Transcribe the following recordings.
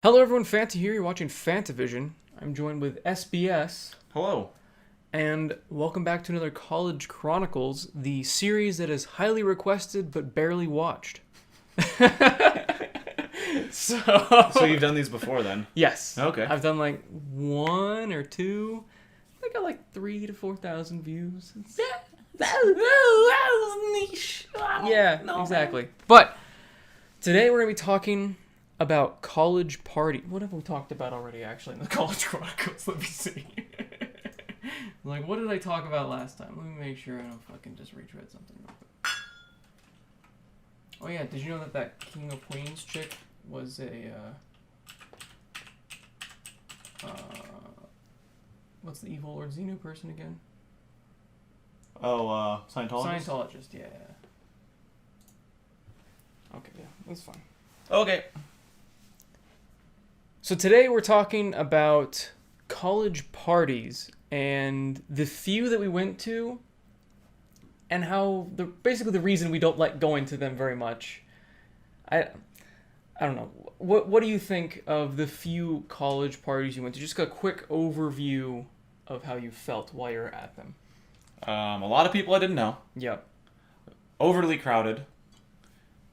Hello everyone, Fanta here. You're watching FANTAVISION. I'm joined with SBS. Hello. And welcome back to another College Chronicles, the series that is highly requested but barely watched. So you've done these before then? Yes. Okay. I've done like one or two. I got like 3,000 to 4,000 views. That was niche. Yeah, exactly. But today we're going to be talking about college party. What have we talked about already, actually, in the College Chronicles? Let me see. Like, what did I talk about last time? Let me make sure I don't fucking just retread something real quick. Oh, yeah. Did you know that King of Queens chick was a, what's the evil Lord Xenu person again? Oh, Scientologist? Scientologist, yeah. Okay, yeah. That's fine. Okay. So today we're talking about college parties and the few that we went to and how basically the reason we don't like going to them very much. I don't know. What do you think of the few college parties you went to? Just a quick overview of how you felt while you were at them. A lot of people I didn't know. Yep. Overly crowded.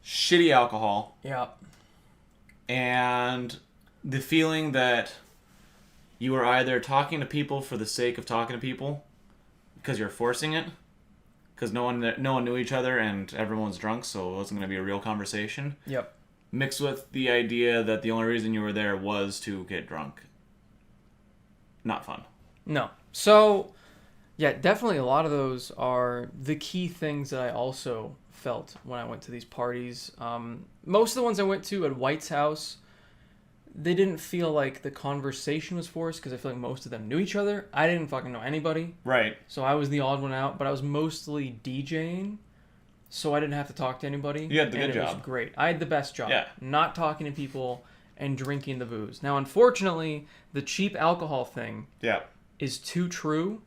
Shitty alcohol. Yep. And the feeling that you were either talking to people for the sake of talking to people because you're forcing it, because no one knew each other and everyone was drunk, so it wasn't going to be a real conversation. Yep. Mixed with the idea that the only reason you were there was to get drunk. Not fun. No. So, yeah, definitely a lot of those are the key things that I also felt when I went to these parties. Most of the ones I went to at White's house, they didn't feel like the conversation was forced because I feel like most of them knew each other. I didn't fucking know anybody. Right. So I was the odd one out, but I was mostly DJing, so I didn't have to talk to anybody. You had the good It job. was great. I had the best job. Yeah. Not talking to people and drinking the booze. Now, unfortunately, the cheap alcohol thing Yeah. is too true.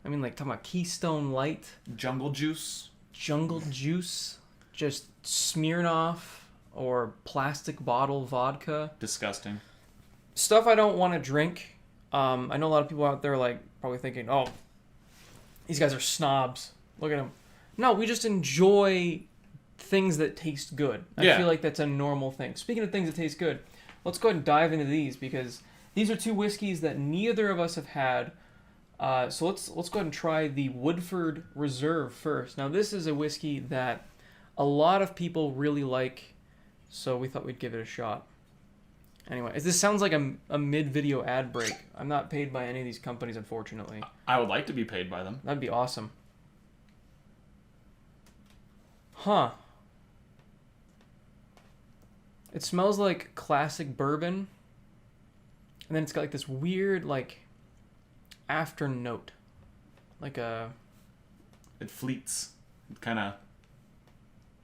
I mean, like, talking about Keystone Light, Jungle juice. Jungle Juice, just Smirnoff, or plastic bottle vodka. Disgusting. Stuff I don't want to drink. I know a lot of people out there, like, probably thinking, oh, these guys are snobs. Look at them. No, we just enjoy things that taste good. I Yeah. feel like that's a normal thing. Speaking of things that taste good, let's go ahead and dive into these because these are two whiskeys that neither of us have had. So let's go ahead and try the Woodford Reserve first. Now, this is a whiskey that a lot of people really like, so we thought we'd give it a shot. Anyway, this sounds like a mid-video ad break. I'm not paid by any of these companies, unfortunately. I would like to be paid by them. That'd be awesome. Huh. It smells like classic bourbon, and then it's got like this weird, like, after note. Like a... It fleets. It kind of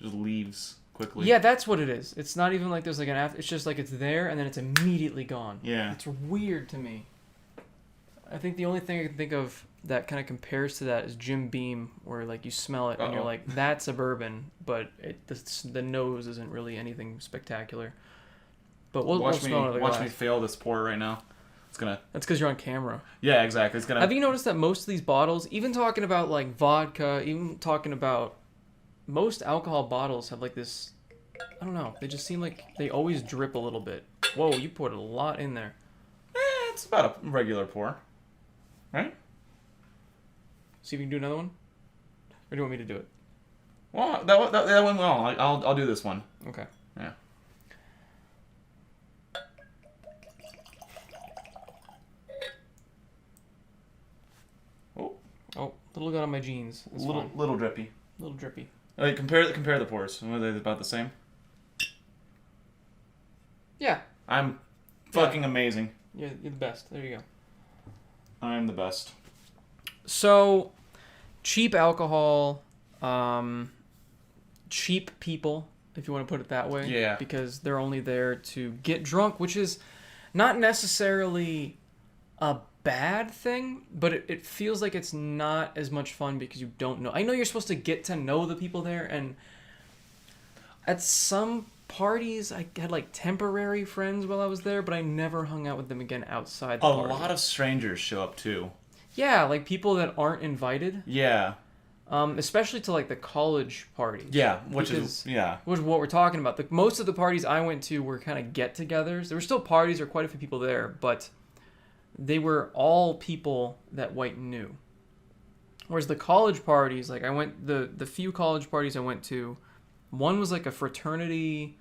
just leaves quickly. Yeah, that's what it is. It's not even like there's like an after... It's just like it's there, and then it's immediately gone. Yeah. It's weird to me. I think the only thing I can think of that kind of compares to that is Jim Beam, where like you smell it and you're like, that's a bourbon, but the nose isn't really anything spectacular. But we'll smell another Watch glass. me fail this pour right now. It's gonna. That's because you're on camera. Yeah, exactly. It's gonna. Have you noticed that most of these bottles, even talking about like vodka, even talking about most alcohol bottles have like this, I don't know, they just seem like they always drip a little bit. Whoa, you poured a lot in there. It's about a regular pour, right? See if you can do another one? Or do you want me to do it? Well, that went well. I'll do this one. Okay. Yeah. Oh, little got on my jeans. It's fine. Little drippy. Little drippy. Like compare the pours. Are they about the same? Yeah. I'm fucking amazing. You're the best. There you go. I'm the best. So, cheap alcohol, cheap people, if you want to put it that way. Yeah. Because they're only there to get drunk, which is not necessarily a bad thing, but it feels like it's not as much fun because you don't know. I know you're supposed to get to know the people there, and at some parties. I had like temporary friends while I was there, but I never hung out with them again outside the A party. lot of strangers show up too. Yeah, like people that aren't invited. Yeah. Especially to like the college parties. Yeah, which is what we're talking about. Most of the parties I went to were kind of get-togethers. There were still parties, there were quite a few people there, but they were all people that White knew. Whereas the college parties, like the few college parties I went to, one was like a fraternity,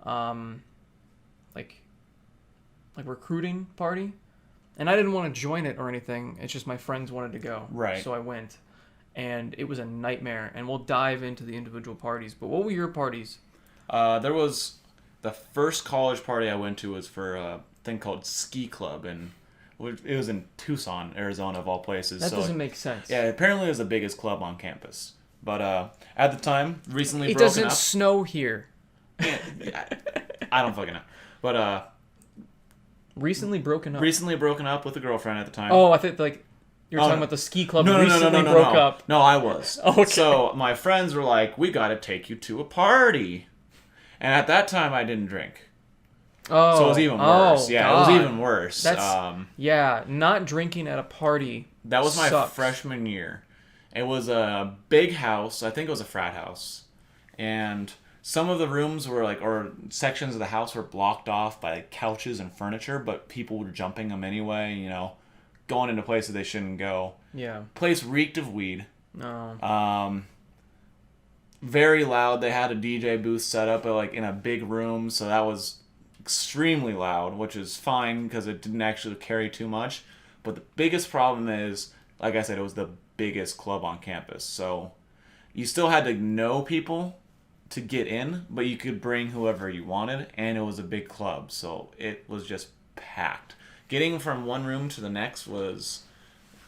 like recruiting party, and I didn't want to join it or anything. It's just my friends wanted to go, right? So I went. And it was a nightmare. And we'll dive into the individual parties. But what were your parties? There was the first college party I went to was for a thing called Ski Club, and it was in Tucson, Arizona, of all places. That doesn't make sense. Yeah, apparently it was the biggest club on campus. But at the time, recently it broken doesn't up. snow here. Yeah, I don't fucking know. But recently broken up. Recently broken up with a girlfriend at the time. Oh, I think like. You're talking about the ski club recently broke up. No, I was. Okay. So my friends were like, we got to take you to a party. And at that time, I didn't drink. Oh. So it was even worse. Yeah, God. It was even worse. Yeah, not drinking at a party That was my sucks. freshman year. It was a big house. I think it was a frat house. And some of the rooms were like, or sections of the house were blocked off by like couches and furniture, but people were jumping them anyway, going into places they shouldn't go. Yeah. Place reeked of weed. No. Very loud. They had a DJ booth set up like in a big room, so that was extremely loud, which is fine because it didn't actually carry too much. But the biggest problem is, like I said, it was the biggest club on campus. So you still had to know people to get in, but you could bring whoever you wanted, and it was a big club, so it was just packed. Getting from one room to the next was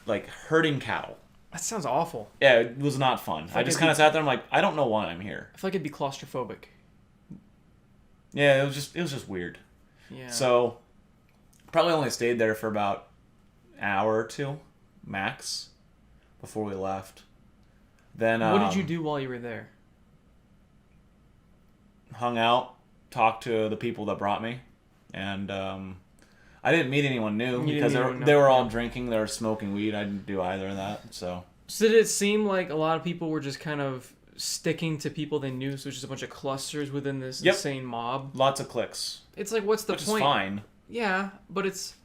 like herding cattle. That sounds awful. Yeah, it was not fun. I just kind of sat there. I'm like, I don't know why I'm here. I feel like it'd be claustrophobic. Yeah, it was just weird. Yeah. So probably only stayed there for about an hour or two, max, before we left. Then what did you do while you were there? Hung out, talked to the people that brought me, and I didn't meet anyone new because they were all drinking, they were smoking weed. I didn't do either of that. So did it seem like a lot of people were just kind of sticking to people they knew, so it's just a bunch of clusters within this insane mob? Lots of cliques. It's like, what's the point? Which is fine. Yeah, but it's,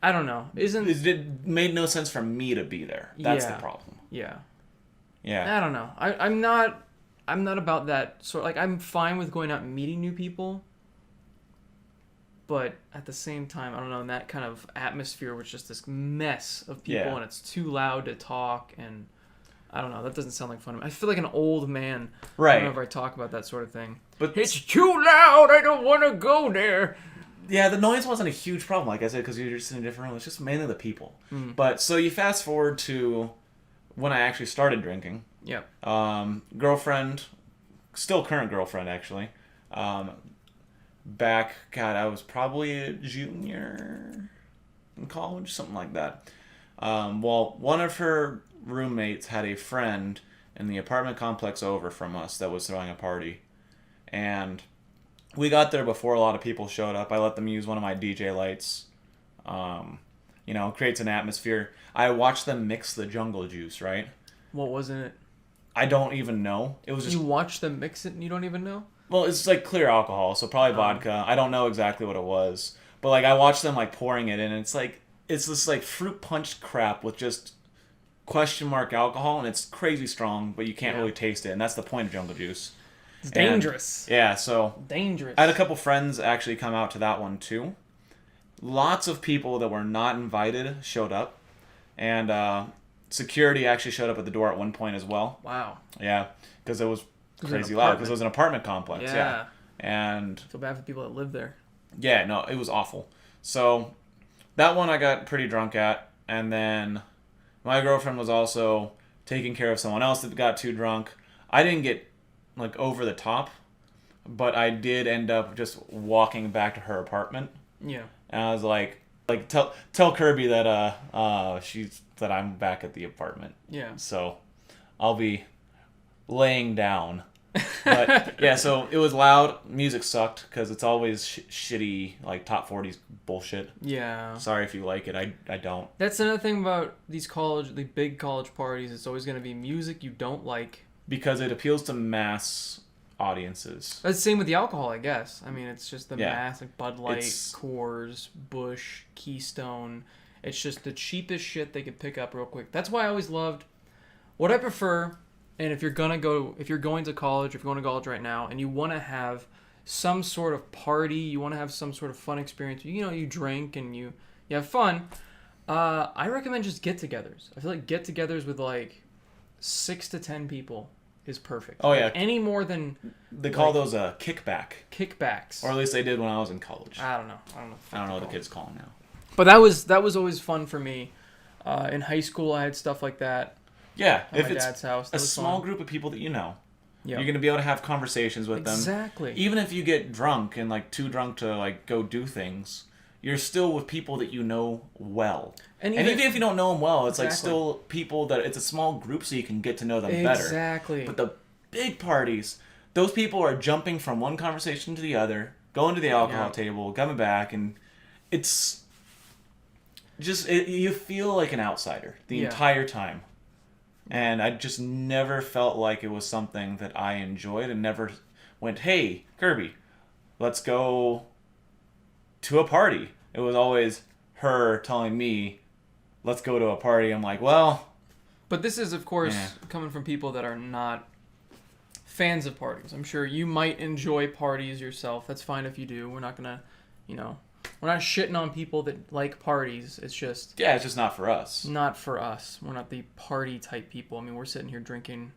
I don't know. It made no sense for me to be there. That's the problem. Yeah. Yeah. I don't know. I'm not about that sort. Like, I'm fine with going out and meeting new people. But at the same time, I don't know, in that kind of atmosphere where it's just this mess of people and it's too loud to talk, and I don't know, that doesn't sound like fun. I feel like an old man whenever I talk about that sort of thing. But it's too loud, I don't want to go there. Yeah, the noise wasn't a huge problem, like I said, because you're just in a different room. It's just mainly the people. But so you fast forward to when I actually started drinking. Yeah. Girlfriend, still current girlfriend, actually. Back, I was probably a junior in college, something like that. Well, one of her roommates had a friend in the apartment complex over from us that was throwing a party. And we got there before a lot of people showed up. I let them use one of my DJ lights. Creates an atmosphere. I watched them mix the jungle juice, right? What was in it? I don't even know. It was just... You watched them mix it and you don't even know? Well, it's like clear alcohol, so probably vodka. I don't know exactly what it was. But like I watched them like pouring it in, and it's this like fruit punch crap with just question mark alcohol, and it's crazy strong, but you can't really taste it, and that's the point of jungle juice. It's dangerous. Yeah, so dangerous. I had a couple friends actually come out to that one too. Lots of people that were not invited showed up, and security actually showed up at the door at one point as well. Wow. Yeah, because it was crazy loud because it was an apartment complex. Yeah. And I feel bad for people that live there. Yeah, no, it was awful. So that one I got pretty drunk at, and then my girlfriend was also taking care of someone else that got too drunk. I didn't get like over the top, but I did end up just walking back to her apartment. Yeah. And I was like tell Kirby that that I'm back at the apartment. Yeah. So I'll be laying down But yeah, so it was loud. Music sucked because it's always shitty, like top 40s bullshit. Yeah. Sorry if you like it. I don't. That's another thing about the big college parties. It's always going to be music you don't like. Because it appeals to mass audiences. That's the same with the alcohol, I guess. I mean, it's just the Yeah. mass, like Bud Light, Coors, Busch, Keystone. It's just the cheapest shit they could pick up real quick. That's why I always loved what I prefer. And if you're going to college, if you're going to college right now, and you want to have some sort of party, you want to have some sort of fun experience, you drink and you have fun, I recommend just get-togethers. I feel like get-togethers with like 6 to 10 people is perfect. Oh, yeah. Like any more than... They call those kickbacks. Or at least they did when I was in college. I don't know. I don't know what the kids call them now. But that was always fun for me. In high school, I had stuff like that. Yeah, At my dad's house. A small group of people that you know, yep. you're going to be able to have conversations with them. Exactly. Even if you get drunk and like too drunk to like go do things, you're still with people that you know well. And even if you don't know them well, it's like still people that it's a small group so you can get to know them better. Exactly. But the big parties, those people are jumping from one conversation to the other, going to the alcohol table, coming back, and it's just you feel like an outsider the entire time. And I just never felt like it was something that I enjoyed and never went, hey, Kirby, let's go to a party. It was always her telling me, let's go to a party. I'm like, well... But this is, of course, coming from people that are not fans of parties. I'm sure you might enjoy parties yourself. That's fine if you do. We're not going to, we're not shitting on people that like parties. It's just... Yeah, it's just not for us. Not for us. We're not the party type people. I mean, we're sitting here drinking...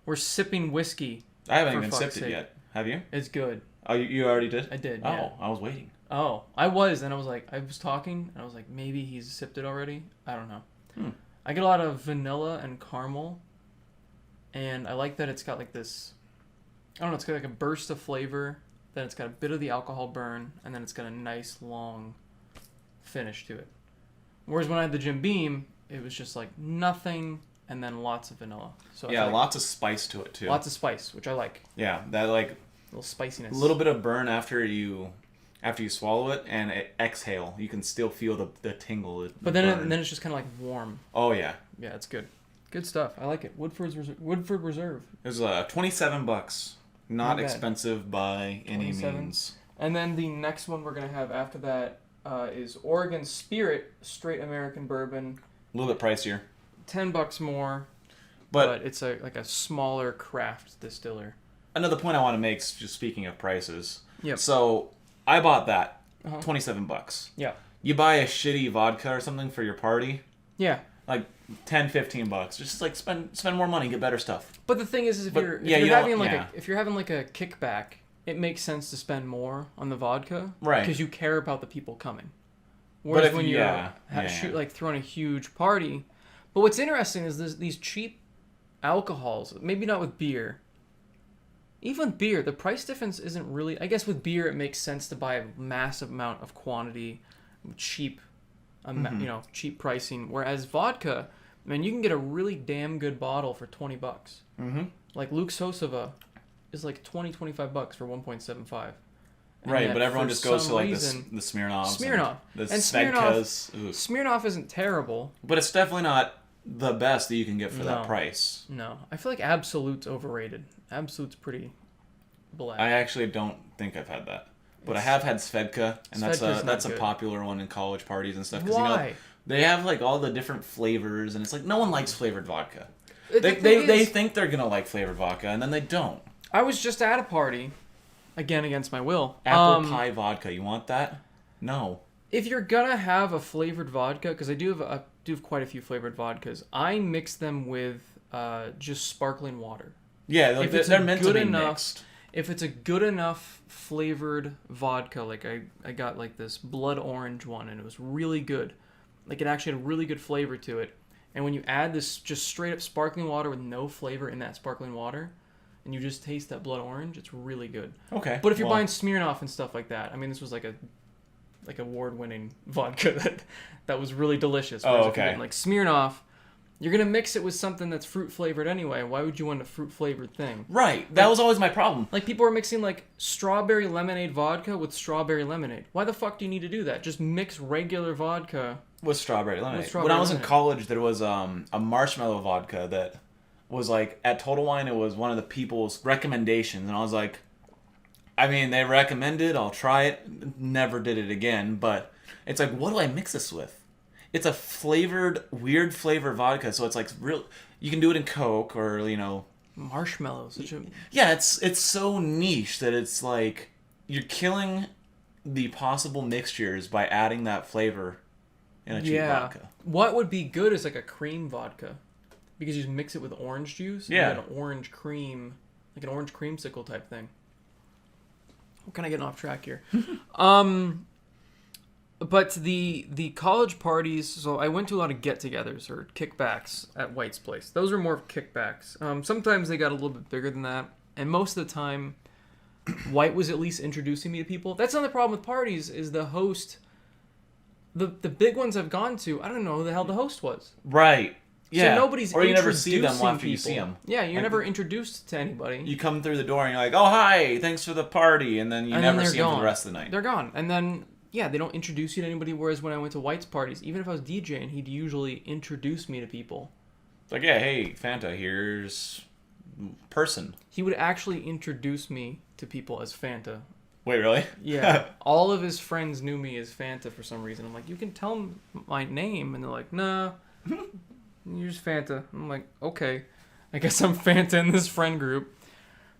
We're sipping whiskey. I haven't even sipped it yet. Have you? It's good. Oh, you already did? I did, Oh, I was waiting. Oh, I was. And I was talking, and I was like, maybe he's sipped it already? I don't know. I get a lot of vanilla and caramel. And I like that it's got like this... I don't know, it's got like a burst of flavor... Then it's got a bit of the alcohol burn, and then it's got a nice long finish to it. Whereas when I had the Jim Beam, it was just like nothing, and then lots of vanilla. So yeah, lots of spice to it too. Lots of spice, which I like. Yeah, that like a little spiciness. A little bit of burn after you swallow it and exhale. You can still feel the tingle. But then it's just kind of like warm. Oh yeah. Yeah, it's good. Good stuff. I like it. Woodford Reserve. It was $27. Not expensive by any means. And then the next one we're going to have after that is Oregon Spirit Straight American Bourbon. A little bit pricier. $10 more. But it's like a smaller craft distiller. Another point I want to make, just speaking of prices. Yep. So I bought that. $27. Yeah. You buy a shitty vodka or something for your party. Yeah. Like $10-15. Just like spend more money, get better stuff. But the thing is if you're having like a kickback, it makes sense to spend more on the vodka, right? Because you care about the people coming. Whereas when you're throwing a huge party, but what's interesting is these cheap alcohols. Maybe not with beer. Even with beer, the price difference isn't really. I guess with beer, it makes sense to buy a massive amount of quantity, cheap. Cheap pricing. Whereas vodka, man, you can get a really damn good bottle for $20. Mm-hmm. Like Luke Sosova is like $25 for 1.75. Right, but everyone just goes to like the Smirnoffs. The Svedkas. Smirnoff isn't terrible. But it's definitely not the best that you can get for that price. No. I feel like Absolute's overrated. Absolute's pretty black. I actually don't think I've had that. But I have had Svedka, and that's a popular one in college parties and stuff. Why? They have like all the different flavors, and it's like no one likes flavored vodka. They think they're gonna like flavored vodka, and then they don't. I was just at a party, again against my will. Apple pie vodka, you want that? No. If you're gonna have a flavored vodka, because I do have quite a few flavored vodkas, I mix them with just sparkling water. Yeah, like they're meant to be mixed. If it's a good enough flavored vodka, like I got like this blood orange one, and it was really good. Like it actually had a really good flavor to it. And when you add this just straight up sparkling water with no flavor in that sparkling water, and you just taste that blood orange, it's really good. Okay. But if you're buying Smirnoff and stuff like that, I mean, this was like award-winning vodka that was really delicious. Oh, okay. Like Smirnoff, You're going to mix it with something that's fruit flavored anyway. Why would you want a fruit flavored thing? Right. That was always my problem. Like, people are mixing, like, strawberry lemonade vodka with strawberry lemonade. Why the fuck do you need to do that? Just mix regular vodka. With strawberry lemonade. With strawberry when I was in lemonade. college, there was a marshmallow vodka that was like, at Total Wine, it was one of the people's recommendations. And I was like, I mean, they recommended, I'll try it. Never did it again. But it's like, what do I mix this with? It's a flavored, weird flavor vodka. So it's like real. You can do it in Coke or, you know. Marshmallows. Yeah, it's so niche that it's like you're killing the possible mixtures by adding that flavor in a cheap vodka. What would be good is like a cream vodka. Because you just mix it with orange juice. Yeah. And get an orange cream. Like an orange creamsicle type thing. We're kind of getting off track here. But the college parties, so I went to a lot of get-togethers or kickbacks at White's place. Those were more of kickbacks. Sometimes they got a little bit bigger than that. And most of the time, White was at least introducing me to people. That's not the problem with parties, is the host. The big ones I've gone to, I don't know who the hell the host was. Right. Yeah. So nobody's or you never see them after people. you see them. Yeah, you're never introduced to anybody. You come through the door and you're like, oh, hi, thanks for the party. And then you never see them for the rest of the night. They're gone. And then, yeah, they don't introduce you to anybody. Whereas when I went to White's parties, even if I was DJing, he'd usually introduce me to people. It's like, yeah, hey, Fanta, here's person. He would actually introduce me to people as Fanta. Wait, really? Yeah. All of his friends knew me as Fanta for some reason. I'm like, you can tell them my name. And they're like, nah, you're just Fanta. I'm like, okay. I guess I'm Fanta in this friend group.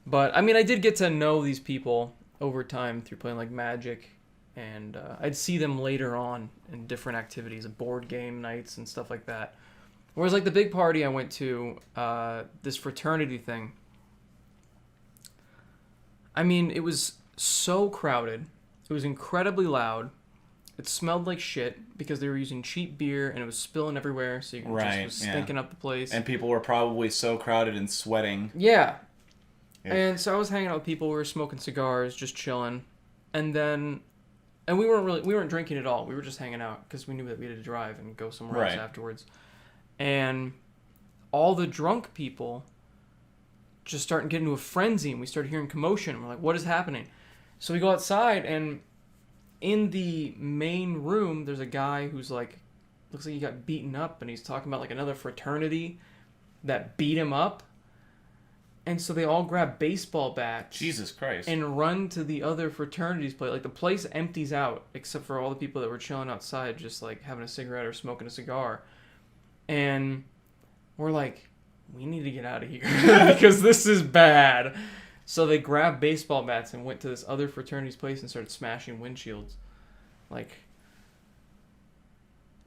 But, I mean, I did get to know these people over time through playing, like, Magic. And I'd see them later on in different activities, board game nights and stuff like that. Whereas, like, the big party I went to, this fraternity thing, I mean, it was so crowded. It was incredibly loud. It smelled like shit because they were using cheap beer and it was spilling everywhere, so you just was stinking up the place. And people were probably so crowded and sweating. Yeah. And so I was hanging out with people. We were smoking cigars, just chilling. And then... And we weren't drinking at all. We were just hanging out because we knew that we had to drive and go somewhere else afterwards. And all the drunk people just started getting into a frenzy, and we started hearing commotion. We're like, what is happening? So we go outside, and in the main room, there's a guy who's like, looks like he got beaten up, and he's talking about like another fraternity that beat him up. And so they all grab baseball bats. Jesus Christ. And run to the other fraternity's place. Like, the place empties out, except for all the people that were chilling outside, just, like, having a cigarette or smoking a cigar. And we're like, we need to get out of here. Because this is bad. So they grabbed baseball bats and went to this other fraternity's place and started smashing windshields. Like,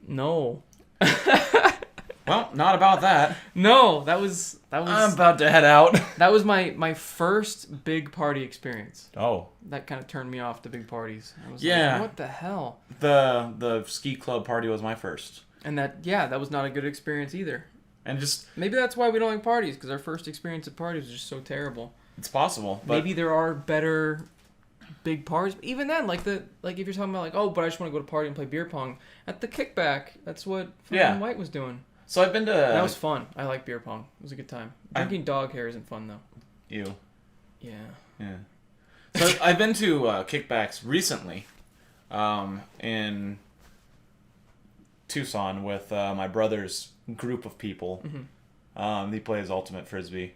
no. Well, not about that. No, that was. I'm about to head out. That was my first big party experience. Oh. That kind of turned me off to big parties. I was Yeah. like, what the hell? The ski club party was my first. And that was not a good experience either. And just... Maybe that's why we don't like parties, because our first experience at parties was just so terrible. It's possible. But... Maybe there are better big parties. But even then, like if you're talking about like, oh, but I just want to go to a party and play beer pong. At the Kickback, that's what Futon White was doing. So I've been to... That was fun. I like beer pong. It was a good time. Drinking dog hair isn't fun, though. Ew. Yeah. Yeah. So I've been to Kickbacks recently in Tucson with my brother's group of people. Mm-hmm. He plays Ultimate Frisbee.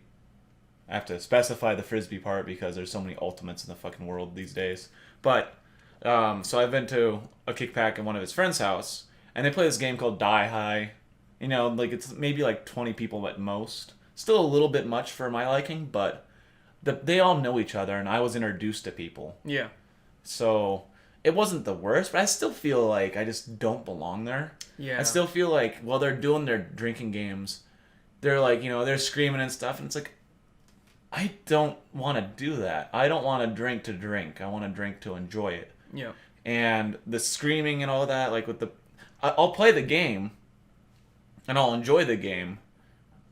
I have to specify the Frisbee part because there's so many Ultimates in the fucking world these days. But, so I've been to a Kickback at one of his friend's house, and they play this game called Die High. You know, like, it's maybe like 20 people at most. Still a little bit much for my liking, but they all know each other, and I was introduced to people. Yeah. So, it wasn't the worst, but I still feel like I just don't belong there. Yeah. I still feel like, while they're doing their drinking games, they're like, you know, they're screaming and stuff, and it's like, I don't want to do that. I don't want to drink. I want to drink to enjoy it. Yeah. And the screaming and all that, like with I'll play the game, and I'll enjoy the game,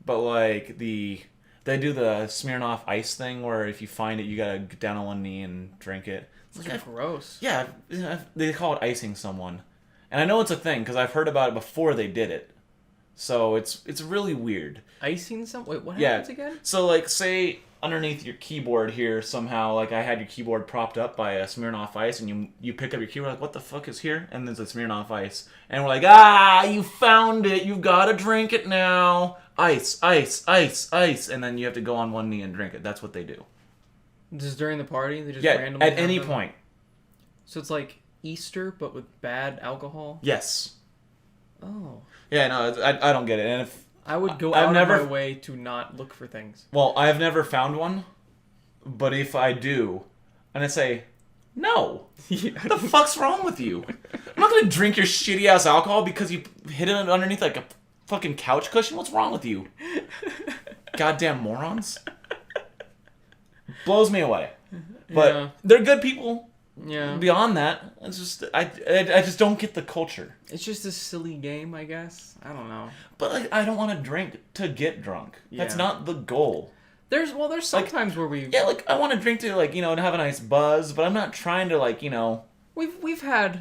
but like they do the Smirnoff Ice thing where if you find it, you gotta get down on one knee and drink it. It's like, gross. Yeah, they call it icing someone, and I know it's a thing because I've heard about it before they did it. So it's really weird. Icing some? Wait, what Yeah. happens again? So like, say underneath your keyboard here somehow, like I had your keyboard propped up by a Smirnoff Ice, and you pick up your keyboard like, what the fuck is here? And there's a Smirnoff Ice, and we're like, you found it, you've got to drink it now. Ice, ice, ice, ice, and then you have to go on one knee and drink it. That's what they do. Just during the party, they just Yeah, randomly at have any them? point. So it's like Easter, but with bad alcohol. Yes. Oh. Yeah, no, I don't get it, and if I would go I've out never- of my way to not look for things. well, I've never found one, but if I do, and I say, no. Yeah. What the fuck's wrong with you? I'm not gonna drink your shitty ass alcohol because you hid it underneath like a fucking couch cushion. What's wrong with you? Goddamn morons. Blows me away. But Yeah. they're good people. Yeah. Beyond that, it's just I just don't get the culture. It's just a silly game, I guess. I don't know. But like, I don't want to drink to get drunk. That's Yeah. not the goal. There's sometimes where Yeah, like I want to drink to like, to have a nice buzz, but I'm not trying to like, we've had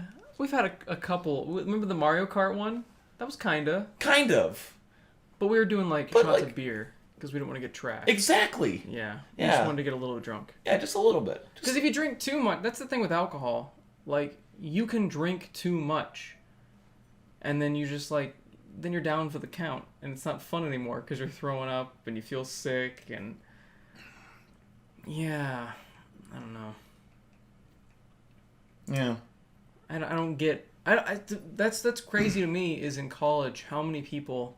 a couple. Remember the Mario Kart one? That was kind of. But we were doing like But, shots like- of beer because we didn't want to get trashed. Exactly. Yeah. We Yeah. just wanted to get a little drunk. Yeah, just a little bit. Because if you drink too much, that's the thing with alcohol. Like, you can drink too much, and then you just like, then you're down for the count, and it's not fun anymore because you're throwing up and you feel sick and yeah, I don't know. Yeah. I don't get. That's crazy to me. Is in college how many people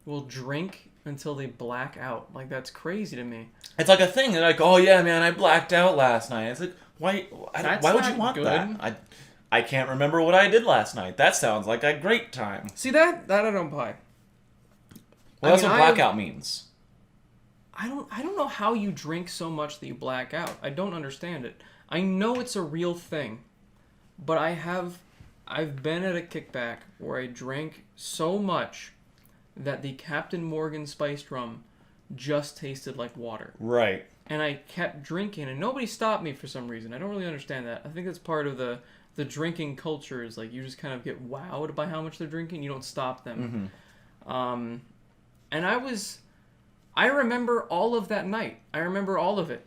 will drink until they black out. Like, that's crazy to me. It's like a thing. They're like, oh yeah, man, I blacked out last night. It's like, why would you not want good. that? I can't remember what I did last night. That sounds like a great time. See, that I don't buy. Well, that's mean, what blackout means. I don't know how you drink so much that you black out. I don't understand it. I know it's a real thing, but I've been at a kickback where I drank so much that the Captain Morgan spiced rum just tasted like water. Right. And I kept drinking, and nobody stopped me for some reason. I don't really understand that. I think that's part of the drinking culture is like you just kind of get wowed by how much they're drinking. You don't stop them. Mm-hmm. And I remember all of that night. I remember all of it.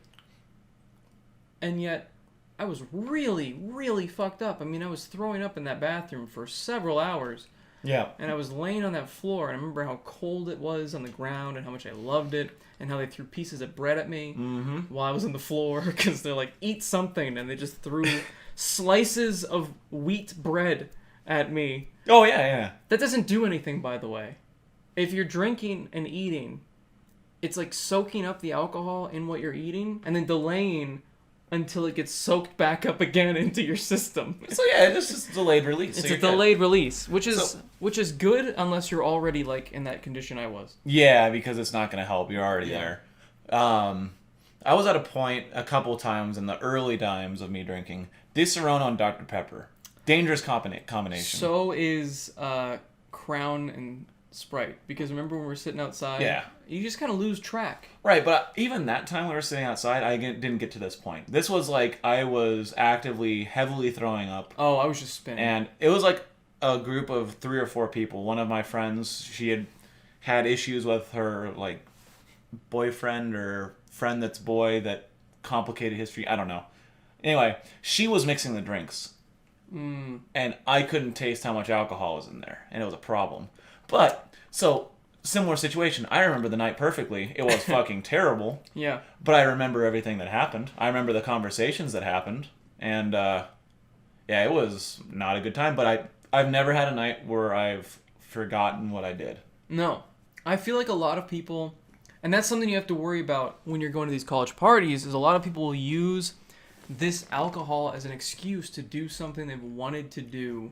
And yet, I was really, really fucked up. I mean, I was throwing up in that bathroom for several hours. Yeah. And I was laying on that floor, and I remember how cold it was on the ground and how much I loved it, and how they threw pieces of bread at me while I was on the floor, because they're like, eat something, and they just threw slices of wheat bread at me. Oh, yeah, yeah. That doesn't do anything, by the way. If you're drinking and eating, it's like soaking up the alcohol in what you're eating, and then delaying until it gets soaked back up again into your system. So, yeah, it's just delayed release. It's so a you're delayed release, which is good unless you're already like in that condition I was. Yeah, because it's not going to help. You're already there. I was at a point a couple times in the early times of me drinking. Disaronno on Dr. Pepper. Dangerous combination. So is Crown and Sprite. Because remember when we were sitting outside? Yeah. You just kind of lose track. Right, but even that time when we were sitting outside, I didn't get to this point. This was like I was actively, heavily throwing up. Oh, I was just spinning. And it was like a group of 3 or 4 people. One of my friends, she had issues with her like boyfriend or friend that's boy that complicated history. I don't know. Anyway, she was mixing the drinks. And I couldn't taste how much alcohol was in there. And it was a problem. But, so, similar situation. I remember the night perfectly. It was fucking terrible. Yeah. But I remember everything that happened. I remember the conversations that happened. And, yeah, it was not a good time. But I've never had a night where I've forgotten what I did. No. I feel like a lot of people, and that's something you have to worry about when you're going to these college parties, is a lot of people will use this alcohol as an excuse to do something they've wanted to do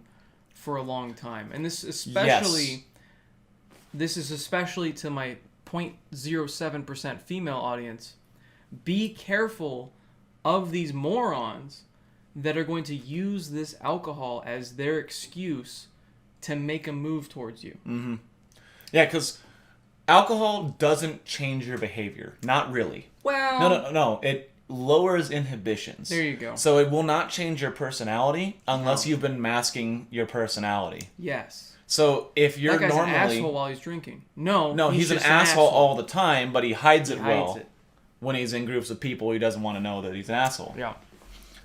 for a long time. And this especially, this is especially to my 0.07% female audience. Be careful of these morons that are going to use this alcohol as their excuse to make a move towards you. Mm-hmm. Yeah, because alcohol doesn't change your behavior. Not really. Well... No. lowers inhibitions. There you go. So it will not change your personality unless you've been masking your personality. Yes. So if you're that guy's normally an asshole while he's drinking. No, he's an just asshole all the time, but he hides it well. it. When he's in groups of people, he doesn't want to know that he's an asshole. Yeah.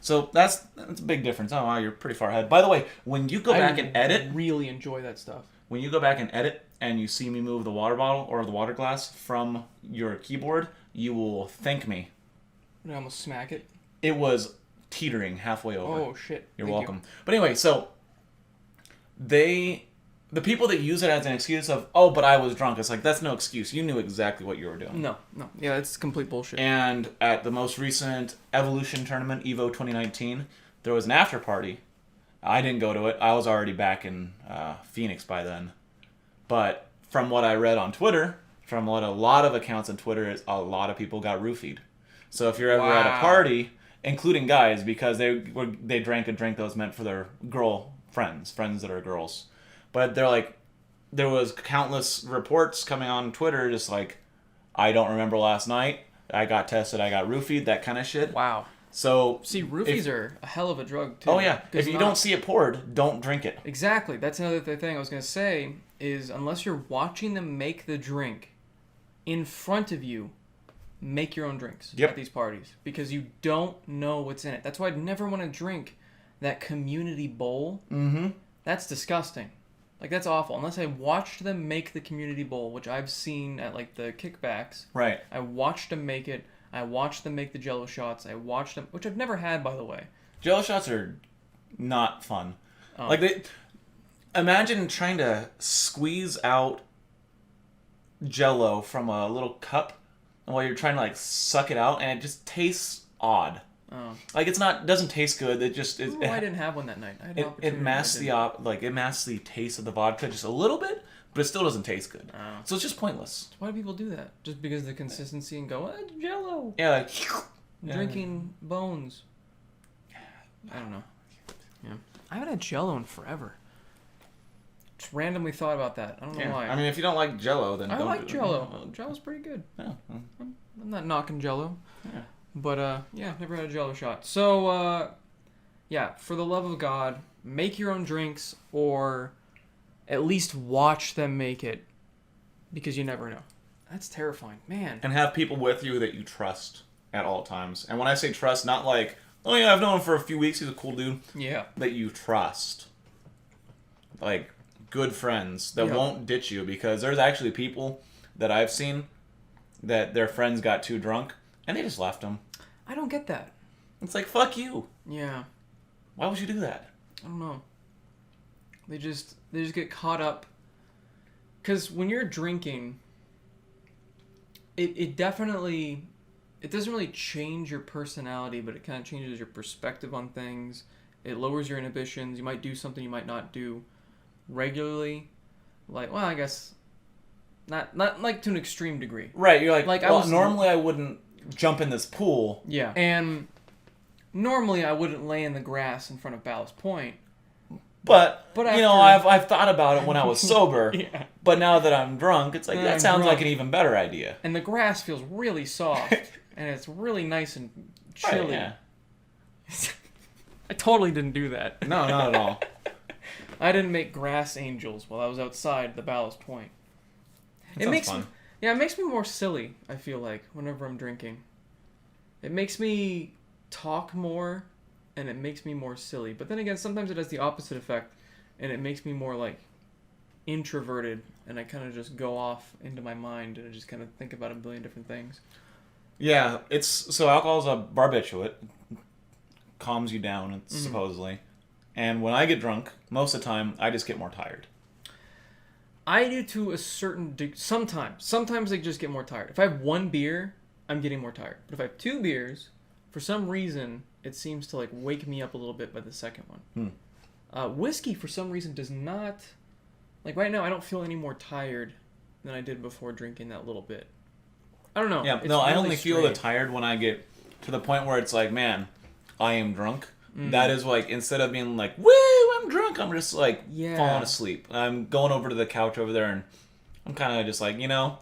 So that's a big difference. Oh wow, you're pretty far ahead. By the way, when you go back and edit, really enjoy that stuff. when you go back and edit, and you see me move the water bottle or the water glass from your keyboard, you will thank me. I almost smack it. It was teetering halfway over. Oh shit! You're welcome. But anyway, so the people that use it as an excuse of, oh, but I was drunk, it's like, that's no excuse. You knew exactly what you were doing. No. Yeah, it's complete bullshit. And at the most recent Evolution tournament, EVO 2019, there was an after party. I didn't go to it. I was already back in Phoenix by then. But from what I read on Twitter, from what a lot of accounts on Twitter is, a lot of people got roofied. So if you're ever at a party, including guys, because they drank a drink that was meant for their girl friends that are girls. But they're like, there was countless reports coming on Twitter just like, I don't remember last night, I got tested, I got roofied, that kind of shit. Wow. So see, roofies are a hell of a drug too. Oh yeah, if you don't see it poured, don't drink it. Exactly. That's another thing I was gonna say is unless you're watching them make the drink in front of you, make your own drinks at these parties because you don't know what's in it. That's why I'd never want to drink that community bowl. Mm-hmm. That's disgusting. Like, that's awful. Unless I watched them make the community bowl, which I've seen at, like, the Kickbacks. Right. I watched them make it. I watched them make the Jello shots. I watched them, which I've never had, by the way. Jello shots are not fun. Oh. Like, imagine trying to squeeze out Jello from a little cup while you're trying to, like, suck it out, and it just tastes odd. Oh. Like, doesn't taste good. It just I didn't have one that night. I had it masks the taste of the vodka just a little bit, but it still doesn't taste good. Oh. So it's just pointless. Why do people do that? Just because of the consistency and go, it's Jello. Yeah, like Drinking bones. I don't know. Yeah, I haven't had Jello in forever. Just randomly thought about that. I don't know why. I mean, if you don't like Jello, then I don't like do Jello. it. Jello's pretty good. Yeah. I'm not knocking Jello. Yeah. But, yeah, never had a Jello shot. So, yeah, for the love of God, make your own drinks or at least watch them make it because you never know. That's terrifying. Man. And have people with you that you trust at all times. And when I say trust, not like, oh yeah, I've known him for a few weeks, he's a cool dude. Yeah. That you trust. Like, good friends that won't ditch you, because there's actually people that I've seen that their friends got too drunk and they just left them. I don't get that. It's like, fuck you. Yeah. Why would you do that? I don't know. They just get caught up. Because when you're drinking, it definitely, it doesn't really change your personality, but it kind of changes your perspective on things. It lowers your inhibitions. You might do something you might not do regularly. Like, well, I guess not like to an extreme degree. Right, you're like well, normally I wouldn't jump in this pool. Yeah. And normally I wouldn't lay in the grass in front of Ballast Point. But after, you know, I've thought about it when I was sober. Yeah. But now that I'm drunk, it's like, that sounds like an even better idea. And the grass feels really soft. And it's really nice and chilly. Right, yeah. I totally didn't do that. No, not at all. I didn't make grass angels while I was outside the Ballast Point. It makes fun. It makes me more silly, I feel like, whenever I'm drinking. It makes me talk more, and it makes me more silly. But then again, sometimes it has the opposite effect, and it makes me more, like, introverted, and I kind of just go off into my mind, and I just kind of think about a billion different things. Yeah, so alcohol's a barbiturate. Calms you down, supposedly. And when I get drunk, most of the time, I just get more tired. I do to a certain degree. Sometimes I just get more tired. If I have one beer, I'm getting more tired. But if I have two beers, for some reason, it seems to like wake me up a little bit by the second one. Whiskey, for some reason, does not... Like right now, I don't feel any more tired than I did before drinking that little bit. I don't know. Yeah, no, I only feel the tired when I get to the point where it's like, man, I am drunk. That is like, instead of being like, woo, I'm drunk, I'm just like falling asleep. I'm going over to the couch over there and I'm kind of just like, you know,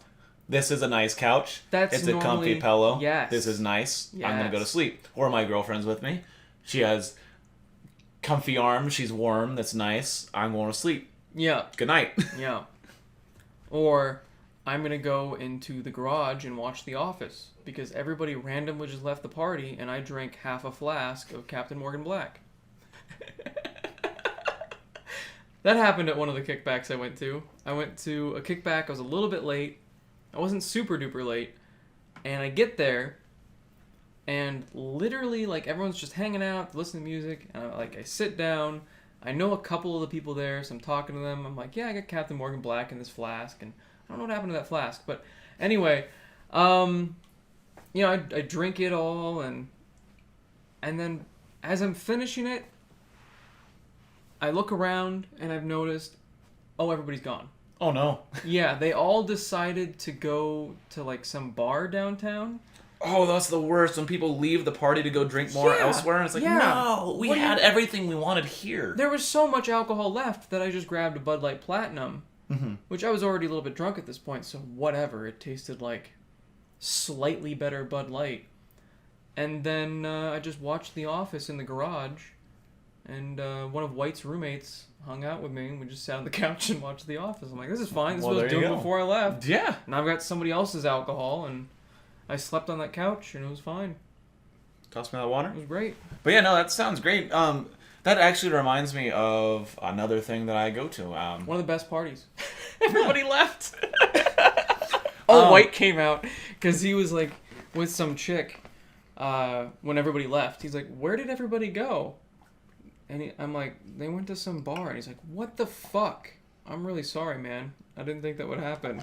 This is a nice couch. That's it's a comfy normally- pillow. yes. This is nice. I'm gonna go to Yes. sleep. Or my girlfriend's with me. She has comfy arms. She's warm. That's nice. I'm going to sleep. Yeah. Good night. Yeah. Or I'm going to go into the garage and watch The Office because everybody randomly just left the party and I drank half a flask of Captain Morgan Black. That happened at one of the kickbacks I went to. I went to a kickback. I was a little bit late. I wasn't super duper late. And I get there and literally like everyone's just hanging out, listening to music. And I sit down. I know a couple of the people there, so I'm talking to them. I'm like, yeah, I got Captain Morgan Black in this flask, and I don't know what happened to that flask, but anyway, I drink it all, and then as I'm finishing it, I look around and I've noticed, oh, everybody's gone. Oh no. Yeah, they all decided to go to like some bar downtown. Oh, that's the worst when people leave the party to go drink more Yeah, elsewhere. And it's like, yeah. no, we What do had you- everything we wanted here. There was so much alcohol left that I just grabbed a Bud Light Platinum, Mm-hmm. which I was already a little bit drunk at this point, so whatever. It tasted like slightly better Bud Light. And then I just watched The Office in the garage, and one of White's roommates hung out with me, and we just sat on the couch and watched The Office. I'm like, this is fine. This is Well, what I was there you doing go. before I left. Yeah. Now I've got somebody else's alcohol, and I slept on that couch, and it was fine. Toss me that water. It was great. But yeah, no, that sounds great. That actually reminds me of another thing that I go to. One of the best parties. Everybody left. White came out because he was like with some chick when everybody left. He's like, where did everybody go? And I'm like, they went to some bar. And he's like, what the fuck? I'm really sorry, man. I didn't think that would happen.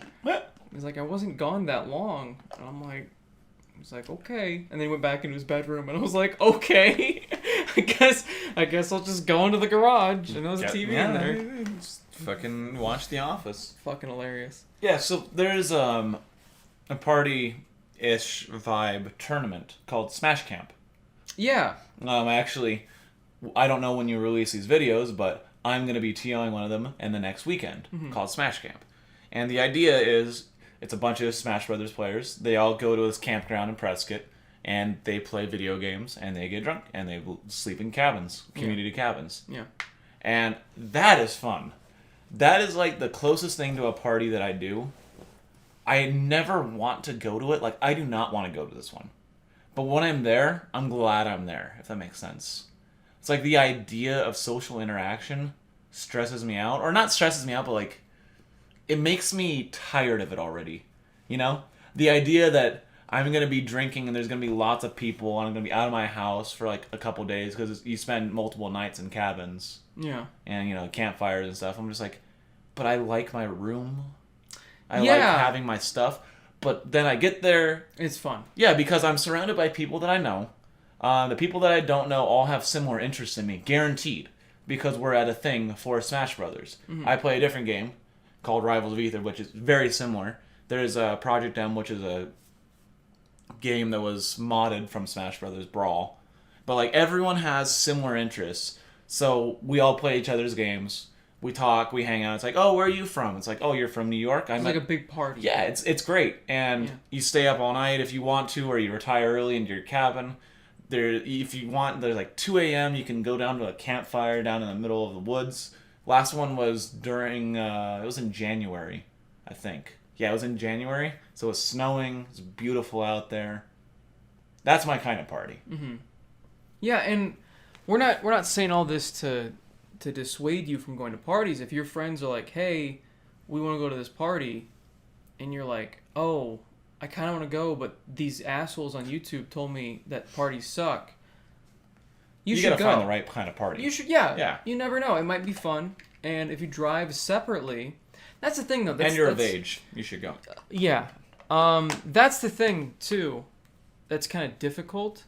He's like, I wasn't gone that long. And I'm like, he's like, okay. And then he went back into his bedroom, and I was like, okay. I guess I'll just go into the garage. And there was a TV in there. Just fucking watch The Office. Fucking hilarious. Yeah, so there's a party-ish vibe tournament called Smash Camp. Yeah. I don't know when you release these videos, but I'm going to be TOing one of them in the next weekend called Smash Camp. And the idea is it's a bunch of Smash Brothers players. They all go to this campground in Prescott, and they play video games, and they get drunk, and they sleep in cabins, community cabins. Yeah. And that is fun. That is like the closest thing to a party that I do. I never want to go to it. Like, I do not want to go to this one. But when I'm there, I'm glad I'm there, if that makes sense. It's like the idea of social interaction stresses me out. Or not stresses me out, but like, it makes me tired of it already. You know? The idea that I'm going to be drinking and there's going to be lots of people and I'm going to be out of my house for like a couple days because you spend multiple nights in cabins. Yeah. And, campfires and stuff. I'm just like, but I like my room. I Yeah. like having my stuff. But then I get there. It's fun. Yeah, because I'm surrounded by people that I know. The people that I don't know all have similar interests in me. Guaranteed. Because we're at a thing for Smash Brothers. Mm-hmm. I play a different game called Rivals of Ether, which is very similar. There's Project M, which is a game that was modded from Smash Brothers Brawl. But like everyone has similar interests. So we all play each other's games. We talk, we hang out. It's like, oh, where are you from? It's like, oh, you're from New York? It's like a big party. Yeah, it's great. And you stay up all night if you want to, or you retire early into your cabin. If you want, there's like 2 a.m. You can go down to a campfire down in the middle of the woods. Last one was during, it was in January, I think. Yeah, it was in January. So it was snowing. It's beautiful out there. That's my kind of party. Mm-hmm. Yeah, and we're not saying all this to dissuade you from going to parties. If your friends are like, hey, we want to go to this party, and you're like, oh, I kind of want to go, but these assholes on YouTube told me that parties suck. You should gotta go. find the right kind of party. You should, yeah. Yeah. You never know. It might be fun. And if you drive separately, that's the thing, though. And you're of age. You should go. Yeah. That's the thing, too, that's kind of difficult,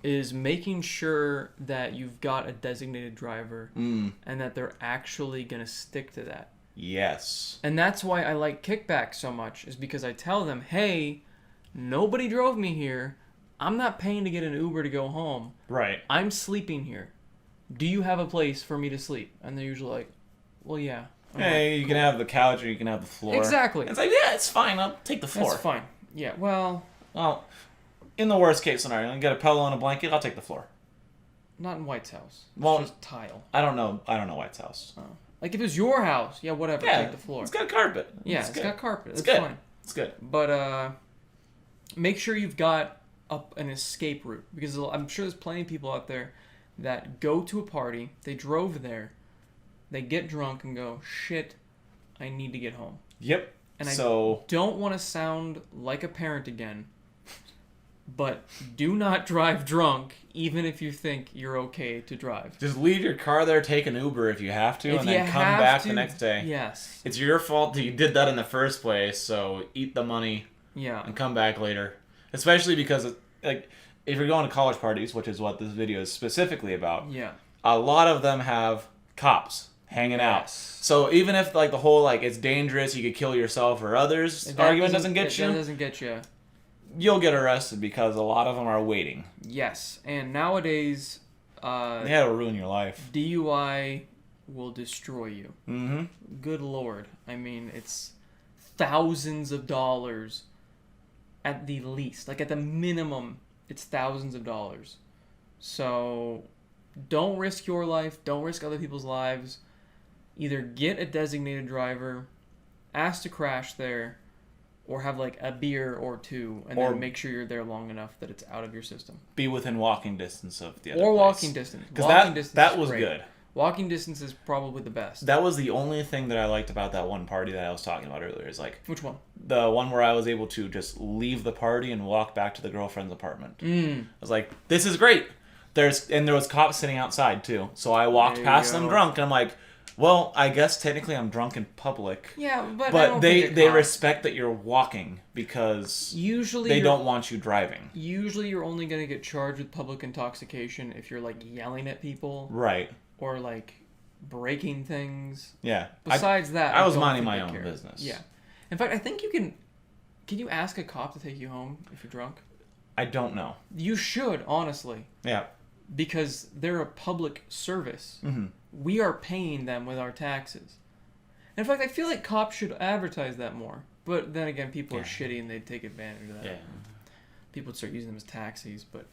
is making sure that you've got a designated driver and that they're actually going to stick to that. Yes. And that's why I like Kickbacks so much, is because I tell them, hey, nobody drove me here. I'm not paying to get an Uber to go home. Right. I'm sleeping here. Do you have a place for me to sleep? And they're usually like, well, yeah. Hey, you can have the couch or you can have the floor. Exactly. It's like, yeah, it's fine. I'll take the floor. That's fine. Yeah, well, in the worst case scenario, you get a pillow and a blanket, I'll take the floor. not in White's house. It's Well, just tile. I don't know White's house. Oh. Like if it was your house, yeah, whatever, take the floor. It's got carpet. Yeah, it's got carpet. It's That's good. fine. It's good. But make sure you've got an escape route, because I'm sure there's plenty of people out there that go to a party, they drove there, they get drunk and go, shit, I need to get home. Yep. And I don't want to sound like a parent again, but do not drive drunk, even if you think you're okay to drive. Just leave your car there, take an Uber if you have to, and then come back the next day. Yes. It's your fault that you did that in the first place, so eat the money and come back later. Especially because, like, if you're going to college parties, which is what this video is specifically about, a lot of them have cops hanging out. So even if, like, the whole, like, it's dangerous, you could kill yourself or others argument doesn't get you, you'll get arrested because a lot of them are waiting. Yes, and nowadays, that'll ruin your life. DUI will destroy you. Mm-hmm. Good Lord. I mean, it's thousands of dollars at the least. Like, at the minimum, it's thousands of dollars. So, don't risk your life. Don't risk other people's lives. Either get a designated driver, ask to crash there, or have, like, a beer or two, and then make sure you're there long enough that it's out of your system. Be within walking distance of the other Or place. walking distance. Because that was good. Walking distance is probably the best. That was the only thing that I liked about that one party that I was talking about earlier. Is like, which one? The one where I was able to just leave the party and walk back to the girlfriend's apartment. I was like, this is great. There was cops sitting outside too. So I walked past them drunk, and I'm like, well, I guess technically I'm drunk in public. Yeah, but I don't they respect that you're walking because usually they don't want you driving. Usually you're only going to get charged with public intoxication if you're, like, yelling at people. Right. Or, like, breaking things. Yeah. Besides that, I was minding my own business. Yeah. In fact, I think you can you ask a cop to take you home if you're drunk? I don't know. You should, honestly. Yeah. Because they're a public service. Mm-hmm. We are paying them with our taxes. In fact, I feel like cops should advertise that more. But then again, people are shitty and they take advantage of that. Yeah. People would start using them as taxis. But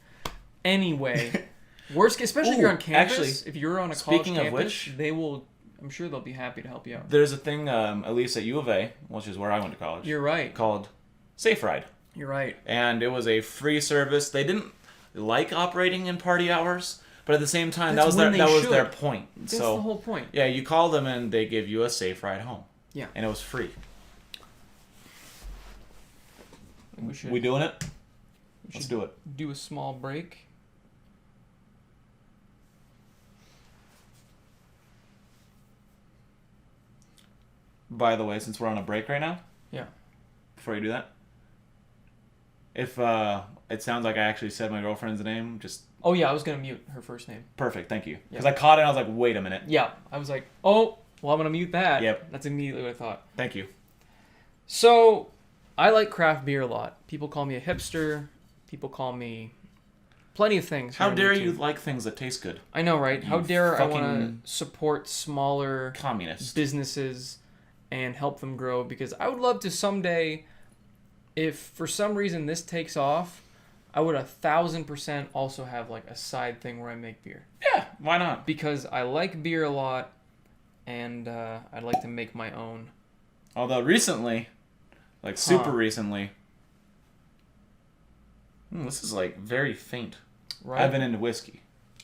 anyway, worst case, especially if you're on campus. Actually, if you're on a college campus, of which, they will. I'm sure they'll be happy to help you out. There's a thing, at least at U of A, which is where I went to college. You're right. Called Safe Ride. You're right. And it was a free service. They didn't like operating in party hours. But at the same time, that was their point. That's the whole point. Yeah, you call them and they give you a safe ride home. Yeah. And it was free. We doing it? Let's do it. Do a small break. By the way, since we're on a break right now. Yeah. Before you do that. If it sounds like I actually said my girlfriend's name, just... Oh, yeah, I was going to mute her first name. Perfect, thank you. Because I caught it and I was like, wait a minute. Yeah, I was like, oh, well, I'm going to mute that. Yep. That's immediately what I thought. Thank you. So, I like craft beer a lot. People call me a hipster. People call me plenty of things. How dare you like things that taste good? I know, right? How dare I want to support smaller communist businesses and help them grow? Because I would love to someday, if for some reason this takes off, I would 1,000% also have, like, a side thing where I make beer. Yeah, why not? Because I like beer a lot, and I'd like to make my own. Although recently, like super recently, this is, like, very faint. Right. I've been into whiskey.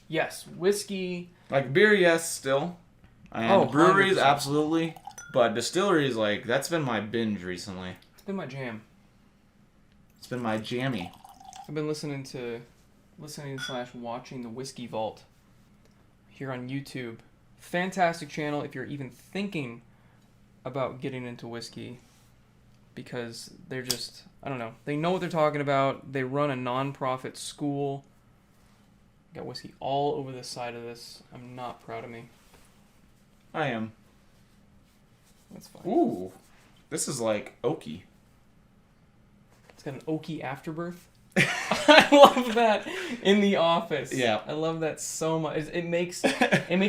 Yes, whiskey. Like beer, yes, still. And breweries, 100%. Absolutely. But distilleries, like, that's been my binge recently. It's been my jam. It's been my jammy. I've been listening / watching the Whiskey Vault here on YouTube. Fantastic channel if you're even thinking about getting into whiskey, because they're just, I don't know, they know what they're talking about. They run a non-profit school. Got whiskey all over the side of this. I'm not proud of me. I am. That's fine. Ooh, this is like oaky. It's got an oaky afterbirth. I love that in The Office. Yeah, I love that so much. It makes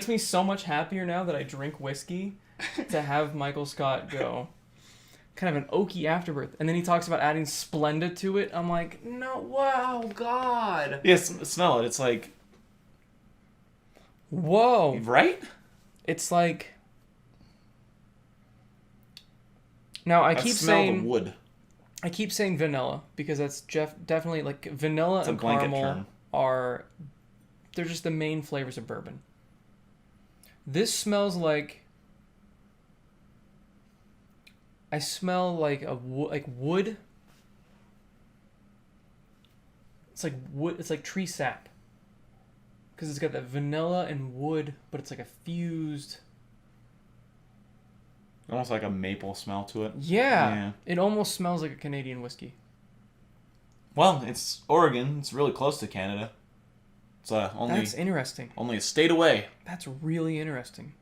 me so much happier now that I drink whiskey, to have Michael Scott go. Kind of an oaky afterbirth. And then he talks about adding Splenda to it. I'm like, no, wow, God. Yes, smell it. It's like... Whoa. Right? It's like... Now, I keep smell saying... the wood. I keep saying vanilla, because that's definitely, like, vanilla It's and a blanket caramel term. are... They're just the main flavors of bourbon. This smells like... I smell like wood. It's like wood. It's like tree sap. Because it's got that vanilla and wood, but it's like a fused. Almost like a maple smell to it. Yeah. It almost smells like a Canadian whiskey. Well, it's Oregon. It's really close to Canada. It's That's interesting. only a state away. That's really interesting.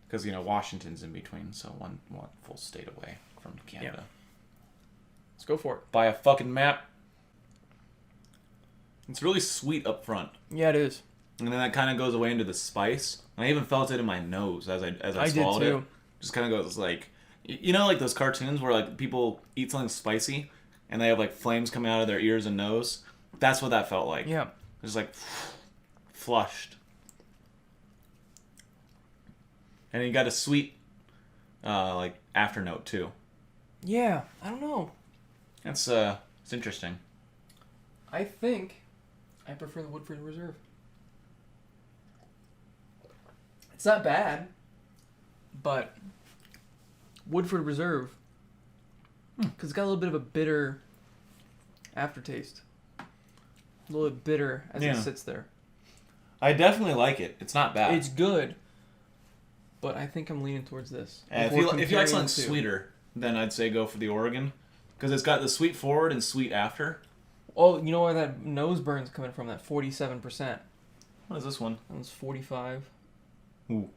Because, Washington's in between, so one full state away from Canada. Yeah. Let's go for it. Buy a fucking map. It's really sweet up front. Yeah, it is. And then that kind of goes away into the spice. And I even felt it in my nose as I swallowed did too. it. Just kind of goes like... like those cartoons where like people eat something spicy and they have like flames coming out of their ears and nose? That's what that felt like. Yeah. Just like flushed. And you got a sweet, like, afternote, too. Yeah, I don't know. It's interesting. I think I prefer the Woodford Reserve. It's not bad, but Woodford Reserve, because it's got a little bit of a bitter aftertaste. A little bit bitter as it sits there. I definitely like it. It's not bad. It's good. But I think I'm leaning towards this. And if you like something sweeter, then I'd say go for the Oregon. Because it's got the sweet forward and sweet after. Oh, you know where that nose burn's coming from? That 47%. What is this one? That was 45. Ooh.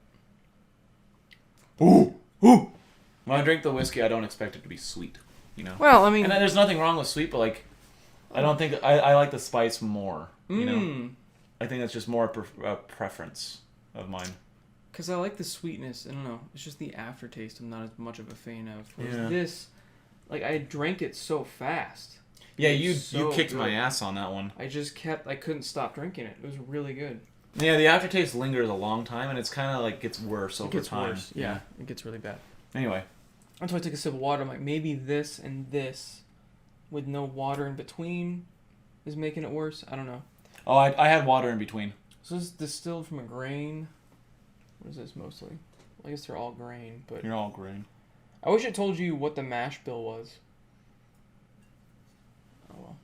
Ooh. Ooh. When I drink the whiskey, I don't expect it to be sweet. Well, I mean... And there's nothing wrong with sweet, but like... I don't think... I like the spice more. I think that's just more a preference of mine. Because I like the sweetness. I don't know. It's just the aftertaste I'm not as much of a fan of. Whereas this, like, I drank it so fast. Yeah, you kicked my ass on that one. I couldn't stop drinking it. It was really good. Yeah, the aftertaste lingers a long time, and it's kind of like gets worse over time. Worse. Yeah, it gets really bad. Anyway. That's why I took a sip of water. I'm like, maybe this and this, with no water in between, is making it worse. I don't know. Oh, I had water in between. So this is distilled from a grain. What is this mostly? Well, I guess they're all grain, but... You're all grain. I wish it told you what the mash bill was. Oh, well.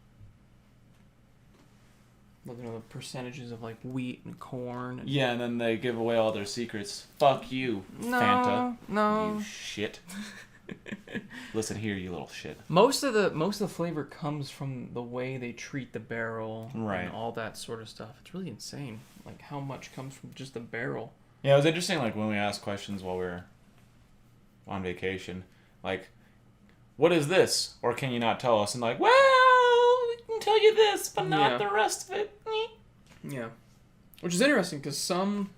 Love to know the percentages of, like, wheat and corn. Yeah, and then they give away all their secrets. Fuck you, Fanta. No. You shit. Listen here, you little shit. Most of the flavor comes from the way they treat the barrel. Right. And all that sort of stuff. It's really insane, like, how much comes from just the barrel. Yeah, it was interesting, like, when we asked questions while we were on vacation. Like, what is this? Or can you not tell us? And like, well, we can tell you this, but not the rest of it. Yeah. Which is interesting, because some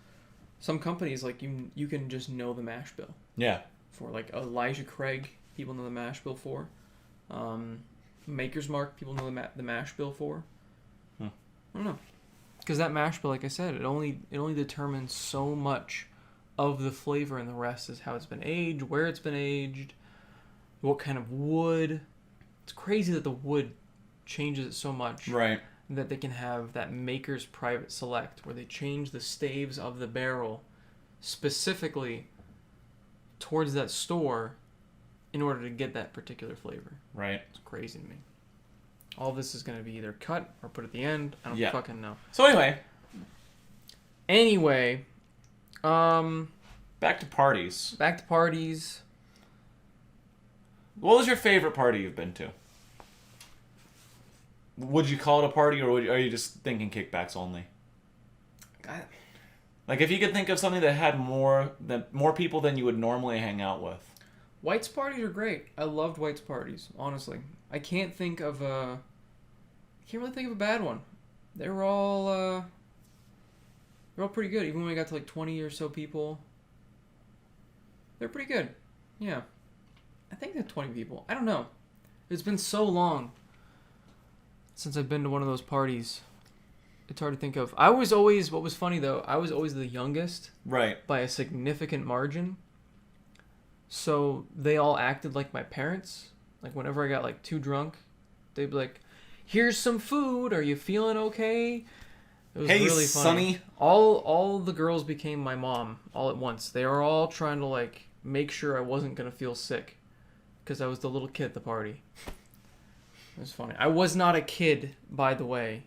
companies, like, you can just know the mash bill. Yeah. For, like, Elijah Craig, people know the mash bill for. Maker's Mark, people know the mash bill for. I don't know. Because that mash bill, like I said, it only determines so much of the flavor, and the rest is how it's been aged, where it's been aged, what kind of wood. It's crazy that the wood changes it so much. Right. That they can have that Maker's Private Select, where they change the staves of the barrel specifically towards that store in order to get that particular flavor. Right. It's crazy to me. All this is going to be either cut or put at the end. I don't fucking know. So anyway. Back to parties. What was your favorite party you've been to? Would you call it a party, or are you just thinking kickbacks only? Like, if you could think of something that had more people than you would normally hang out with. White's parties are great. I loved White's parties, honestly. I can't really think of a bad one. They're all pretty good. Even when we got to like 20 or so people, They're pretty good. Yeah. I think they're 20 people. I don't know. It's been so long since I've been to one of those parties. It's hard to think of. I was always, what was funny though, I was always the youngest. Right. By a significant margin. So they all acted like my parents. Like whenever I got like too drunk, they'd be like, here's some food. Are you feeling okay? It was really funny. Sonny. All the girls became my mom all at once. They were all trying to like make sure I wasn't going to feel sick. Because I was the little kid at the party. It was funny. I was not a kid, by the way.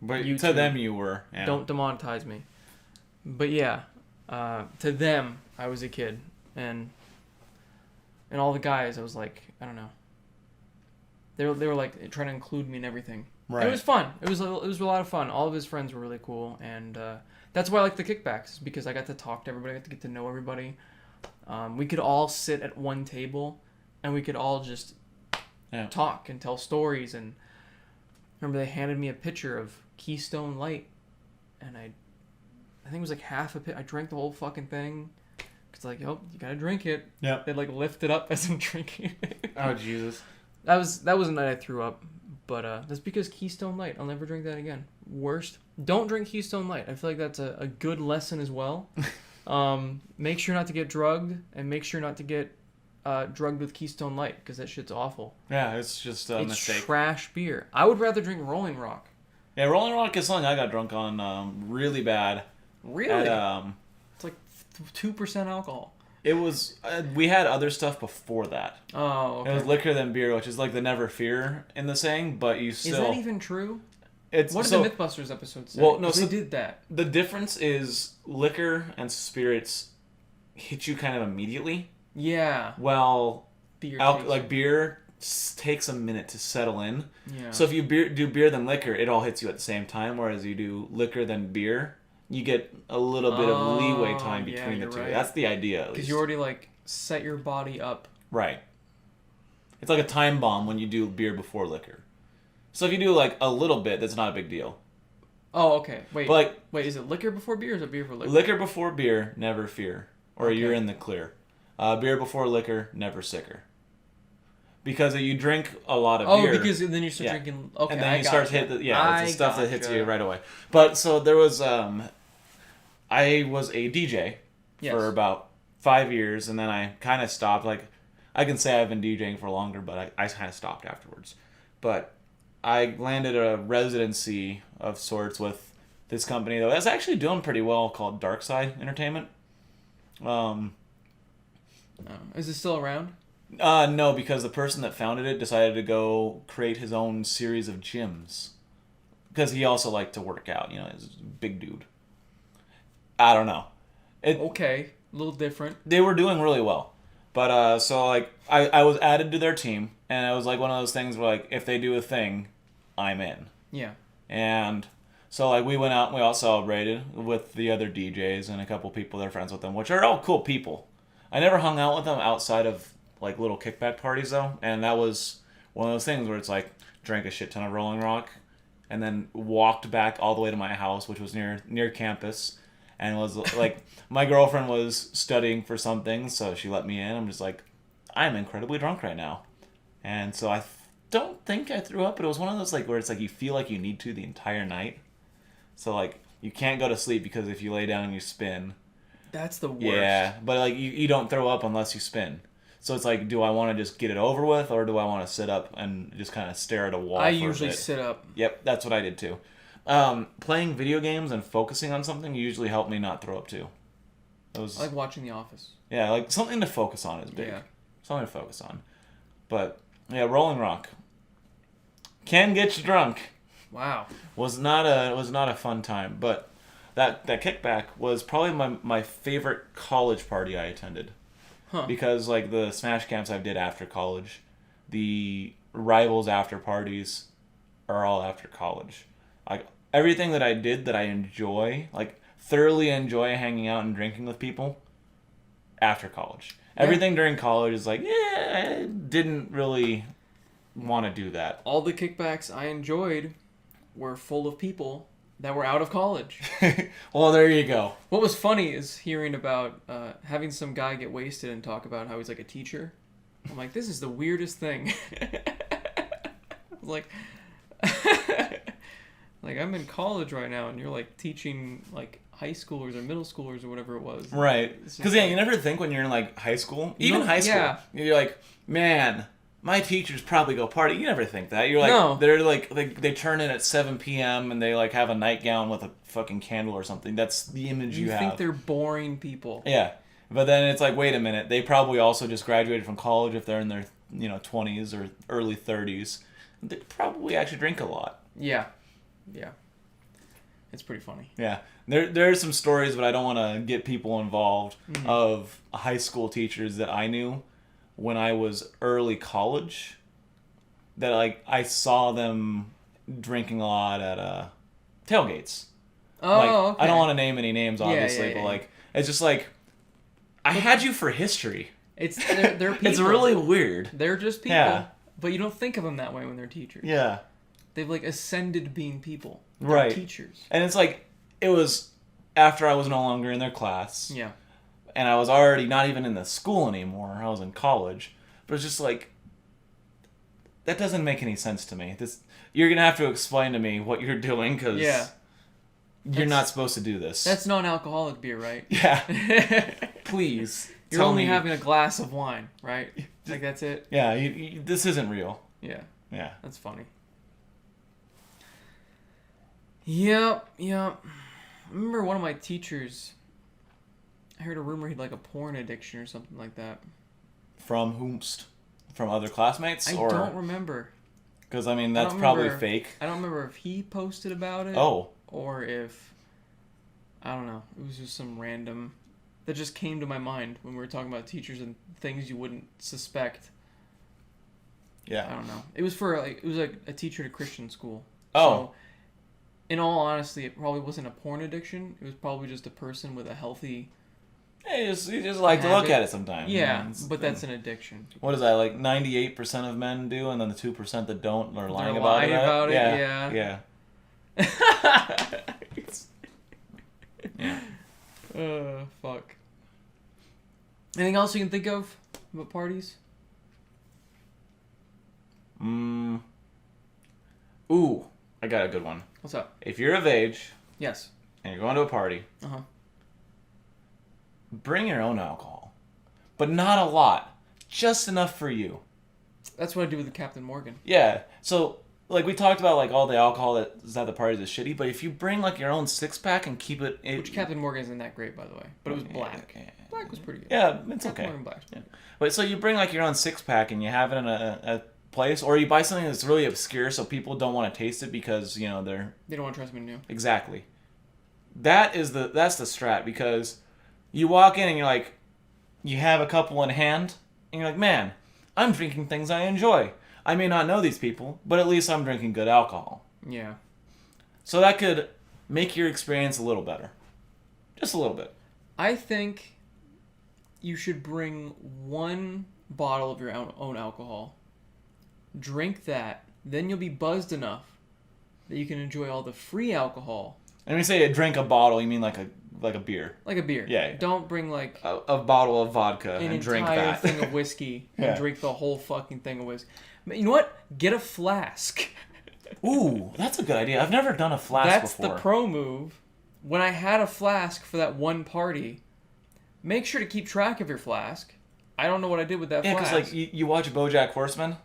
But to them you were. Yeah. Don't demonetize me. But yeah, to them I was a kid, and all the guys I was like, I don't know. They were like trying to include me in everything. Right. And it was fun. It was a lot of fun. All of his friends were really cool, and that's why I like the kickbacks, because I got to talk to everybody. I got to get to know everybody. We could all sit at one table, and we could all just talk and tell stories. And remember, they handed me a pitcher of Keystone Light, and I think it was like half a pit. I drank the whole fucking thing. It's like, oh, you gotta drink it. Yeah. They like lift it up as I'm drinking it. Oh Jesus. That was a night I threw up, but that's because Keystone Light. I'll never drink that again. Worst. Don't drink Keystone Light. I feel like that's a good lesson as well. Make sure not to get drugged, and make sure not to get drugged with Keystone Light, because that shit's awful. Yeah, it's just a mistake. It's trash beer. I would rather drink Rolling Rock. Yeah, Rolling Rock is something I got drunk on really bad. Really? It's like 2% alcohol. It was. We had other stuff before that. Oh, okay. It was liquor than beer, which is like the never fear in the saying, but you still. Is that even true? What did the Mythbusters episode say? Well, no, they did that. The difference is liquor and spirits hit you kind of immediately. Yeah. Well, beer takes a minute to settle in. Yeah. So if you do beer then liquor, it all hits you at the same time. Whereas you do liquor then beer, you get a little bit of leeway time between the two. Right. That's the idea. Because you already like set your body up. Right. It's like a time bomb when you do beer before liquor. So if you do like a little bit, that's not a big deal. Oh, okay. Wait. But is it liquor before beer, or is it beer before liquor? Liquor before beer, never fear, or you're in the clear. Beer before liquor, never sicker. Because you drink a lot of beer. Oh, because then you start drinking. Okay, and then you start to hit the it's the stuff that hits you right away. But so there was I was a DJ for about 5 years, and then I kind of stopped. Like, I can say I've been DJing for longer, but I kind of stopped afterwards. But I landed a residency of sorts with this company that was actually doing pretty well, called Darkside Entertainment. Is it still around? No, because the person that founded it decided to go create his own series of gyms. Because he also liked to work out, he's a big dude. I don't know. Okay, a little different. They were doing really well. But, so, like, I was added to their team, and it was, like, one of those things where, like, if they do a thing, I'm in. Yeah. And so, like, we went out and we all celebrated with the other DJs and a couple people that are friends with them, which are all cool people. I never hung out with them outside of, like, little kickback parties, though, and that was one of those things where it's, like, drank a shit ton of Rolling Rock, and then walked back all the way to my house, which was near campus, and was, like, my girlfriend was studying for something, so she let me in. I'm just like, I'm incredibly drunk right now. And so I don't think I threw up, but it was one of those, like, where it's, like, you feel like you need to the entire night. So, like, you can't go to sleep because if you lay down and you spin. That's the worst. Yeah, but, like, you don't throw up unless you spin. So it's like, do I want to just get it over with, or do I want to sit up and just kind of stare at a wall? I usually sit up. Yep, that's what I did too. Playing video games and focusing on something usually helped me not throw up too. I like watching The Office. Yeah, like something to focus on is big. Yeah. Something to focus on. But yeah, Rolling Rock can get you drunk. Wow. Was not a fun time, but that kickback was probably my favorite college party I attended. Huh. Because, like, the Smash camps I did after college, the Rivals after parties are all after college. Like, everything that I did that I enjoy, like, thoroughly enjoy hanging out and drinking with people, after college. Yeah. Everything during college is like, I didn't really want to do that. All the kickbacks I enjoyed were full of people that were out of college. Well, there you go. What was funny is hearing about having some guy get wasted and talk about how he's like a teacher. I'm like, this is the weirdest thing. like, like I'm in college right now, and you're like teaching like high schoolers or middle schoolers or whatever it was. Right. Because yeah, you never think when you're in like high school, even high school, yeah. you're like, man, my teachers probably go party. You never think that. You're like, No. they're like, they turn in at 7 p.m. and they like have a nightgown with a fucking candle or something. That's the image you have. You think they're boring people. Yeah. But then it's like, wait a minute. They probably also just graduated from college if they're in their 20s or early 30s. They probably actually drink a lot. Yeah. Yeah. It's pretty funny. Yeah. There are some stories, but I don't want to get people involved, of high school teachers that I knew when I was early college that like I saw them drinking a lot at tailgates. Oh, like, okay. I don't want to name any names, obviously, but like it's just like I had you for history. They're people. It's really weird. They're just people. Yeah. But you don't think of them that way when they're teachers. Yeah. They've like ascended being people. They're Right. teachers. And it's like it was after I was no longer in their class. Yeah. And I was already not even in the school anymore. I was in college. But it's just like that doesn't make any sense to me. You're going to have to explain to me what you're doing because you're not supposed to do this. That's non-alcoholic beer, right? Yeah. Please. You're only having a glass of wine, right? Like that's it? Yeah, this isn't real. Yeah. Yeah. That's funny. Yep. I remember one of my teachers, I heard a rumor he'd like a porn addiction or something like that. From whomst? From other classmates? I don't remember. Because, I mean, that's probably fake. I don't remember if he posted about it. Oh. Or if, I don't know. It was just some random, that just came to my mind when we were talking about teachers and things you wouldn't suspect. Yeah. I don't know. It was like a teacher at a Christian school. Oh. So, in all honesty, it probably wasn't a porn addiction. It was probably just a person with a healthy... You just like to look at it sometimes. Yeah, but that's an addiction. What is that, like 98% of men do, and then the 2% that don't are lying They're about lying it? about it, Yeah. Yeah. Fuck. Anything else you can think of about parties? Ooh, I got a good one. What's up? If you're of age... Yes. And you're going to a party... Uh-huh. Bring your own alcohol. But not a lot. Just enough for you. That's what I do with the Captain Morgan. Yeah. So, like, we talked about, like, all the alcohol that's at the parties is shitty, but if you bring, like, your own six-pack and keep it... Which Captain Morgan isn't that great, by the way. But it was black. Yeah. Black was pretty good. Yeah, it's Captain okay. Morgan black. Yeah. But so you bring, like, your own six-pack and you have it in a place, or you buy something that's really obscure so people don't want to taste it because, they don't want to try something new. Exactly. That's the strat, because you walk in and you're like, you have a couple in hand, and you're like, man, I'm drinking things I enjoy. I may not know these people, but at least I'm drinking good alcohol. Yeah. So that could make your experience a little better. Just a little bit. I think you should bring one bottle of your own alcohol. Drink that. Then you'll be buzzed enough that you can enjoy all the free alcohol. And when you say drink a bottle, you mean like a beer. Like a beer. Yeah. Don't bring like a bottle of vodka and drink that. An entire thing of whiskey and drink the whole fucking thing of whiskey. But you know what? Get a flask. Ooh, that's a good idea. I've never done a flask before. That's the pro move. When I had a flask for that one party, make sure to keep track of your flask. I don't know what I did with that flask. Yeah, because like you watch BoJack Horseman.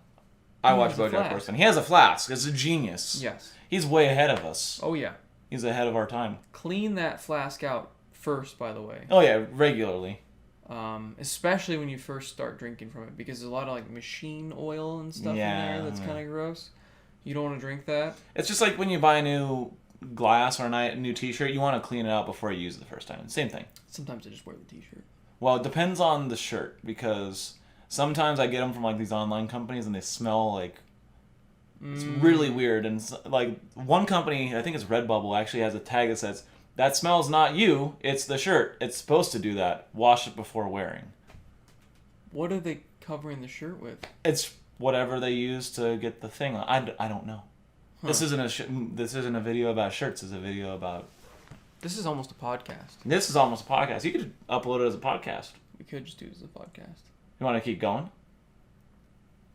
I watch BoJack Horseman. He has a flask. It's a genius. Yes. He's way ahead of us. Oh yeah. He's ahead of our time. Clean that flask out first, by the way. Oh yeah, regularly. Especially when you first start drinking from it, because there's a lot of like machine oil and stuff in there that's kind of gross. You don't want to drink that. It's just like when you buy a new glass or a new t-shirt, you want to clean it out before you use it the first time. Same thing. Sometimes I just wear the t-shirt. Well, it depends on the shirt, because sometimes I get them from like these online companies and they smell like it's really weird. And like one company, I think it's Redbubble, actually has a tag that says, "That smells not you, it's the shirt. It's supposed to do that. Wash it before wearing." What are they covering the shirt with? It's whatever they use to get the thing on. I don't know. Huh. This isn't a video about shirts. It's a video about. This is almost a podcast. This is almost a podcast. You could upload it as a podcast. We could just do it as a podcast. You want to keep going?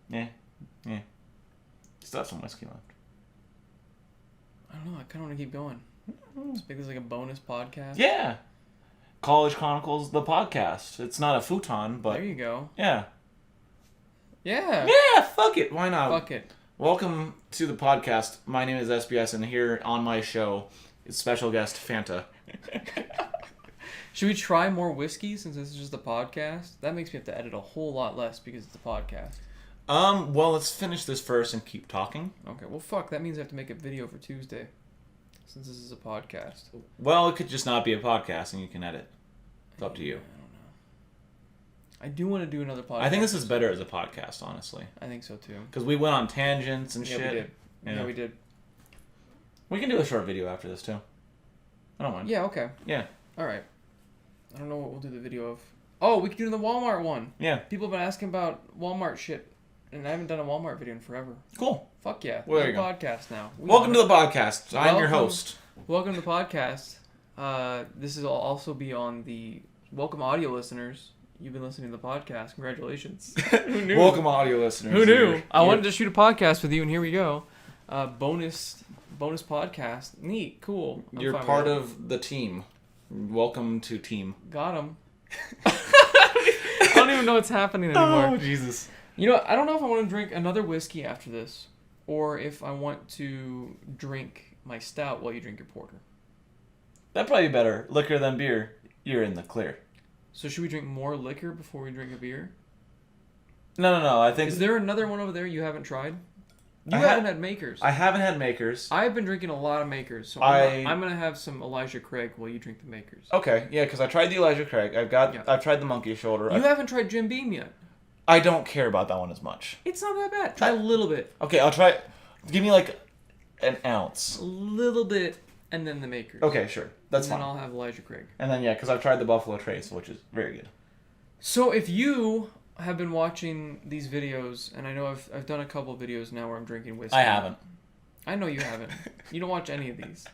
Yeah. Still have some whiskey left. I don't know. I kind of want to keep going. Let's make this like a bonus podcast. Yeah. College Chronicles, the podcast. It's not a futon, but... There you go. Yeah. Yeah. Yeah, fuck it. Why not? Fuck it. Welcome to the podcast. My name is SBS, and here on my show is special guest Fanta. Should we try more whiskey since this is just a podcast? That makes me have to edit a whole lot less because it's a podcast. Well, let's finish this first and keep talking. Okay, well, fuck. That means I have to make a video for Tuesday since this is a podcast. Well, it could just not be a podcast, and you can edit. It's up to you. I don't know. I do want to do another podcast. I think this is better as a podcast, honestly. I think so, too. Because we went on tangents and shit. Yeah, we did. Yeah, we did. We can do a short video after this, too. I don't mind. Yeah, okay. Yeah. All right. I don't know what we'll do the video of. Oh, we could do the Walmart one. Yeah. People have been asking about Walmart shit, and I haven't done a Walmart video in forever. Cool. Fuck yeah. Well, there It's you a go. podcast now. Welcome to the podcast. I'm your host. Welcome to the podcast. This will also be on the welcome audio listeners. You've been listening to the podcast. Congratulations. Who knew? Welcome, audio listeners. Who knew? I wanted to shoot a podcast with you, and here we go. Bonus podcast. Neat. Cool. You're part of the team. Welcome to team. Got him. I don't even know what's happening anymore. Oh, Jesus. You know, I don't know if I want to drink another whiskey after this, or if I want to drink my stout while you drink your porter. That'd probably be better. Liquor than beer. You're in the clear. So should we drink more liquor before we drink a beer? No. I think... Is there another one over there you haven't tried? You haven't had Makers. I haven't had Makers. I've been drinking a lot of Makers, so I'm going to have some Elijah Craig while you drink the Makers. Okay, yeah, because I tried the Elijah Craig. I've tried the Monkey Shoulder. You haven't tried Jim Beam yet. I don't care about that one as much. It's not that bad. Try a little bit. Okay, I'll try... Give me like an ounce. A little bit, and then the Makers. Okay, sure. That's fine. And then I'll have Elijah Craig. And then, yeah, because I've tried the Buffalo Trace, which is very good. So if you have been watching these videos, and I know I've done a couple of videos now where I'm drinking whiskey. I haven't. I know you haven't. You don't watch any of these.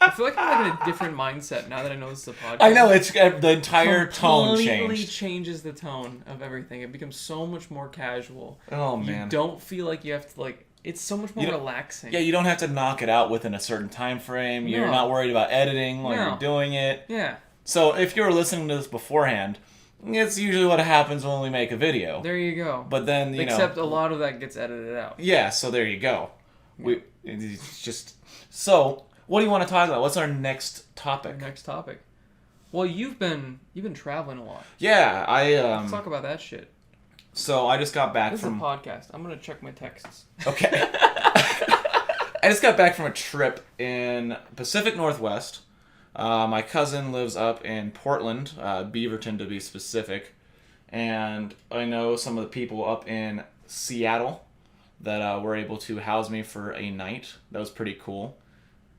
I feel like I'm like in a different mindset now that I know this is a podcast. I know, it's the entire tone completely changed. changes the tone of everything. It becomes so much more casual. Oh, man. You don't feel like you have to, like, it's so much more relaxing. Yeah, you don't have to knock it out within a certain time frame. You're not worried about editing while you're doing it. Yeah. So if you were listening to this beforehand, it's usually what happens when we make a video. There you go. But then, Except a lot of that gets edited out. Yeah, so there you go. It's just... So, what do you want to talk about? What's our next topic? Next topic. Well, you've been traveling a lot. Yeah, Let's talk about that shit. So I just got back from... from... This is a podcast. I'm going to check my texts. Okay. I just got back from a trip in Pacific Northwest. My cousin lives up in Portland, Beaverton to be specific. And I know some of the people up in Seattle that were able to house me for a night. That was pretty cool.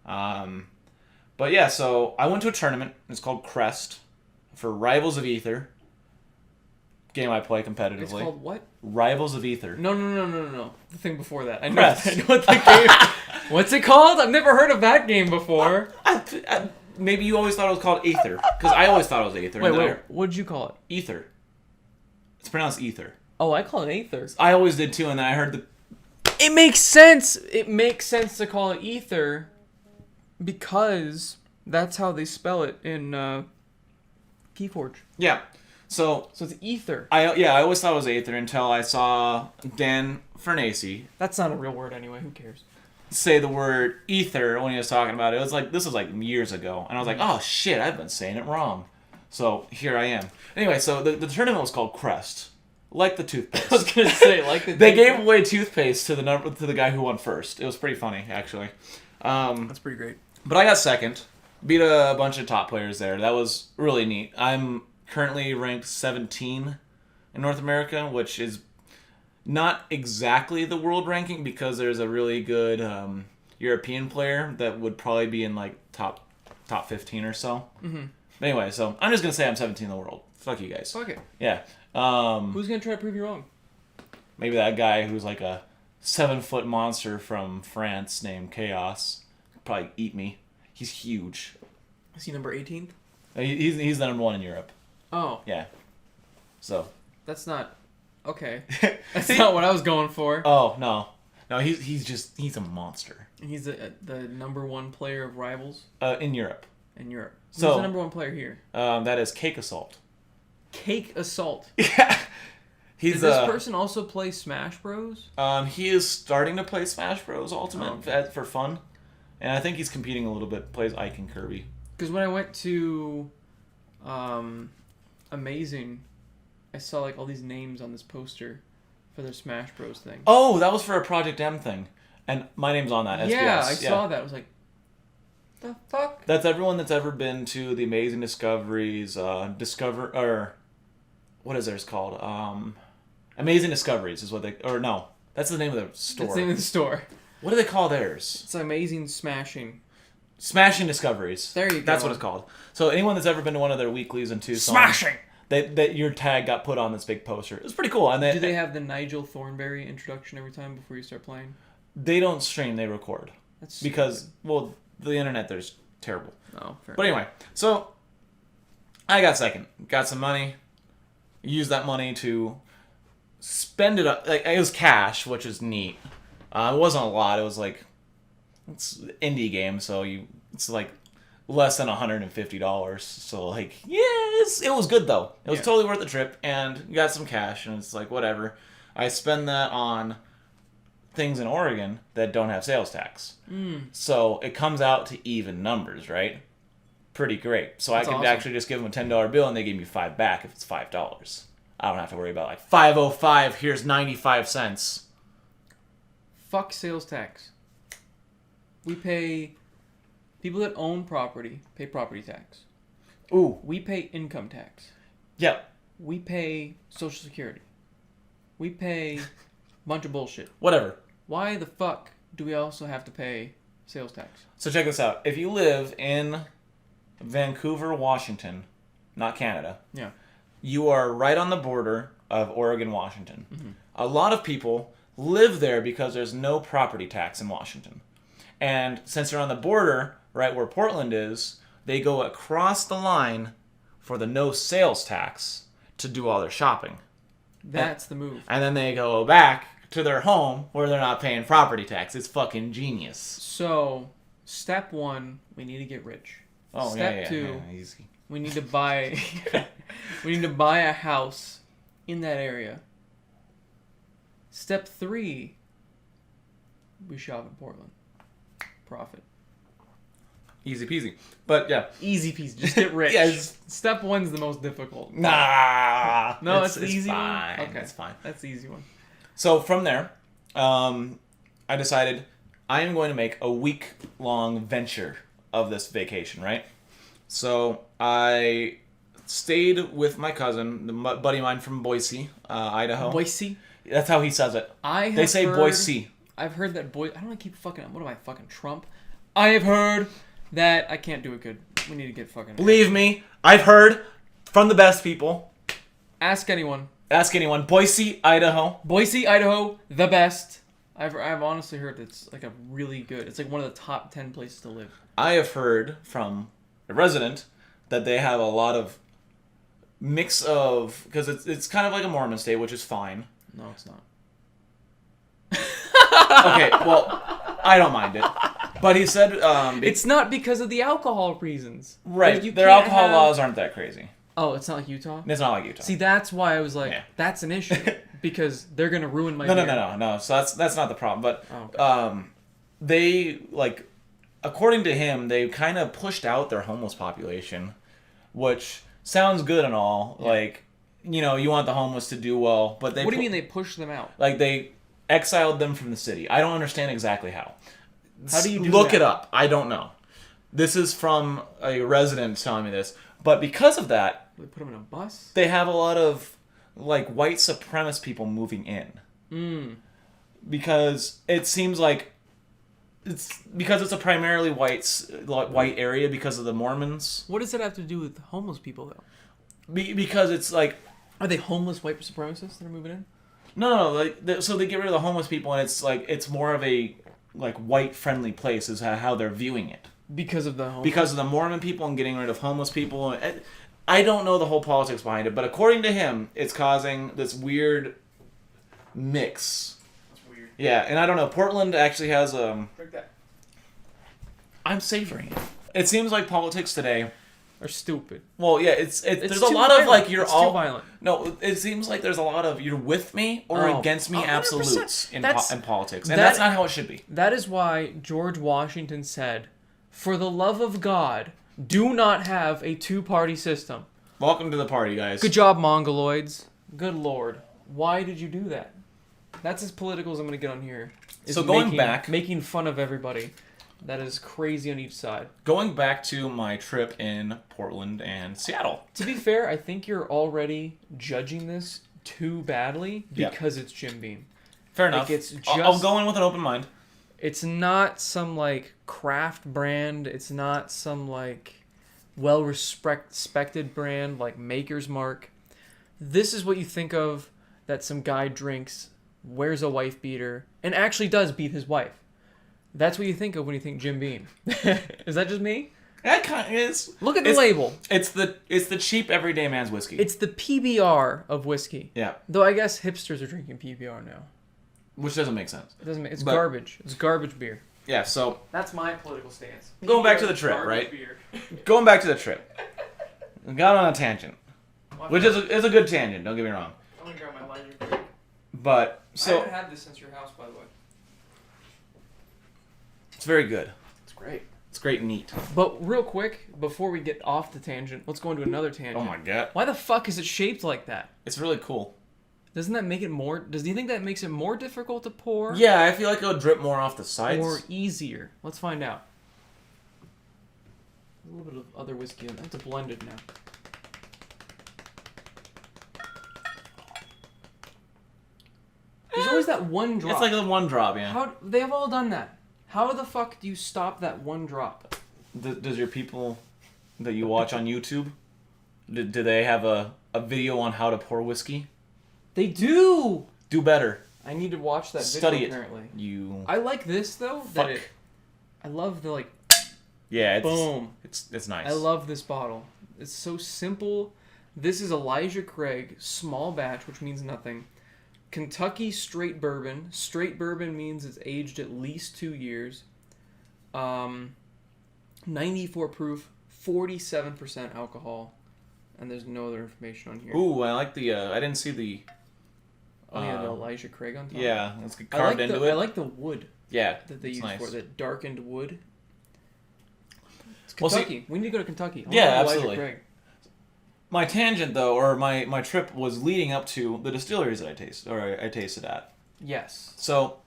But yeah, so I went to a tournament. It's called Crest for Rivals of Ether. Game I play competitively. It's called what? Rivals of Ether. No. The thing before that. I know what the game... What's it called? I've never heard of that game before. Maybe you always thought it was called Aether. Because I always thought it was Aether. Wait. What did you call it? Ether. It's pronounced Ether. Oh, I call it Aether. I always did too, and then I heard the... It makes sense. It makes sense to call it Ether because that's how they spell it in Keyforge. Yeah. So it's Ether. I always thought it was Aether until I saw Dan Fernacey. That's not a real word anyway. Who cares? Say the word ether when he was talking about it. This was like years ago, and I was like, oh shit, I've been saying it wrong. So here I am. Anyway, so the tournament was called Crest, like the toothpaste. I was gonna say like the. They gave away toothpaste to the guy who won first. It was pretty funny actually. That's pretty great. But I got second, beat a bunch of top players there. That was really neat. I'm currently ranked 17 in North America, which is not exactly the world ranking because there's a really good European player that would probably be in like top 15 or so. Mm-hmm. But anyway, so I'm just gonna say I'm 17 in the world. Fuck you guys. Fuck it. Yeah. Who's gonna try to prove you wrong? Maybe that guy who's like a 7-foot monster from France named Chaos. He'll probably eat me. He's huge. Is he number 18th? He's the number 1 in Europe. Oh. Yeah. So. That's not... Okay. That's not what I was going for. Oh, no. No, he's a monster. And he's the number 1 player of Rivals? In Europe. In Europe. So, who's the number 1 player here? That is Cake Assault. Cake Assault? Yeah. Does this person also play Smash Bros? He is starting to play Smash Bros. Ultimate for fun. And I think he's competing a little bit. Plays Ike and Kirby. Because when I went to Amazing, I saw like all these names on this poster for their Smash Bros thing. Oh, that was for a Project M thing. And my name's on that, SBS. Yeah, I saw that. I was like, the fuck? That's everyone that's ever been to the Amazing Discoveries, what is theirs called? Amazing Discoveries is what they, or no, that's the name of the store. That's the name of the store. What do they call theirs? It's Amazing Smashing. Smashing Discoveries. There you go. That's what it's called. So anyone that's ever been to one of their weeklies in Tucson. Smashing! That your tag got put on this big poster. It was pretty cool. And do they have the Nigel Thornberry introduction every time before you start playing? They don't stream, they record. That's because, well, the internet there's terrible. Oh, fair But anyway, so I got second. Got some money. Used that money to spend it up. Like, it was cash, which is neat. It wasn't a lot. It was like, it's an indie game, so it's like less than $150. So like, yeah, it was good though. It was totally worth the trip, and you got some cash, and it's like whatever. I spend that on things in Oregon that don't have sales tax. So it comes out to even numbers, right? Pretty great. So That's I could awesome. actually just give them a $10 bill and they give me $5 back if it's $5. I don't have to worry about like 505. Here's 95 cents. Fuck sales tax. We pay... People that own property pay property tax. Ooh. We pay income tax. Yep. We pay Social Security. We pay a bunch of bullshit. Whatever. Why the fuck do we also have to pay sales tax? So check this out. If you live in Vancouver, Washington, not Canada, Yeah. you are right on the border of Oregon, Washington. Mm-hmm. A lot of people live there because there's no property tax in Washington. And since they're on the border, right where Portland is, they go across the line for the no sales tax to do all their shopping. That's the move. And then they go back to their home where they're not paying property tax. It's fucking genius. So, step 1, we need to get rich. Oh, Step 2, yeah, easy. we need to buy we need to buy a house in that area. Step 3, we shop in Portland. Profit. Easy peasy. But yeah. Easy peasy. Just get rich. Yes. Step 1's the most difficult. Nah. No, it's the easy fine. one? Okay. It's fine. That's the easy one. So from there, I decided I am going to make a week-long venture of this vacation, right? So I stayed with my cousin, the buddy of mine from Boise, Idaho. Boise? That's how he says it. They say Boise. I've heard that I don't want to keep fucking... What am I, fucking Trump? I have heard that... I can't do it good. We need to get fucking... Believe me, I've heard from the best people. Ask anyone. Ask anyone. Boise, Idaho. Boise, Idaho, the best. I've honestly heard it's like a really good... It's like one of the top 10 places to live. I have heard from a resident that they have a lot of mix of... Because it's kind of like a Mormon state, which is fine. No, it's not. Okay, well, I don't mind it. But he said... it's not because of the alcohol reasons. Right. Like, Their alcohol laws aren't that crazy. Oh, it's not like Utah? It's not like Utah. See, that's why I was like, that's an issue. Because they're going to ruin my beer. No. So that's not the problem. But okay. They, like... According to him, they kind of pushed out their homeless population, which sounds good and all. Yeah. Like, you know, you want the homeless to do well, but they... What do you mean they pushed them out? Like, they exiled them from the city. I don't understand exactly how. How do you do Look that? it up. I don't know. This is from a resident telling me this. But because of that... They put them in a bus? They have a lot of, like, white supremacist people moving in. Because it seems like... It's a primarily white area because of the Mormons. What does it have to do with homeless people, though? Because it's like... Are they homeless white supremacists that are moving in? No, so they get rid of the homeless people, and it's more of a like white friendly place is how they're viewing it. Because of the Mormon people and getting rid of homeless people. I don't know the whole politics behind it, but according to him, it's causing this weird mix. That's weird. Yeah, and I don't know. Portland actually has Drink that. I'm savoring it. It seems like politics today are stupid. Well, yeah, it's there's a lot violent. of like you're it's all too violent. No, it seems like there's a lot of you're with me or against me 100%. absolutes in politics, and that- that's not how it should be. That is why George Washington said, "For the love of God, do not have a two-party system." Welcome to the party, guys. Good job, Mongoloids. Good lord, why did you do that? That's as political as I'm gonna get on here. So going back, making fun of everybody. That is crazy on each side. Going back to my trip in Portland and Seattle. To be fair, I think you're already judging this too badly because it's Jim Beam. Fair enough. Like it's just, I'll go in with an open mind. It's not some like craft brand. It's not some like well-respected brand like Maker's Mark. This is what you think of that some guy drinks, wears a wife beater, and actually does beat his wife. That's what you think of when you think Jim Beam. Is that just me? That kind of is. Look at the label. It's the cheap everyday man's whiskey. It's the PBR of whiskey. Yeah. Though I guess hipsters are drinking PBR now. Which doesn't make sense. It doesn't. It's garbage. It's garbage beer. Yeah. So that's my political stance. Going back to the trip, right? Going back to the trip. We got on a tangent, which is a good tangent. Don't get me wrong. I'm gonna grab my lighter quick. But so I haven't had this since your house, by the way. It's very good. It's great. It's great and neat. But real quick, before we get off the tangent, let's go into another tangent. Oh my god. Why the fuck is it shaped like that? It's really cool. Doesn't that make it more... Do you think that makes it more difficult to pour? Yeah, I feel like it'll drip more off the sides. Or easier? Let's find out. A little bit of other whiskey in there. It's blended now. There's always that one drop. It's like a one drop, yeah. How they have all done that? How the fuck do you stop that one drop? Does your people that you watch on YouTube, do they have a video on how to pour whiskey? They do! Do better. I need to watch that Study video, it. apparently. You... I like this, though. Fuck. I love the, like... Yeah, it's... Boom. It's nice. I love this bottle. It's so simple. This is Elijah Craig, small batch, which means nothing. Kentucky straight bourbon. Straight bourbon means it's aged at least 2 years. 94 proof, 47% alcohol, and there's no other information on here. Ooh, I like the. I didn't see the. Oh yeah, the Elijah Craig on top. Yeah, it's carved into it. I like the wood. Yeah, that they use nice. for it, that darkened wood. It's Well, Kentucky. We need to go to Kentucky. Yeah, Elijah absolutely. Craig. My tangent, though, or my trip was leading up to the distilleries that I tasted at. Yes. So,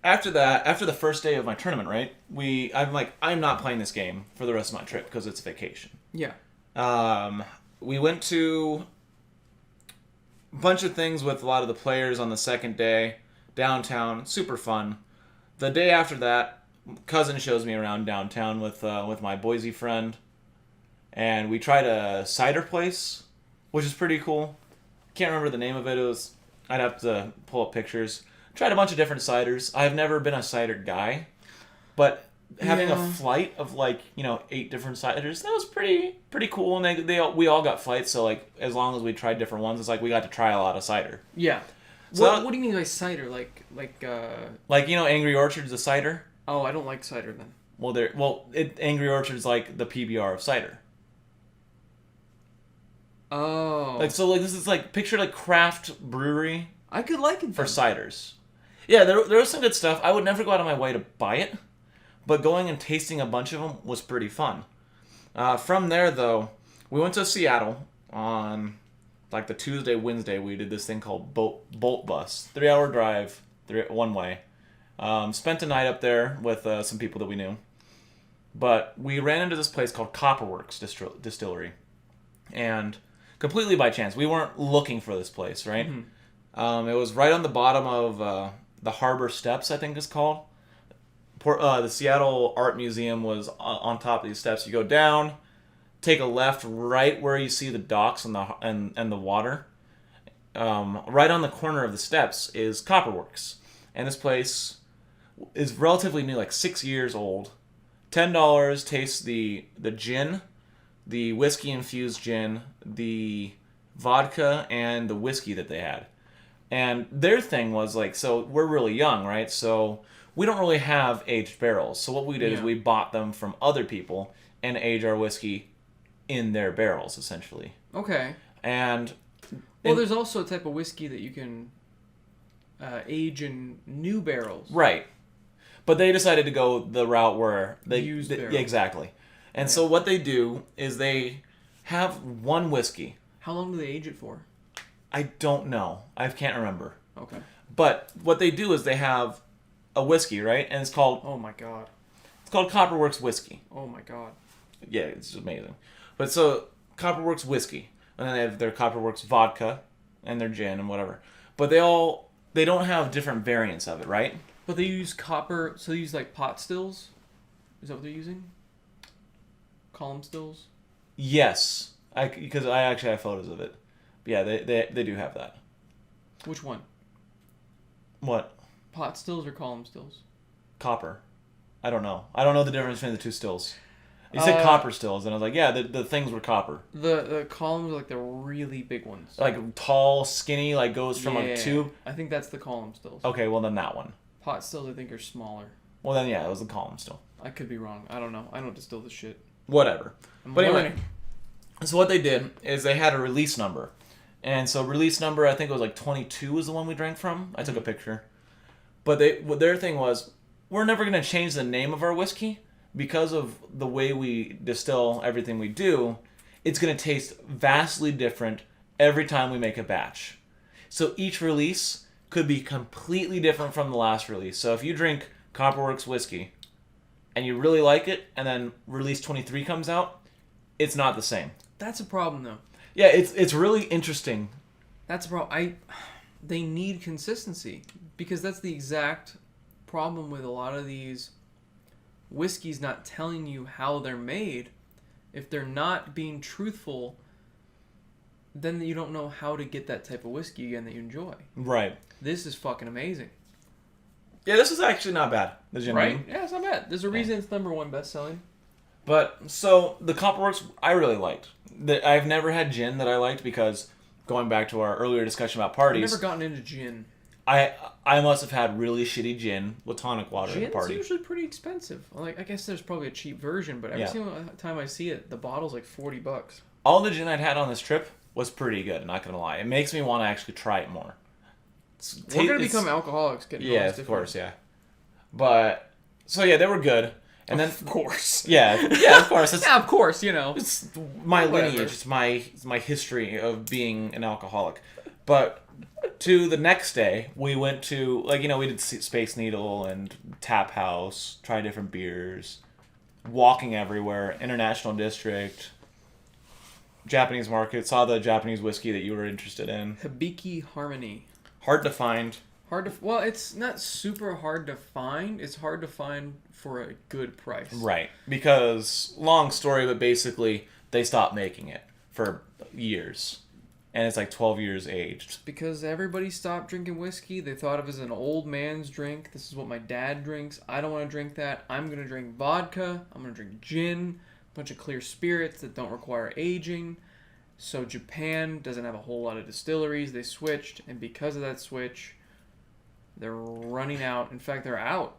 after the first day of my tournament, right? I'm not playing this game for the rest of my trip because it's vacation. Yeah. We went to a bunch of things with a lot of the players on the second day, downtown, super fun. The day after that, cousin shows me around downtown with my Boise friend. And we tried a cider place, which is pretty cool. Can't remember the name of it. I'd have to pull up pictures. Tried a bunch of different ciders. I've never been a cider guy, but having a flight of 8 different ciders, that was pretty cool. And we all got flights, so as long as we tried different ones, it's we got to try a lot of cider. Yeah. So what do you mean by cider? Like Angry Orchard's a cider. Oh, I don't like cider then. Angry Orchard's like the PBR of cider. Oh. This is picture craft brewery. I could like it for ciders. Yeah, there was some good stuff. I would never go out of my way to buy it, but going and tasting a bunch of them was pretty fun. From there, though, we went to Seattle on the Tuesday, Wednesday. We did this thing called Bolt Bus, 3-hour drive, one way. Spent a night up there with some people that we knew, but we ran into this place called Copperworks Distillery, and completely by chance, we weren't looking for this place, right? Mm-hmm. It was right on the bottom of the Harbor Steps, I think it's called. The Seattle Art Museum was on top of these steps. You go down, take a left right where you see the docks and the water. right on the corner of the steps is Copperworks. And this place is relatively new, like 6 years old. $10 tastes the gin, the whiskey infused gin, the vodka, and the whiskey that they had. And their thing was like, so we're really young, right? So we don't really have aged barrels. So what we did is we bought them from other people and age our whiskey in their barrels, essentially. Okay. And well, there's also a type of whiskey that you can age in new barrels. Right. But they decided to go the route where they use barrels. Exactly. And so what they do is they have one whiskey. How long do they age it for? I don't know. I can't remember. Okay. But what they do is they have a whiskey, right? And it's called... Oh, my God. It's called Copperworks Whiskey. Oh, my God. Yeah, it's amazing. But so, Copperworks Whiskey. And then they have their Copperworks Vodka and their gin and whatever. But they don't have different variants of it, right? But they use copper... So they use, like, pot stills? Is that what they're using? Column stills? Yes. Because I actually have photos of it. Yeah, they do have that. Which one? What? Pot stills or column stills? Copper. I don't know. I don't know the difference between the two stills. You said copper stills, and I was like, yeah, the things were copper. The columns are like the really big ones. Like tall, skinny, like goes from a tube? I think that's the column stills. Okay, well then that one. Pot stills I think are smaller. Well then, yeah, it was the column still. I could be wrong. I don't know. I don't distill this shit. Whatever. But learning. anyway, so what they did is they had a release number. And so release number, I think it was like 22 was the one we drank from. I took a picture. But their thing was, we're never going to change the name of our whiskey because of the way we distill everything we do. It's going to taste vastly different every time we make a batch. So each release could be completely different from the last release. So if you drink Copperworks whiskey and you really like it, and then release 23 comes out, it's not the same. That's a problem though. Yeah, it's really interesting. That's a problem. They need consistency because that's the exact problem with a lot of these whiskeys not telling you how they're made. If they're not being truthful, then you don't know how to get that type of whiskey again that you enjoy. Right. This is fucking amazing. Yeah, this is actually not bad. The gin right? name. Yeah, it's not bad. There's a reason it's #1 best-selling. But, so, the Copperworks, I really liked. I've never had gin that I liked because, going back to our earlier discussion about parties... I've never gotten into gin. I must have had really shitty gin with tonic water at a party. Gin's usually pretty expensive. Like, I guess there's probably a cheap version, but every single time I see it, the bottle's like $40. All the gin I'd had on this trip was pretty good, not gonna lie. It makes me want to actually try it more. We're gonna become alcoholics. Yeah, of course, yeah. But, so yeah, they were good. And then, of course. Yeah, of course. Yeah, of course, you know. It's my lineage. It's my history of being an alcoholic. But to the next day, we went to, like, you know, we did Space Needle and Tap House, tried different beers, walking everywhere, International District, Japanese market, saw the Japanese whiskey that you were interested in. Hibiki Harmony. Hard to find. Well, it's not super hard to find. It's hard to find for a good price. Right. Because, long story, but basically, they stopped making it for years. And it's like 12 years aged. Because everybody stopped drinking whiskey. They thought of it as an old man's drink. This is what my dad drinks. I don't want to drink that. I'm going to drink vodka. I'm going to drink gin. A bunch of clear spirits that don't require aging. So Japan doesn't have a whole lot of distilleries. They switched. And because of that switch, they're running out. In fact, they're out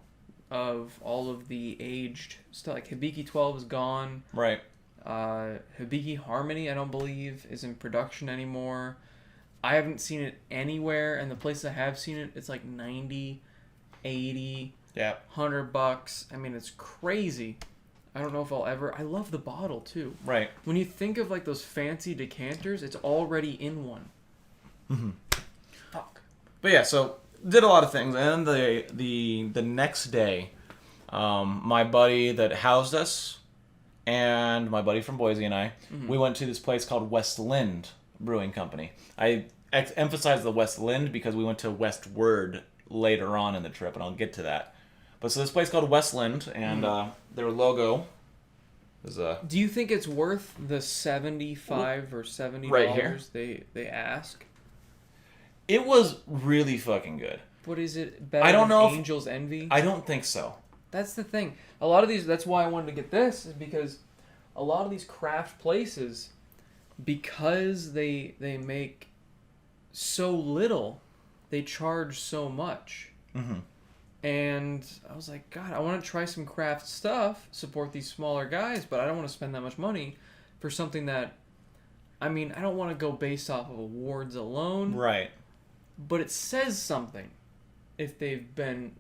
of all of the aged stuff. Like Hibiki 12 is gone. Right. Hibiki Harmony, I don't believe, is in production anymore. I haven't seen it anywhere, and the places I have seen it, it's like 90, 80, yeah, $100. I mean, it's crazy. I don't know if I'll ever... I love the bottle, too. Right. When you think of, like, those fancy decanters, it's already in one. Mm-hmm. Fuck. But yeah, so did a lot of things. And the next day, my buddy that housed us and my buddy from Boise and I, we went to this place called West Lind Brewing Company. I emphasize the West Lind because we went to Westward later on in the trip, and I'll get to that. But so this place called West Lind, and their logo is a... Do you think it's worth the $75 or $70 right here they ask? It was really fucking good. But is it better I don't than know Angel's Envy? I don't think so. That's the thing. A lot of these, that's why I wanted to get this, is because a lot of these craft places, because they make so little, they charge so much. Mm-hmm. And I was like, God, I want to try some craft stuff, support these smaller guys, but I don't want to spend that much money for something that, I mean, I don't want to go based off of awards alone. Right. But it says something if they've been,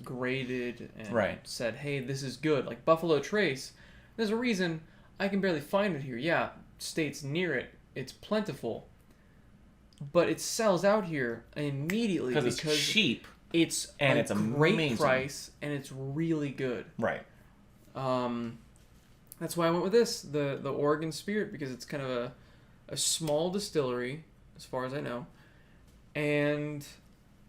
graded and said, hey, this is good. Like Buffalo Trace, there's a reason I can barely find it here. Yeah, states near it, it's plentiful. But it sells out here immediately because it's cheap. It's a great price and it's really good. Right. That's why I went with this, the Oregon Spirit, because it's kind of a small distillery, as far as I know, and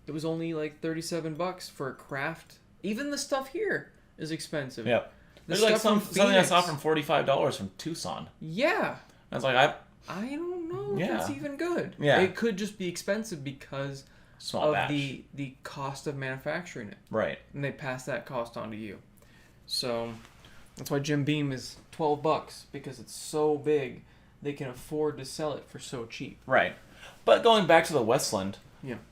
it was only like $37 for a craft. Even the stuff here is expensive. Yep. There's like something I saw from $45 from Tucson. Yeah. I was like, I don't know if that's even good. Yeah. It could just be expensive because small of batch. the cost of manufacturing it. Right. And they pass that cost on to you. So that's why Jim Beam is $12, because it's so big they can afford to sell it for so cheap. Right. But going back to the Westland,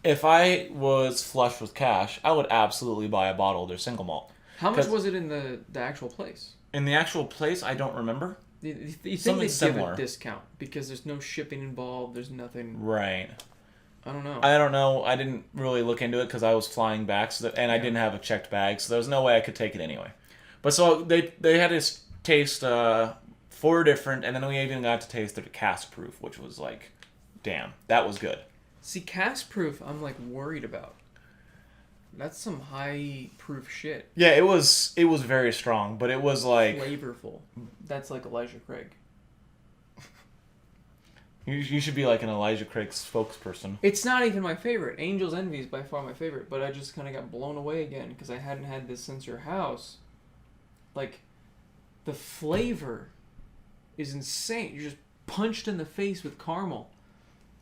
if I was flush with cash, I would absolutely buy a bottle of their single malt. How much was it in the actual place? In the actual place, I don't remember. You think Something they'd similar. give a discount because there's no shipping involved, there's nothing... Right. I don't know. I don't know. I didn't really look into it because I was flying back, and I didn't have a checked bag, so there was no way I could take it anyway. But so they had us taste 4 different, and then we even got to taste their cask proof, which was like, damn, that was good. See, cask proof, I'm like worried about. That's some high proof shit. Yeah, it was very strong, but it was like flavorful. That's like Elijah Craig. You should be like an Elijah Craig spokesperson. It's not even my favorite. Angel's Envy is by far my favorite, but I just kind of got blown away again because I hadn't had this since your house. Like, the flavor is insane. You're just punched in the face with caramel.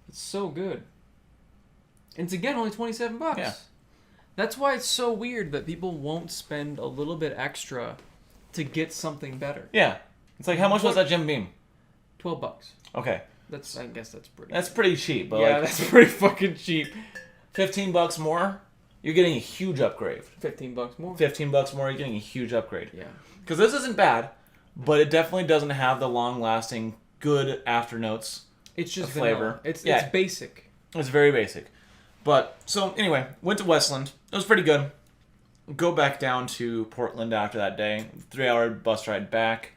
It's so good. And it's again only $27. Yeah. That's why it's so weird that people won't spend a little bit extra to get something better. Yeah. It's like, how much was that Jim Beam? $12. Okay. I guess that's pretty. That's pretty cheap. But yeah, that's pretty fucking cheap. $15 more, you're getting a huge upgrade. $15 more. $15 more, you're getting a huge upgrade. Yeah. Because this isn't bad, but it definitely doesn't have the long-lasting, good afternotes. It's just flavor. It's basic. It's very basic. But, so, anyway, went to Westland. It was pretty good. Go back down to Portland after that day. 3-hour bus ride back.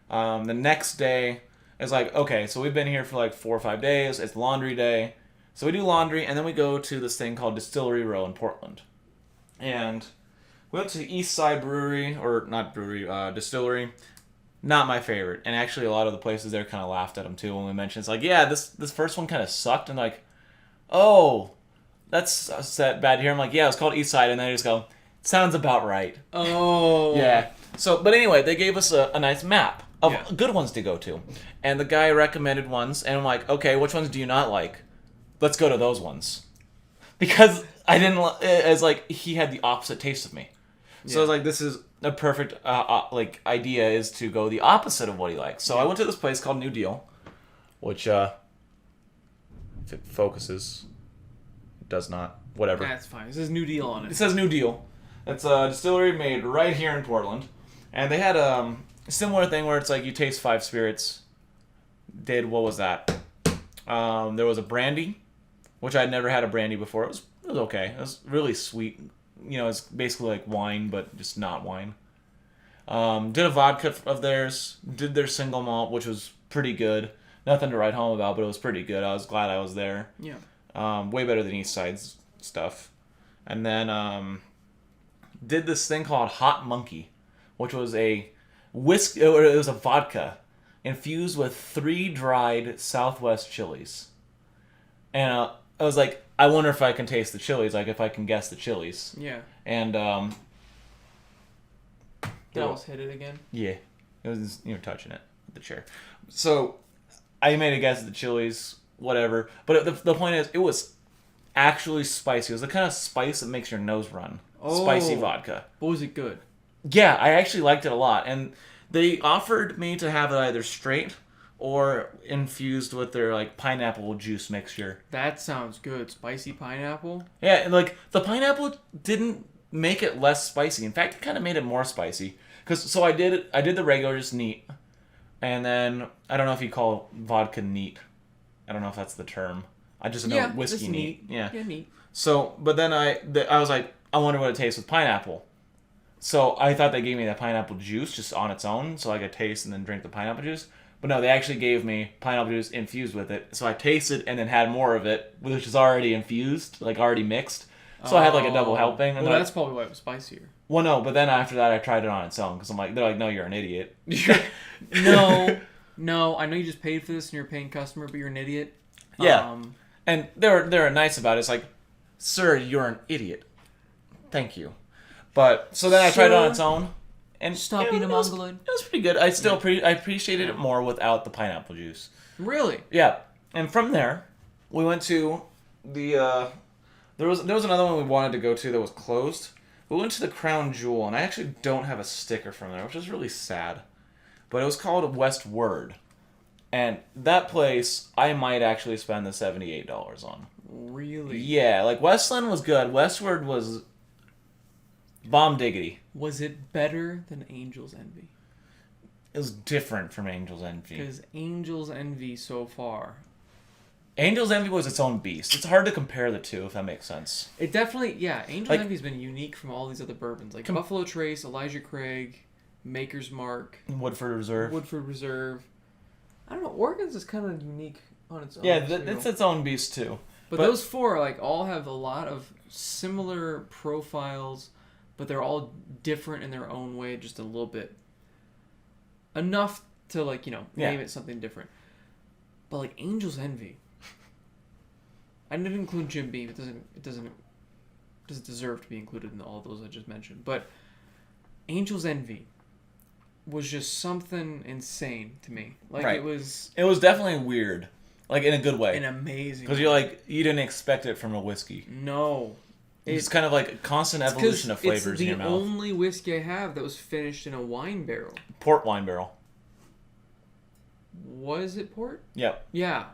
The next day, it's like, okay, so we've been here for like 4 or 5 days. It's laundry day. So we do laundry, and then we go to this thing called Distillery Row in Portland. And we went to the East Side Brewery, or not brewery, Distillery. Not my favorite. And actually, a lot of the places there kind of laughed at them, too, when we mentioned, it's like, yeah, this first one kind of sucked. And like, oh, that's bad here. I'm like, yeah, it's called East Side. And then they just go, sounds about right. Oh. Yeah. So, but anyway, they gave us a nice map of good ones to go to. And the guy recommended ones. And I'm like, okay, which ones do you not like? Let's go to those ones. Because I didn't, it's like, he had the opposite taste of me. So I was like, this is a perfect idea, is to go the opposite of what he likes. So I went to this place called New Deal, which, if it focuses, it does not, whatever. That's fine. It says New Deal on it. It says New Deal. It's a distillery made right here in Portland. And they had a similar thing where it's like you taste 5 spirits. What was that? There was a brandy, which I'd never had a brandy before. It was okay. It was really sweet. You know, it's basically like wine, but just not wine. Did a vodka of theirs. Did their single malt, which was pretty good. Nothing to write home about, but it was pretty good. I was glad I was there. Yeah. Way better than East Side's stuff. And then did this thing called Hot Monkey, which was a whiskey, or it was a vodka infused with 3 dried Southwest chilies. And I was like, I wonder if I can taste the chilies, like if I can guess the chilies. Yeah. And Did I almost hit it again? Yeah. It was, you were touching it with the chair. So I made a guess at the chilies, whatever. But the point is, it was actually spicy. It was the kind of spice that makes your nose run. Spicy vodka. But was it good? Yeah, I actually liked it a lot. And they offered me to have it either straight or infused with their like pineapple juice mixture. That sounds good. Spicy pineapple? Yeah, and like the pineapple didn't make it less spicy. In fact, it kind of made it more spicy. So I did the regular just neat. And then I don't know if you call vodka neat. I don't know if that's the term. I just know whiskey neat. Yeah, neat. So, but then I was like, I wonder what it tastes with pineapple. So I thought they gave me that pineapple juice just on its own, so I could taste and then drink the pineapple juice. But no, they actually gave me pineapple juice infused with it. So I tasted and then had more of it, which is already infused, like already mixed. So I had like a double helping. And well, that's probably why it was spicier. Well, no, but then after that, I tried it on its own because they're like, no, you're an idiot. No, I know you just paid for this and you're a paying customer, but you're an idiot. Yeah, and they're nice about it. It's like, sir, you're an idiot. Thank you. But so then I tried it on its own. And stop being a mongoloid. It was pretty good. I still I appreciated it more without the pineapple juice. Really? Yeah. And from there, we went to the there was another one we wanted to go to that was closed. We went to the Crown Jewel, and I actually don't have a sticker from there, which is really sad. But it was called Westward, and that place I might actually spend the $78 on. Really? Yeah, like Westland was good. Westward was bomb diggity. Was it better than Angel's Envy? It was different from Angel's Envy. Because Angel's Envy so far... Angel's Envy was its own beast. It's hard to compare the two, if that makes sense. It definitely... Yeah, Angel's Envy's been unique from all these other bourbons. Like Buffalo Trace, Elijah Craig, Maker's Mark... Woodford Reserve. I don't know, Oregon's is kind of unique on its own. Yeah, it's its own beast, too. But those four, like, all have a lot of similar profiles... But they're all different in their own way, just a little bit. Enough to, like, name it something different. But, like, Angel's Envy. I didn't include Jim Beam. It doesn't deserve to be included in all those I just mentioned. But Angel's Envy was just something insane to me. Like, right. It was definitely weird. Like, in a good way. And amazing. Because you didn't expect it from a whiskey. No. It's kind of like a constant evolution of flavors in your mouth. It's the only whiskey I have that was finished in a wine barrel. Port wine barrel. Was it port? Yep. Yeah.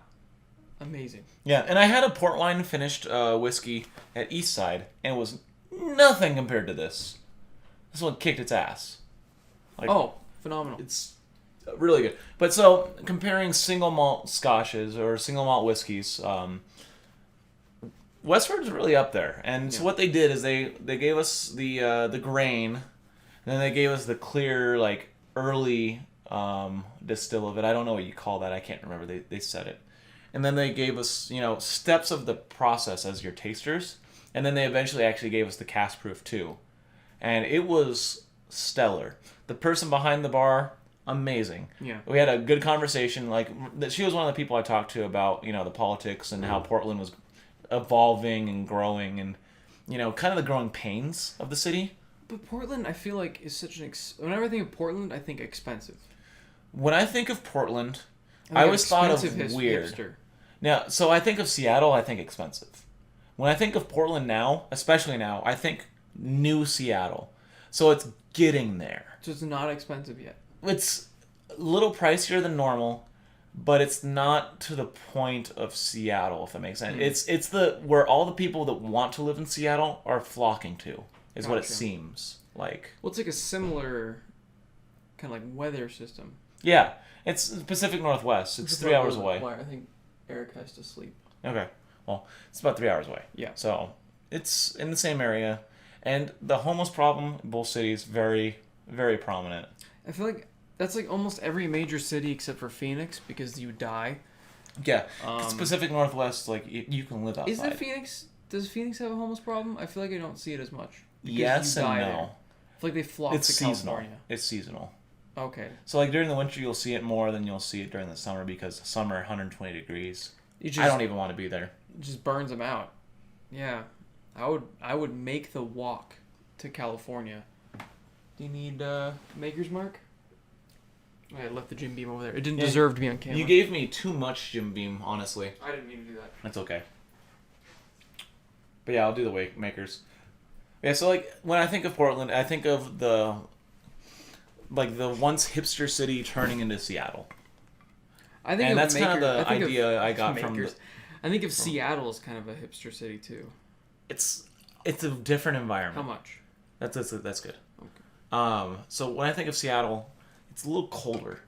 Amazing. Yeah, and I had a port wine finished whiskey at Eastside, and it was nothing compared to this. This one kicked its ass. Like, phenomenal. It's really good. But so, comparing single malt scotches or single malt whiskeys... Westford's really up there, and so what they did is they gave us the grain, and then they gave us the clear like early distill of it. I don't know what you call that. I can't remember. They said it, and then they gave us steps of the process as your tasters, and then they eventually actually gave us the cask proof too, and it was stellar. The person behind the bar, amazing. Yeah, we had a good conversation. Like she was one of the people I talked to about the politics and how Portland was evolving and growing and kind of the growing pains of the city. But Portland, I feel like, is such an whenever I think of Portland, I think expensive. When I think of Portland, I always thought of weird. Hipster. Now, so I think of Seattle, I think expensive. When I think of Portland now, especially now, I think new Seattle. So it's getting there. So it's not expensive yet. It's a little pricier than normal. But it's not to the point of Seattle, if that makes sense. It's where all the people that want to live in Seattle are flocking to, is what it seems like. Well, it's like a similar kind of like weather system. Yeah, it's Pacific Northwest. It's 3 hours away. I think Eric has to sleep. Okay, well, it's about 3 hours away. Yeah. So it's in the same area, and the homeless problem in both cities very, very prominent. I feel like that's like almost every major city except for Phoenix because you die. Yeah, it's Pacific Northwest. Like you can live outside. Is it Phoenix? Does Phoenix have a homeless problem? I feel like I don't see it as much. Yes and no. There. I feel like they flock to California. It's seasonal. Okay. So like during the winter you'll see it more than you'll see it during the summer because summer 120 degrees. I don't even want to be there. It just burns them out. Yeah, I would make the walk to California. Do you need Maker's Mark? I left the Jim Beam over there. It didn't deserve to be on camera. You gave me too much Jim Beam, honestly. I didn't mean to do that. That's okay. But yeah, I'll do the wake makers. Yeah, so like when I think of Portland, I think of the once hipster city turning into Seattle. I think And of that's kind of the I think idea of I got from makers. I think of Seattle as kind of a hipster city too. it's a different How environment. much? That's good. Okay. So when I think of Seattle, it's a little colder,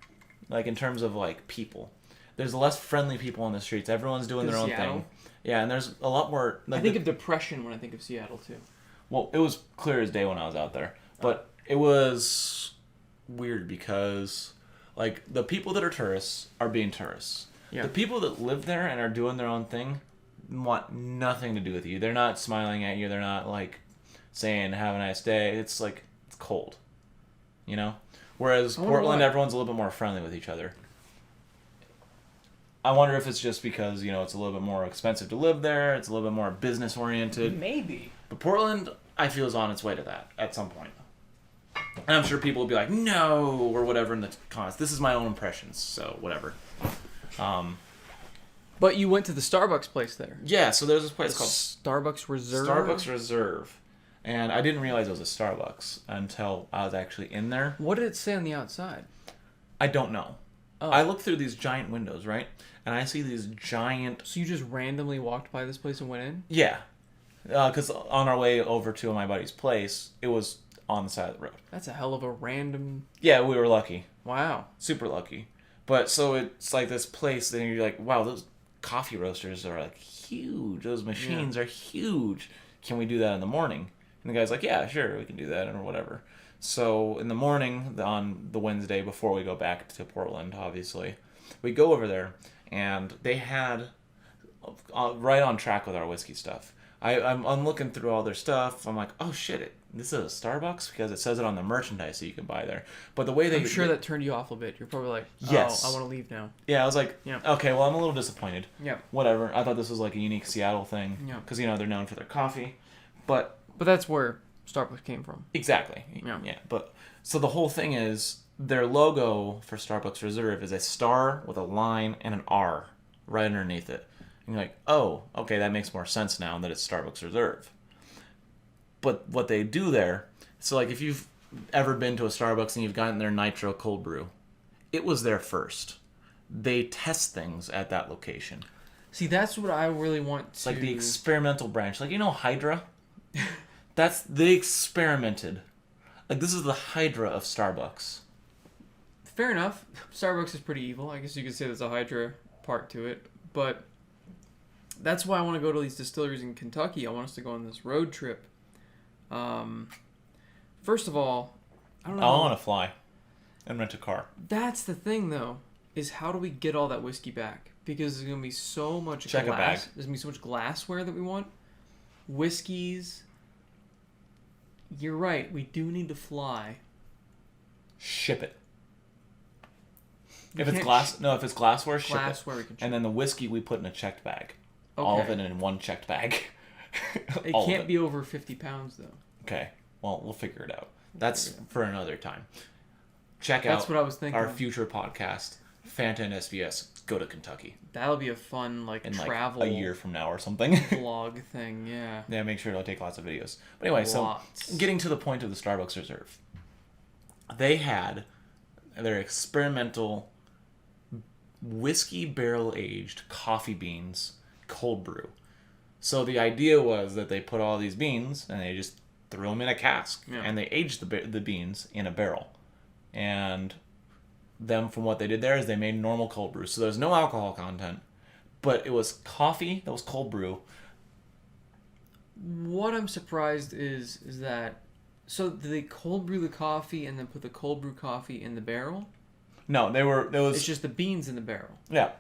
like in terms of like people. There's less friendly people on the streets. Everyone's doing their own Seattle? thing. Yeah, and there's a lot more. Like I think of depression when I think of Seattle too. Well, it was clear as day when I was out there, but it was weird because like the people that are tourists are being tourists. Yeah. The people that live there and are doing their own thing want nothing to do with you. They're not smiling at you. They're not like saying "Have a nice day." It's like it's cold, you know. Whereas Portland, everyone's a little bit more friendly with each other. I wonder if it's just because it's a little bit more expensive to live there. It's a little bit more business oriented. Maybe. But Portland, I feel, is on its way to that at some point. And I'm sure people will be like, no, or whatever in the comments. This is my own impressions, so whatever. But you went to the Starbucks place there. Yeah, so there's this place called Starbucks Reserve. Starbucks Reserve. And I didn't realize it was a Starbucks until I was actually in there. What did it say on the outside? I don't know. Oh. I look through these giant windows, right? And I see these giant... So you just randomly walked by this place and went in? Yeah. Because on our way over to my buddy's place, it was on the side of the road. That's a hell of a random... Yeah, we were lucky. Wow. Super lucky. But so it's like this place that you're like, wow, those coffee roasters are like huge. Those machines are huge. Can we do that in the morning? And the guy's like, yeah, sure, we can do that or whatever. So in the morning, on the Wednesday before we go back to Portland, obviously, we go over there and they had right on track with our whiskey stuff. I'm looking through all their stuff. I'm like, oh shit, this is a Starbucks because it says it on the merchandise that you can buy there. But the way I'm sure that turned you off a bit. You're probably like, oh, yes. I want to leave now. Yeah, I was like, okay, well, I'm a little disappointed. Yeah. Whatever. I thought this was like a unique Seattle thing. Yeah. Because, they're known for their coffee. But that's where Starbucks came from. Exactly. Yeah. But so the whole thing is their logo for Starbucks Reserve is a star with a line and an R right underneath it. And you're like, oh, okay, that makes more sense now that it's Starbucks Reserve. But what they do there, so like if you've ever been to a Starbucks and you've gotten their nitro cold brew, it was there first. They test things at that location. See, that's what I really want to... It's like the experimental branch. Like, Hydra? They experimented. Like, this is the Hydra of Starbucks. Fair enough. Starbucks is pretty evil. I guess you could say there's a Hydra part to it. But that's why I want to go to these distilleries in Kentucky. I want us to go on this road trip. First of all, I don't know. I want to fly and rent a car. That's the thing, though, is how do we get all that whiskey back? Because there's going to be so much Check glass. a bag. There's going to be so much glassware that we want. Whiskeys. You're right. We do need to fly. Ship it. If it's glassware, ship glassware, it. we can ship. And then the whiskey we put in a checked bag. Okay. All of it in one checked bag. It can't be over 50 pounds, though. Okay. Well, we'll figure it out. That's for another time. That's out what I was thinking. Our future podcast, Fanta and SBS, go to Kentucky. That'll be a fun, travel... a year from now or something. vlog thing, yeah. Yeah, make sure to take lots of videos. But anyway, so getting to the point of the Starbucks Reserve. They had their experimental whiskey barrel-aged coffee beans cold brew. So the idea was that they put all these beans and they just threw them in a cask. Yeah. And they aged the beans in a barrel. And them, from what they did there, is they made normal cold brew. So there's no alcohol content. But it was coffee that was cold brew. What I'm surprised is that... So did they cold brew the coffee and then put the cold brew coffee in the barrel? No, It's just the beans in the barrel. Yeah.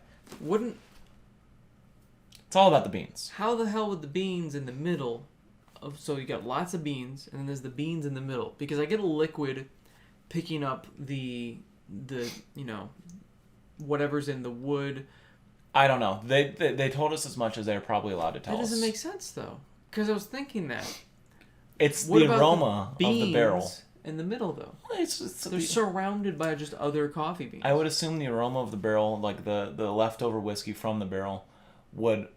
It's all about the beans. How the hell would the beans in the middle so you got lots of beans and then there's the beans in the middle? Because I get a liquid picking up the whatever's in the wood. I don't know. They told us as much as they're probably allowed to tell us. That doesn't make sense though. Because I was thinking that. It's the aroma of the barrel. In the middle, though. They're It's surrounded by just other coffee beans. I would assume the aroma of the barrel, like the leftover whiskey from the barrel, would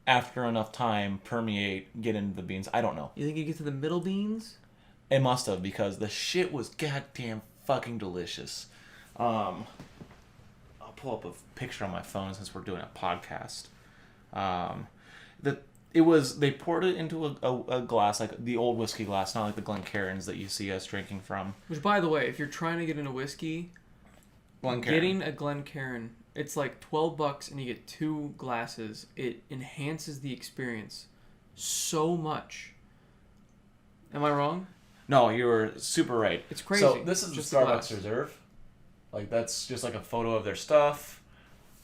after enough time, permeate, get into the beans. I don't know. You think you get to the middle beans? It must have, because the shit was goddamn fucking delicious. I'll pull up a picture on my phone since we're doing a podcast. They poured it into a glass, like the old whiskey glass, not like the Glencairns that you see us drinking from. Which, by the way, if you're trying to get into whiskey, getting a Glencairn, it's like $12 and you get 2 glasses. It enhances the experience so much. Am I wrong? No, you were super right. It's crazy. So this is just the Starbucks Reserve. Like, that's just like a photo of their stuff.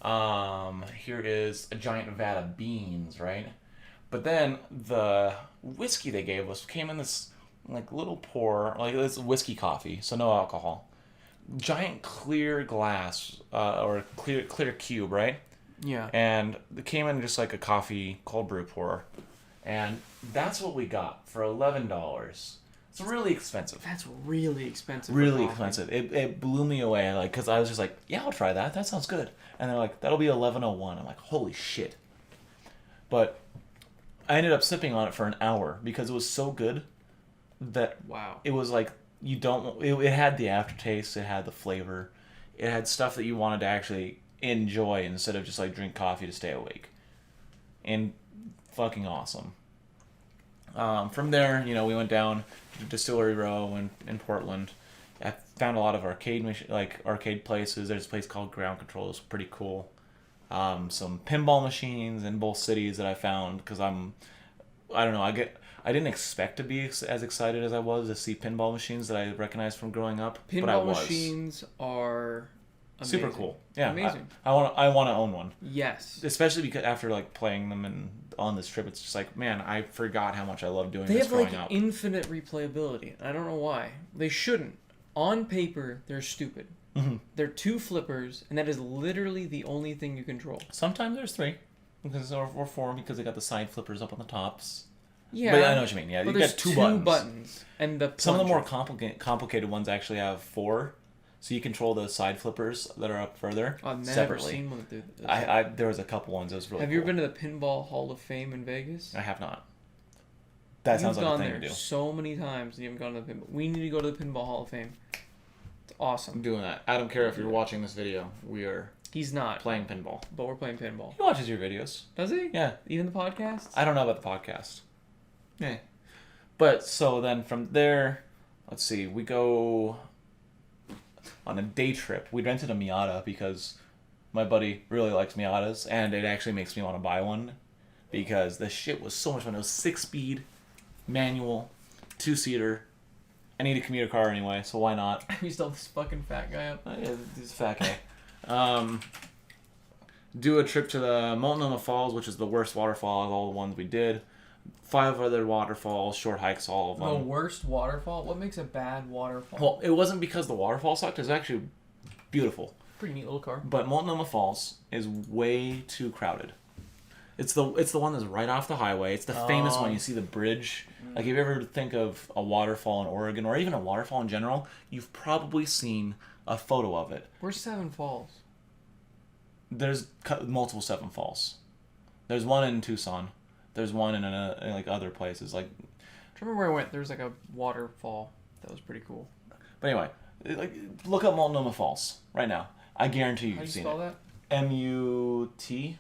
Here is a giant vat of beans, right? But then the whiskey they gave us came in this like little pour, like this whiskey coffee, so no alcohol. Giant clear glass, or clear cube, right? Yeah. And it came in just like a coffee cold brew pour. And that's what we got for $11. It's really expensive. That's really expensive. Really expensive. It blew me away, like, because I was just like, yeah, I'll try that. That sounds good. And they're like, that'll be $11.01. I'm like, holy shit. But I ended up sipping on it for an hour because it was so good that it was like, it had the aftertaste, it had the flavor, it had stuff that you wanted to actually enjoy instead of just like drink coffee to stay awake. And fucking awesome. From there, we went down to Distillery Row in Portland. I found a lot of arcade places. There's a place called Ground Control. It's pretty cool. Some pinball machines in both cities that I found because I don't know. I didn't expect to be as excited as I was to see pinball machines that I recognized from growing up. But I was. Machines are amazing. Super cool. Yeah, amazing. I want to own one. Yes. Especially because after like playing them and on this trip, it's just like, man, I forgot how much I loved doing this growing up. They have like infinite replayability. I don't know why. They shouldn't. On paper, they're stupid. Mm-hmm. They're 2 flippers, and that is literally the only thing you control. Sometimes there's 3, or 4 because they got the side flippers up on the tops. Yeah, but I know what you mean. Yeah, you got 2 buttons. And the some of the more complicated ones actually have 4, so you control the side flippers that are up further I've separately. Never seen one that do that. There was a couple ones that was really. Have cool. you ever been to the Pinball Hall of Fame in Vegas? I have not. That sounds like a thing to do. So many times and you haven't gone to the pinball. We need to go to the Pinball Hall of Fame. It's awesome. I'm doing that. I don't care if you're watching this video. We are. He's not playing pinball, but we're playing pinball. He watches your videos. Does he? Yeah. Even the podcast? I don't know about the podcast. Yeah. But so then from there, let's see. We go on a day trip. We rented a Miata because my buddy really likes Miatas, and it actually makes me want to buy one because the shit was so much fun. It was 6-speed, manual, 2-seater. I need a commuter car anyway, so why not? We still have this fucking fat guy up. Yeah, this fat guy. Do a trip to the Multnomah Falls, which is the worst waterfall of all the ones we did. 5 other waterfalls, short hikes, all of them. The worst waterfall? What makes a bad waterfall? Well, it wasn't because the waterfall sucked. It was actually beautiful. Pretty neat little car. But Multnomah Falls is way too crowded. It's the one that's right off the highway. It's the famous one. You see the bridge. Like, if you ever think of a waterfall in Oregon, or even a waterfall in general, you've probably seen a photo of it. Where's Seven Falls? There's multiple Seven Falls. There's one in Tucson. There's one in like other places. Like, I remember where I went. There was like a waterfall that was pretty cool. But anyway, like, look up Multnomah Falls right now. I guarantee you've seen it. How do you spell that? M-U-T,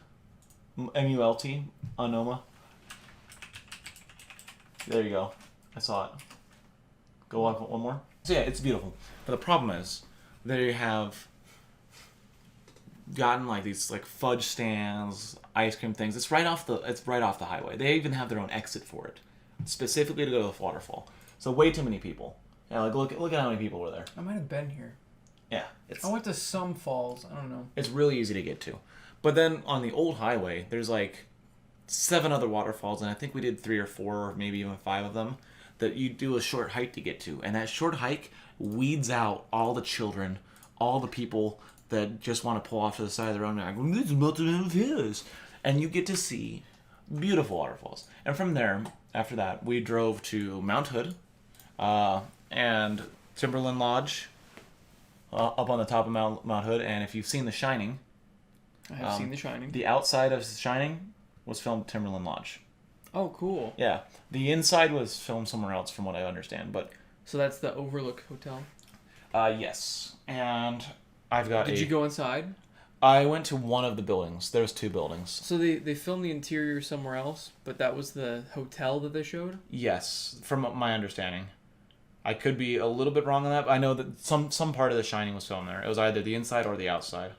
M-U-L-T, Onoma. There you go. I saw it. Go on one more. So yeah, it's beautiful. But the problem is, they have gotten like these like fudge stands, ice cream things. It's right off the highway. They even have their own exit for it, specifically to go to the waterfall. So way too many people. Yeah, like look at how many people were there. I might have been here. Yeah, I went to some falls. I don't know. It's really easy to get to. But then on the old highway, there's like 7 other waterfalls, and I think we did 3 or 4, or maybe even 5 of them, that you do a short hike to get to. And that short hike weeds out all the children, all the people that just want to pull off to the side of the road and like, this is Multnomah Falls. And you get to see beautiful waterfalls. And from there, after that, we drove to Mount Hood and Timberland Lodge up on the top of Mount Hood. And if you've seen The Shining... I have seen The Shining. The outside of The Shining was filmed at Timberland Lodge. Oh, cool. Yeah. The inside was filmed somewhere else, from what I understand. But So that's the Overlook Hotel. yes. And I've got Did you go inside? I went to one of the buildings. There was 2 buildings. So they filmed the interior somewhere else, but that was the hotel that they showed? Yes, from my understanding. I could be a little bit wrong on that, but I know that some part of The Shining was filmed there. It was either the inside or the outside.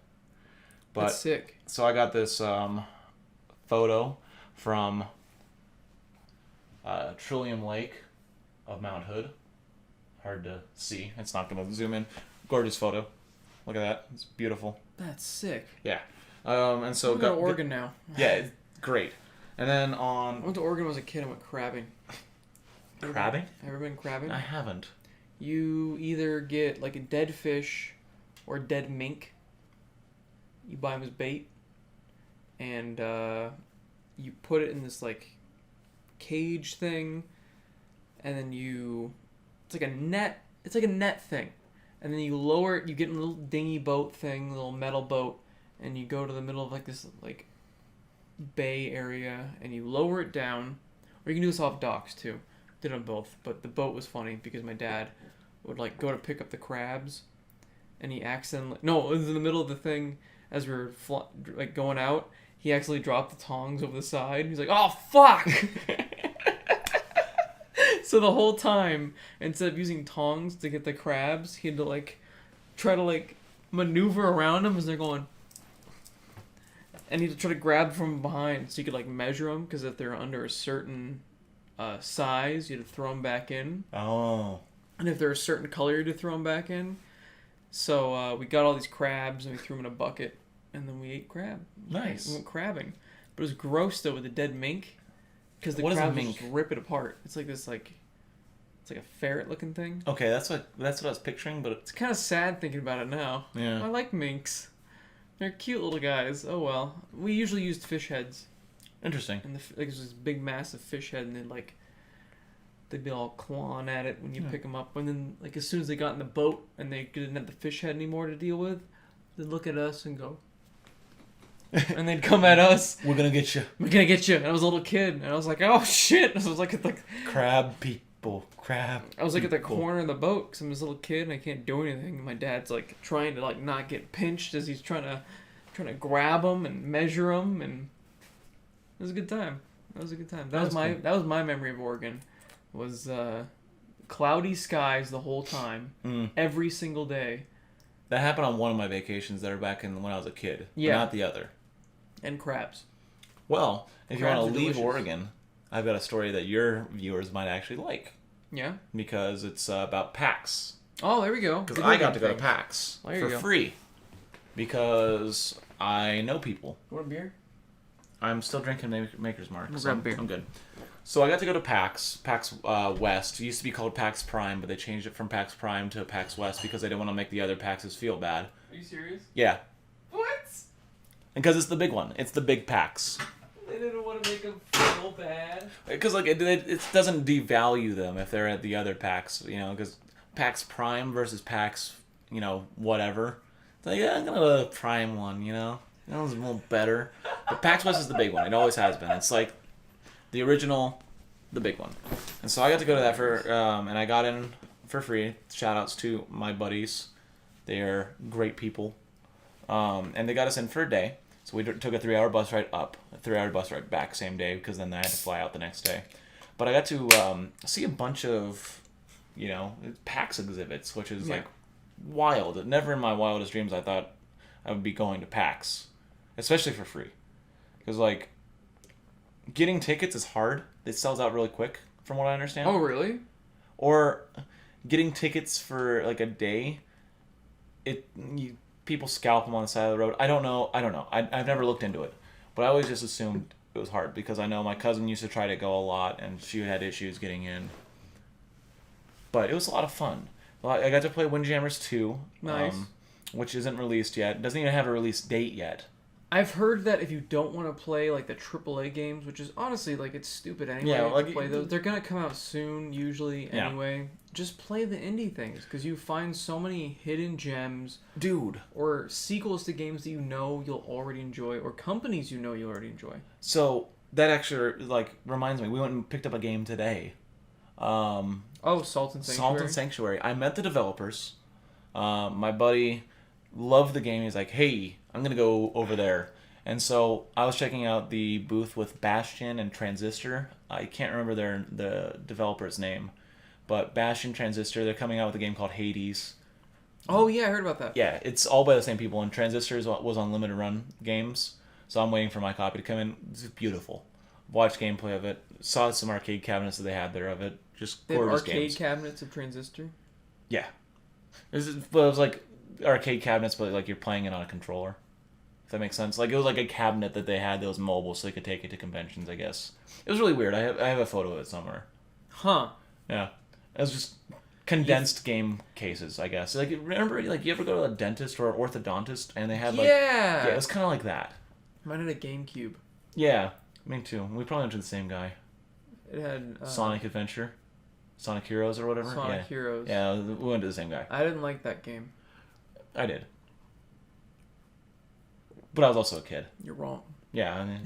But, That's sick. So I got this photo from Trillium Lake of Mount Hood. Hard to see. It's not going to zoom in. Gorgeous photo. Look at that. It's beautiful. That's sick. Yeah. And so I'm going to Oregon now. Yeah, it's great. And then I went to Oregon when I was a kid. I went crabbing. Crabbing? Ever been crabbing? I haven't. You either get like a dead fish or dead mink. You buy them as bait, and you put it in this like cage thing, and then it's like a net. It's like a net thing, and then you lower it. You get in a little dinghy boat thing, a little metal boat, and you go to the middle of like this like bay area, and you lower it down, or you can do this off docks too. Did on both, but the boat was funny because my dad would like go to pick up the crabs, and he accidentally it was in the middle of the thing as we were like going out. He accidentally dropped the tongs over the side. He's like, "Oh fuck!" So the whole time, instead of using tongs to get the crabs, he had to like try to like maneuver around them as they're going, and he had to try to grab from behind so you could like measure them, because if they're under a certain size, you had to throw them back in. Oh. And if they're a certain color, you had to throw them back in. So we got all these crabs and we threw them in a bucket, and then we ate crab. Nice. We went crabbing. But it was gross though with the dead mink, because the What is a crabs mink? just rip it apart. It's like this it's like a ferret looking thing. Okay, that's what I was picturing, but It's kind of sad thinking about it now. yeah. I like minks. They're cute little guys. Oh well. We usually used fish heads. Interesting. And like there's this big massive fish head, and they'd be all clawing at it when you pick them up. And then like as soon as they got in the boat and they didn't have the fish head anymore to deal with, they'd look at us and go, and they'd come at us. We're gonna get you. We're gonna get you. And I was a little kid, and I was like, oh shit! I was like at the Crab people. Crab. I was like at the people. corner of the boat because I'm this little kid and I can't do anything. And my dad's like trying to like not get pinched as he's trying to grab them and measure them, and it was a good time. That was a good time. That was my memory of Oregon. Was cloudy skies the whole time, every single day. That happened on one of my vacations there back in when I was a kid. Yeah. But not the other. And crabs. Well, if you Crabs want are to leave delicious. Oregon, I've got a story that your viewers might actually like. Yeah. Because it's about PAX. Oh, there we go. Because I got to go to PAX There you for go. free. Because I know people. You want a beer? I'm still drinking Maker's Mark. We'll So grab a beer. I'm good. So I got to go to PAX West. It used to be called PAX Prime, but they changed it from PAX Prime to PAX West because they didn't want to make the other PAXs feel bad. Are you serious? Yeah. What? Because it's the big one. It's the big PAX. They didn't want to make them feel bad. Because like it doesn't devalue them if they're at the other PAX, you know, because PAX Prime versus PAX, you know, whatever. It's like, yeah, I'm going to go to the Prime one, you know? That one's a little better. But PAX West is the big one. It always has been. It's like the original, the big one. And so I got to go to that and I got in for free. Shout outs to my buddies. They are great people. And they got us in for a day. So we took a 3-hour bus ride up, a 3-hour bus ride back same day because then I had to fly out the next day. But I got to see a bunch of, you know, PAX exhibits, which is like wild. Never in my wildest dreams I thought I would be going to PAX, especially for free. Because like getting tickets is hard. It sells out really quick, from what I understand. Oh, really? Or getting tickets for like a day, people scalp them on the side of the road. I don't know. I've never looked into it. But I always just assumed it was hard because I know my cousin used to try to go a lot and she had issues getting in. But it was a lot of fun. I got to play Windjammers 2. Nice. Which isn't released yet. It doesn't even have a release date yet. I've heard that if you don't want to play like the AAA games, which is honestly like it's stupid anyway Yeah, like, to play those, they're gonna come out soon usually anyway. Just play the indie things because you find so many hidden gems, dude, or sequels to games that you know you'll already enjoy, or companies you know you'll already enjoy. So That actually like reminds me. We went and picked up a game today. Salt and Sanctuary. Salt and Sanctuary. I met the developers. My buddy loved the game. He's like, "Hey, I'm gonna go over there." And so I was checking out the booth with Bastion and Transistor. I can't remember the developer's name, but Bastion, Transistor, they're coming out with a game called Hades. Oh yeah, I heard about that. Yeah, it's all by the same people, and Transistor was on limited run games, so I'm waiting for my copy to come in. It's beautiful. Watched gameplay of it. Saw some arcade cabinets that they had there of it. Just They have gorgeous arcade games. cabinets of Transistor. Yeah, it was like arcade cabinets, but like you're playing it on a controller. If that makes sense. Like it was like a cabinet that they had that was mobile, so they could take it to conventions. I guess it was really weird. I have a photo of it somewhere. Huh. Yeah, it was just condensed game cases. I guess. Like remember, like you ever go to a dentist or an orthodontist and they had like yeah, it was kind of like that. Mine had a GameCube. Yeah, me too. We probably went to the same guy. It had Sonic Adventure, Sonic Heroes or whatever. Sonic Heroes. Yeah, we went to the same guy. I didn't like that game. I did. But I was also a kid. You're wrong. Yeah, I mean,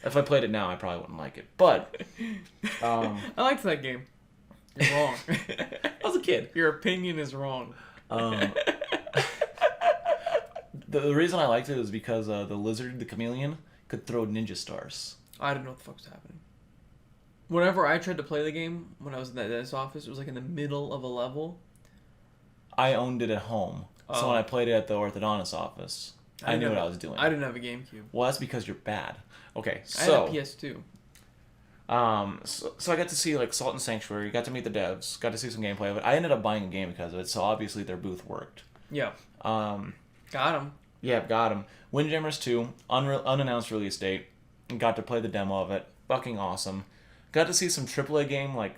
if I played it now, I probably wouldn't like it. But I liked that game. You're wrong. I was a kid. Your opinion is wrong. The reason I liked it was because the lizard, the chameleon, could throw ninja stars. I didn't know what the fuck was happening. Whenever I tried to play the game, when I was in that dentist office, it was like in the middle of a level. I owned it at home. Oh. So when I played it at the orthodontist office, I knew what I was doing. I didn't have a GameCube. Well, that's because you're bad. Okay, so... I had a PS2. So I got to see like Salt and Sanctuary, got to meet the devs, got to see some gameplay of it. I ended up buying a game because of it, so obviously their booth worked. Yeah. Got him. Yeah, got him. Windjammers 2, unannounced release date. Got to play the demo of it. Fucking awesome. Got to see some AAA game like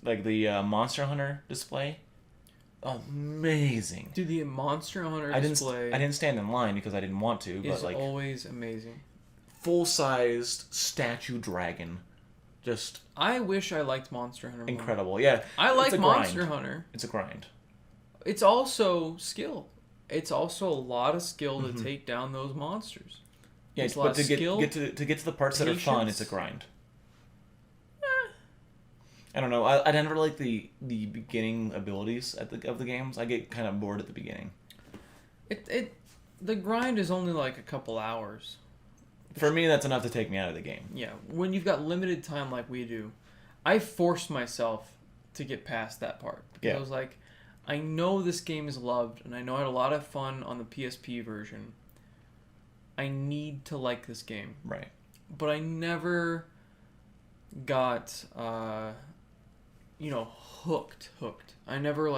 the Monster Hunter display. Amazing. Dude, the Monster Hunter display. I didn't stand in line because I didn't want to, but is like always amazing. Full-sized statue dragon. Just I wish I liked Monster Hunter more. Incredible. Yeah. I like Monster grind. Hunter. It's a grind. It's also skill. It's also a lot of skill to take down those monsters. Yeah, it's a but lot to of get skill, to get to the parts that are fun, patience. it's a grind. I don't know. I never like the beginning abilities of the games. I get kind of bored at the beginning. The grind is only like a couple hours. For me, that's enough to take me out of the game. Yeah, when you've got limited time like we do, I forced myself to get past that part because I was like, I know this game is loved, and I know I had a lot of fun on the PSP version. I need to like this game. Right. But I never got, hooked. I never,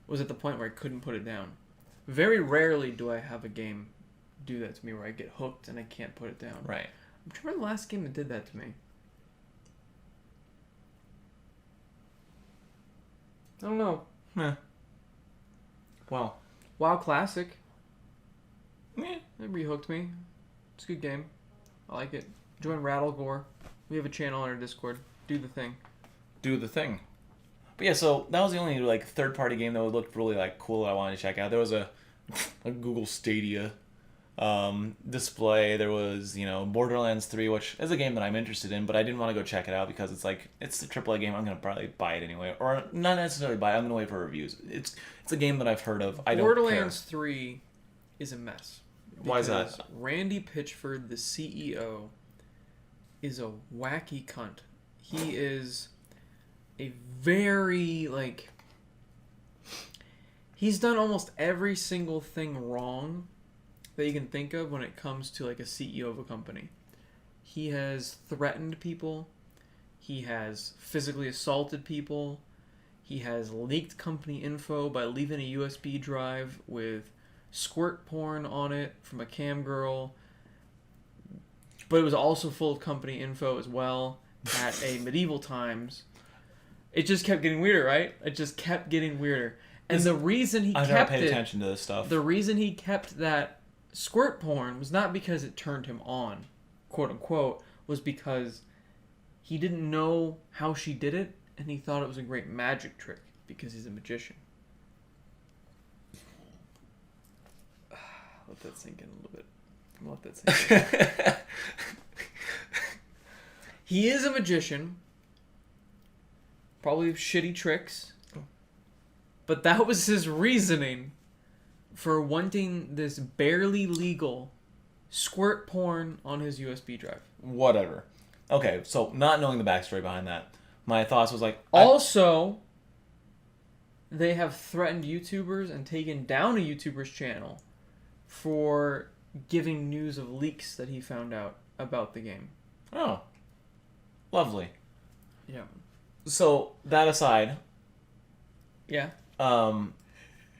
was at the point where I couldn't put it down. Very rarely do I have a game do that to me where I get hooked and I can't put it down. Right. I'm trying to remember the last game that did that to me. I don't know. Well. WoW Classic. Yeah. It re-hooked me. It's a good game. I like it. Join Rattlegore. We have a channel on our Discord. Do the thing. Do the thing. But yeah, so that was the only third-party game that looked really cool that I wanted to check out. There was a Google Stadia display. There was Borderlands 3, which is a game that I'm interested in, but I didn't want to go check it out because it's the AAA game. I'm gonna probably buy it anyway, or not necessarily buy it. I'm gonna wait for reviews. It's a game that I've heard of. I don't care. Borderlands 3 is a mess. Why is that? Randy Pitchford, the CEO, is a wacky cunt. He is a very he's done almost every single thing wrong that you can think of when it comes to a CEO of a company. He has threatened people. He has physically assaulted people. He has leaked company info by leaving a USB drive with squirt porn on it from a cam girl. But it was also full of company info as well at a medieval times. It just kept getting weirder, right? It just kept getting weirder. And the reason he I've kept never paid attention to this stuff. The reason he kept that squirt porn was not because it turned him on, quote unquote, was because he didn't know how she did it, and he thought it was a great magic trick because he's a magician. Let that sink in a little bit. Let that sink in. He is a magician. Probably shitty tricks. But that was his reasoning for wanting this barely legal squirt porn on his USB drive. Whatever. Okay, so not knowing the backstory behind that, my thoughts was like... Also, they have threatened YouTubers and taken down a YouTuber's channel for giving news of leaks that he found out about the game. Oh. Lovely. Yeah. So, that aside... Yeah.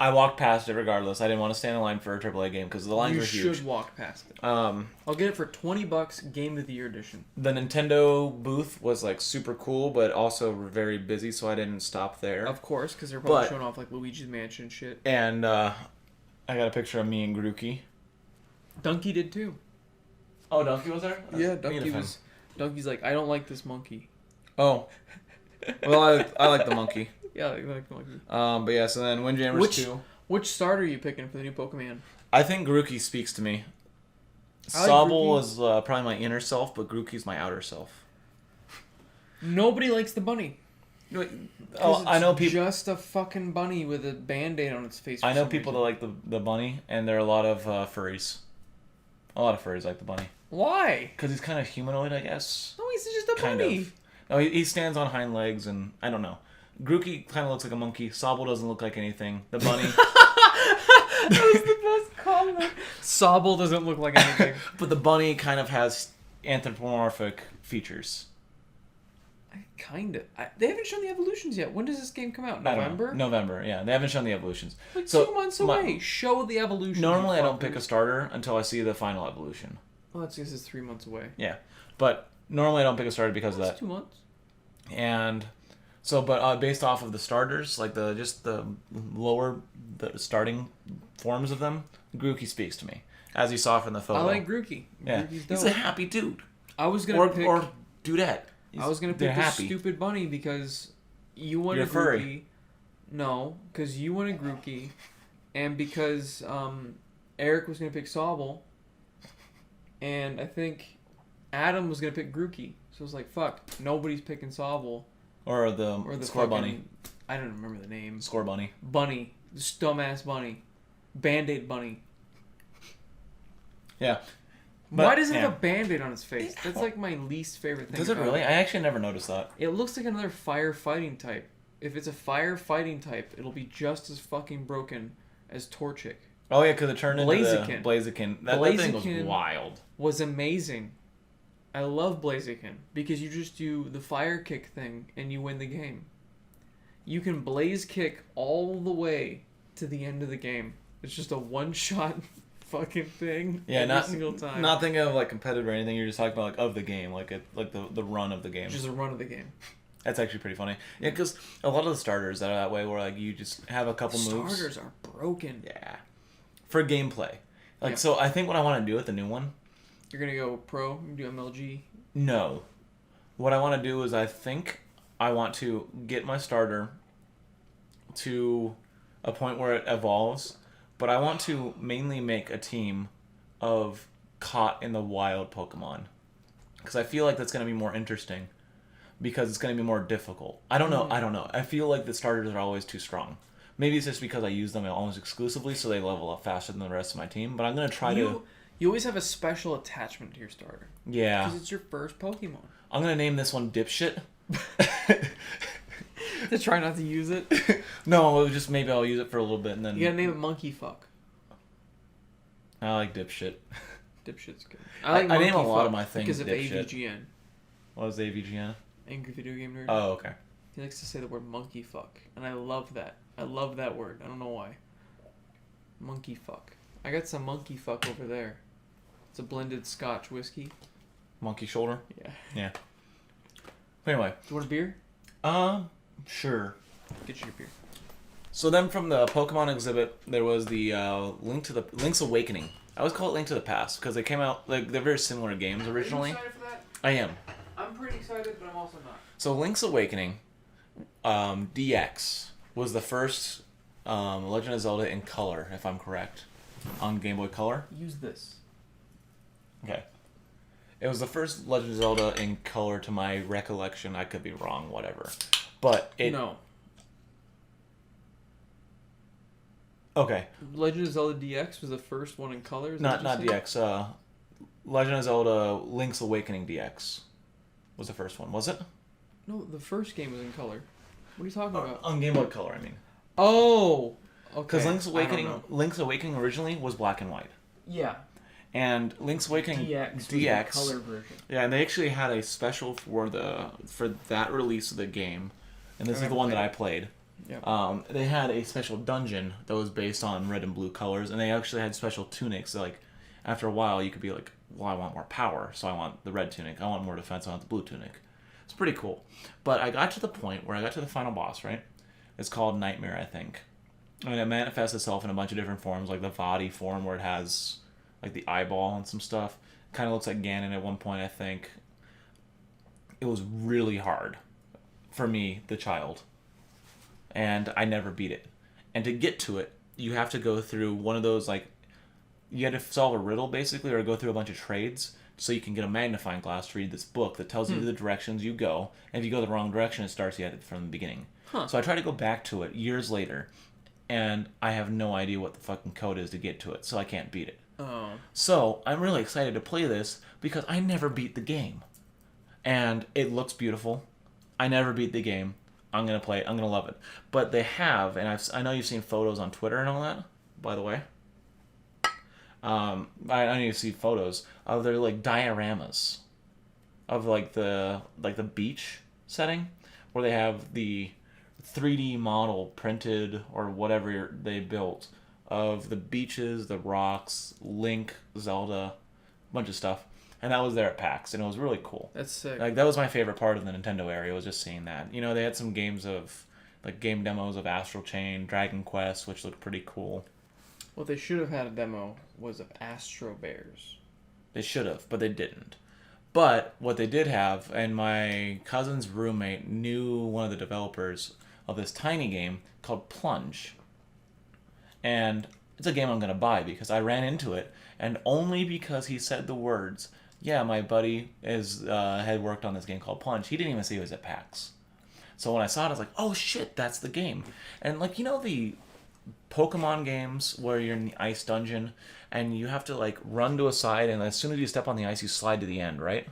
I walked past it regardless. I didn't want to stand in line for a AAA game because the lines were huge. You should walk past it. I'll get it for $20, Game of the Year edition. The Nintendo booth was like super cool, but also very busy, so I didn't stop there. Of course, because they're probably showing off like Luigi's Mansion shit. And I got a picture of me and Grookey. Donkey did too. Oh, Donkey was there? Yeah, Donkey's like, I don't like this monkey. Oh. Well, I like the monkey. Yeah, I like the monkey. But yeah, so then Windjammers 2. Which starter are you picking for the new Pokemon? I think Grookey speaks to me. I like Sobble is probably my inner self, but Grookey's my outer self. Nobody likes the bunny. Oh, I know people. Just a fucking bunny with a band-aid on its face. I know people that like the bunny, and there are a lot of furries. A lot of furries like the bunny. Why? Because he's kind of humanoid, I guess. No, he's just a kind bunny. Of. No, he stands on hind legs, and I don't know. Grookey kind of looks like a monkey. Sobble doesn't look like anything. The bunny. That was the best comment. Sobble doesn't look like anything. But the bunny kind of has anthropomorphic features. They haven't shown the evolutions yet. When does this game come out? November? November, yeah. They haven't shown the evolutions. Like so 2 months away. Show the evolutions. Normally I don't pick a starter until I see the final evolution. Well, that's because it's 3 months away. Yeah. But normally I don't pick a starter because of that. 2 months. And so, but based off of the starters, like the starting forms of them, Grookey speaks to me, as you saw from the photo. I like Grookey. Yeah, he's a happy dude. I was gonna pick or dudette. I was gonna pick this stupid bunny because you wanted Grookey. Furry. No, because you wanted Grookey, and because Eric was gonna pick Sobble, and I think Adam was gonna pick Grookey. So I was like, fuck, nobody's picking Sobble. Or the Score Bunny. I don't remember the name. Score Bunny. Bunny. This dumbass bunny. Band-Aid bunny. Yeah. Why does it have a Band-Aid on its face? That's like my least favorite thing. Does it really? I actually never noticed that. It looks like another firefighting type. If it's a firefighting type, it'll be just as fucking broken as Torchic. Oh yeah, because it turned into Blaziken. Blaziken. That thing was wild. Was amazing. I love Blaziken because you just do the fire kick thing and you win the game. You can blaze kick all the way to the end of the game. It's just a one-shot fucking thing. Yeah, every single time. Not thinking of like competitive or anything. You're just talking about like of the game, like the run of the game. Just the run of the game. That's actually pretty funny. Yeah, because a lot of the starters that are that way, where like you just have a couple moves. Starters are broken. Yeah. For gameplay, so I think what I want to do with the new one. You're gonna go pro? You do MLG? No. What I want to do is I think I want to get my starter to a point where it evolves, but I want to mainly make a team of caught in the wild Pokemon. Because I feel like that's going to be more interesting. Because it's going to be more difficult. I don't know. I feel like the starters are always too strong. Maybe it's just because I use them almost exclusively, so they level up faster than the rest of my team. But I'm going to try to... You always have a special attachment to your starter. Yeah. Because it's your first Pokemon. I'm going to name this one Dipshit. To try not to use it? No, just maybe I'll use it for a little bit and then... You gotta name it Monkey Fuck. I like Dipshit. Dipshit's good. I name a lot of my things because of Dipshit. AVGN. What was AVGN? Angry Video Game Nerd. Oh, okay. He likes to say the word monkey fuck. And I love that. I love that word. I don't know why. Monkey fuck. I got some monkey fuck over there. It's a blended Scotch whiskey. Monkey shoulder? Yeah. Yeah. Anyway. Do you want a beer? Sure. Get you a beer. So then from the Pokemon exhibit, there was the Link's Awakening. I always call it Link to the Past because they came out, like, they're very similar games originally. Are you excited for that? I am. I'm pretty excited, but I'm also not. So Link's Awakening, DX, was the first Legend of Zelda in color, if I'm correct, on Game Boy Color. Use this. Okay. It was the first Legend of Zelda in color to my recollection. I could be wrong, whatever. But it... No. Okay. Legend of Zelda DX was the first one in color? Not DX. Legend of Zelda Link's Awakening DX was the first one, was it? No, the first game was in color. What are you talking about? On Game Boy Color, I mean. Oh! Okay. Because Link's Awakening originally was black and white. Yeah. And Link's Awakening DX was the color version. Yeah, and they actually had a special for that release of the game. And this is the one that I played. Yep. They had a special dungeon that was based on red and blue colors, and they actually had special tunics. Like, after a while, you could be like, well, I want more power, so I want the red tunic. I want more defense, I want the blue tunic. It's pretty cool. But I got to the point where I got to the final boss, right? It's called Nightmare, I think. And it manifests itself in a bunch of different forms, like the Vadi form, where it has like the eyeball and some stuff. Kind of looks like Ganon at one point, I think. It was really hard for me, the child. And I never beat it. And to get to it, you have to go through one of those, like, you had to solve a riddle, basically, or go through a bunch of trades, so you can get a magnifying glass to read this book that tells you the directions you go. And if you go the wrong direction, it starts you at it from the beginning. Huh. So I tried to go back to it years later, and I have no idea what the fucking code is to get to it, so I can't beat it. Oh. So I'm really excited to play this, because I never beat the game. And it looks beautiful. I never beat the game. I'm going to play it. I'm going to love it. But they have, and I know you've seen photos on Twitter and all that, by the way. I know you see photos of their, like, dioramas of, like the beach setting, where they have the 3D model printed or whatever they built of the beaches, the rocks, Link, Zelda, a bunch of stuff. And that was there at PAX, and it was really cool. That's sick. Like, that was my favorite part of the Nintendo area, was just seeing that. You know, they had some games of, like, game demos of Astral Chain, Dragon Quest, which looked pretty cool. What they should have had a demo was of Astro Bears. They should have, but they didn't. But what they did have, and my cousin's roommate knew one of the developers of this tiny game called Plunge. And it's a game I'm going to buy, because I ran into it, and only because he said the words... Yeah, my buddy had worked on this game called Plunge. He didn't even see it was at PAX. So when I saw it, I was like, oh shit, that's the game. And, like, you know the Pokemon games where you're in the ice dungeon and you have to, like, run to a side, and as soon as you step on the ice, you slide to the end, right?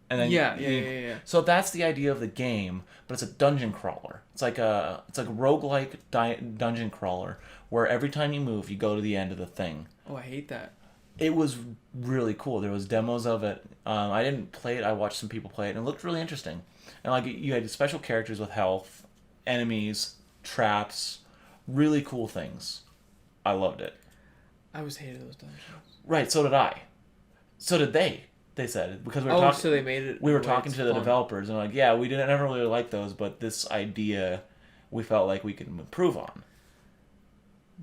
And then yeah. So that's the idea of the game, but it's a dungeon crawler. It's like a roguelike dungeon crawler where every time you move, you go to the end of the thing. Oh, I hate that. It was really cool. There was demos of it. I didn't play it. I watched some people play it, and it looked really interesting. And, like, you had special characters with health, enemies, traps, really cool things. I loved it. I always hated those dungeons. Right, so did I. So did they. They said, because so they made it. We were talking to the developers, and like, yeah, we didn't ever really like those, but this idea we felt like we could improve on.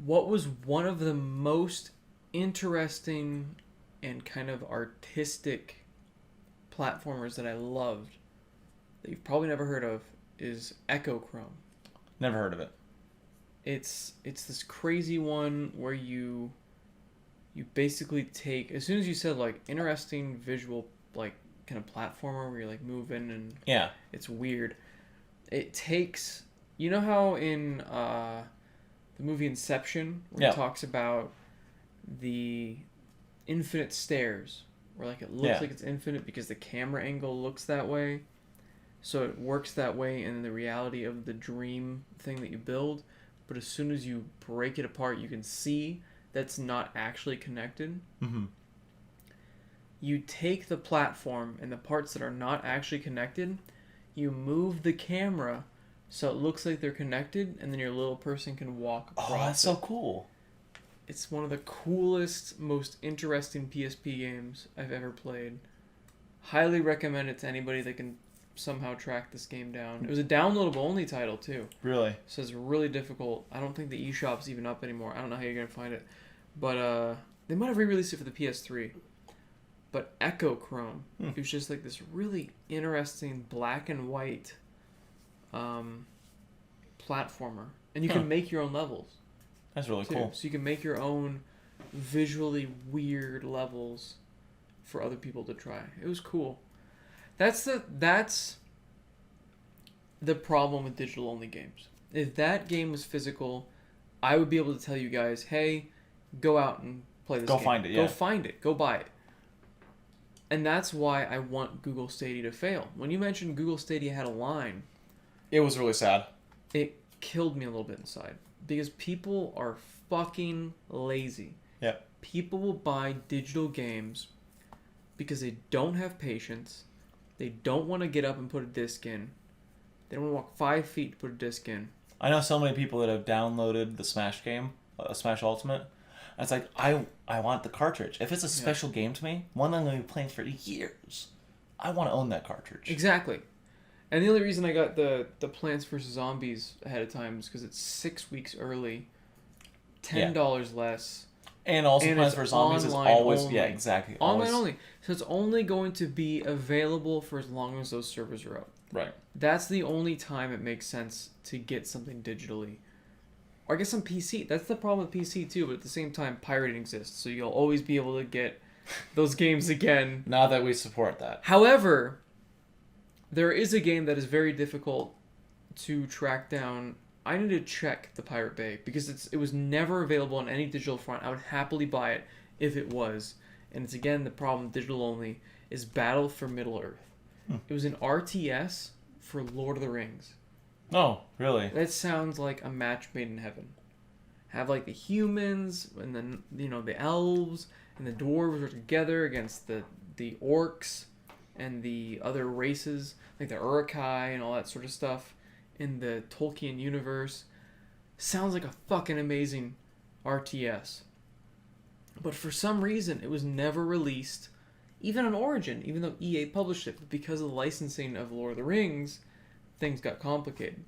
What was one of the most interesting and kind of artistic platformers that I loved that you've probably never heard of is Echochrome. Never heard of it. It's this crazy one where you basically take, as soon as you said, like, interesting visual, like, kind of platformer where you're, like, moving and yeah, it's weird. It takes, you know how in the movie Inception where it talks about the infinite stairs, where, like, it looks like it's infinite because the camera angle looks that way, so it works that way in the reality of the dream thing that you build, but as soon as you break it apart, you can see that's not actually connected. Mm-hmm. You take the platform and the parts that are not actually connected, you move the camera so it looks like they're connected, and then your little person can walk across. Oh, that's so cool. It's one of the coolest, most interesting PSP games I've ever played. Highly recommend it to anybody that can somehow track this game down. It was a downloadable only title too. Really? So it's really difficult. I don't think the eShop's even up anymore. I don't know how you're going to find it. But they might have re-released it for the PS3. But Echochrome, it was just like this really interesting black and white platformer. And you can make your own levels. That's really cool. So you can make your own visually weird levels for other people to try. It was cool. That's the problem with digital only games. If that game was physical, I would be able to tell you guys, hey, go out and play this game. Go find it, yeah. Go find it. Go buy it. And that's why I want Google Stadia to fail. When you mentioned Google Stadia had a line, It was really sad. it killed me a little bit inside. Because people are fucking lazy. Yeah. People will buy digital games because they don't have patience. They don't want to get up and put a disc in. They don't want to walk 5 feet to put a disc in. I know so many people that have downloaded the Smash game, Smash Ultimate. And it's like, I want the cartridge. If it's a special game to me, one I'm going to be playing for years, I want to own that cartridge. Exactly. And the only reason I got the Plants vs. Zombies ahead of time is because it's 6 weeks early, $10 less. And also and Plants vs. Zombies is always... Only. Yeah, exactly. Online only. So it's only going to be available for as long as those servers are up. Right. That's the only time it makes sense to get something digitally. Or I guess on PC. That's the problem with PC too, but at the same time, pirating exists. So you'll always be able to get those games again. Not that we support that. However, there is a game that is very difficult to track down. I need to check the Pirate Bay because it was never available on any digital front. I would happily buy it if it was. And it's again the problem digital only is Battle for Middle-earth. It was an RTS for Lord of the Rings. Oh, really? That sounds like a match made in heaven. Have like the humans and then the elves and the dwarves are together against the orcs and the other races like the Uruk-hai and all that sort of stuff in the Tolkien universe. Sounds like a fucking amazing RTS. But for some reason it was never released, even on Origin, even though EA published it. But because of the licensing of Lord of the Rings, things got complicated.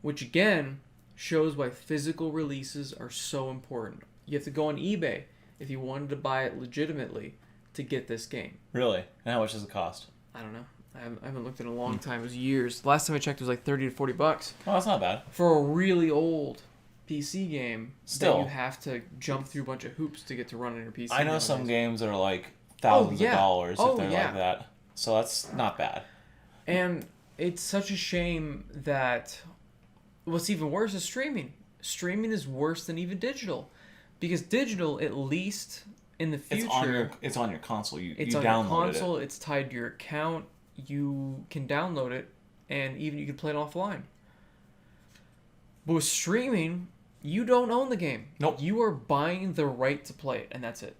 Which again shows why physical releases are so important. You have to go on eBay if you wanted to buy it legitimately to get this game. Really? And how much does it cost? I don't know. I haven't looked in a long time. It was years. Last time I checked, it was like $30 to $40 Oh, that's not bad. for a really old PC game. Still, that you have to jump through a bunch of hoops to get to run on your PC. I know nowadays. some games that are like thousands of dollars if they're yeah. like that. So that's not bad. And it's such a shame that what's even worse is streaming. Streaming is worse than even digital, because digital, at least in the future, it's on your console. You it's on download your console. it. It's tied to your account. You can download it, and even you can play it offline. But with streaming, you don't own the game. Nope. You are buying the right to play it, and that's it.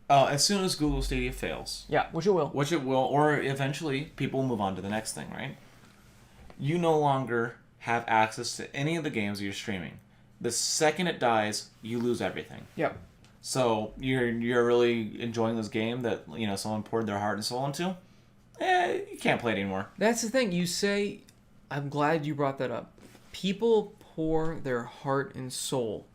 As soon as Google Stadia fails, Yeah, which it will. or eventually people will move on to the next thing, right? You no longer have access to any of the games that you're streaming. The second it dies, you lose everything. Yep. So you're really enjoying this game that someone poured their heart and soul into. You can't play it anymore. That's the thing. You say, I'm glad you brought that up. People pour their heart and soul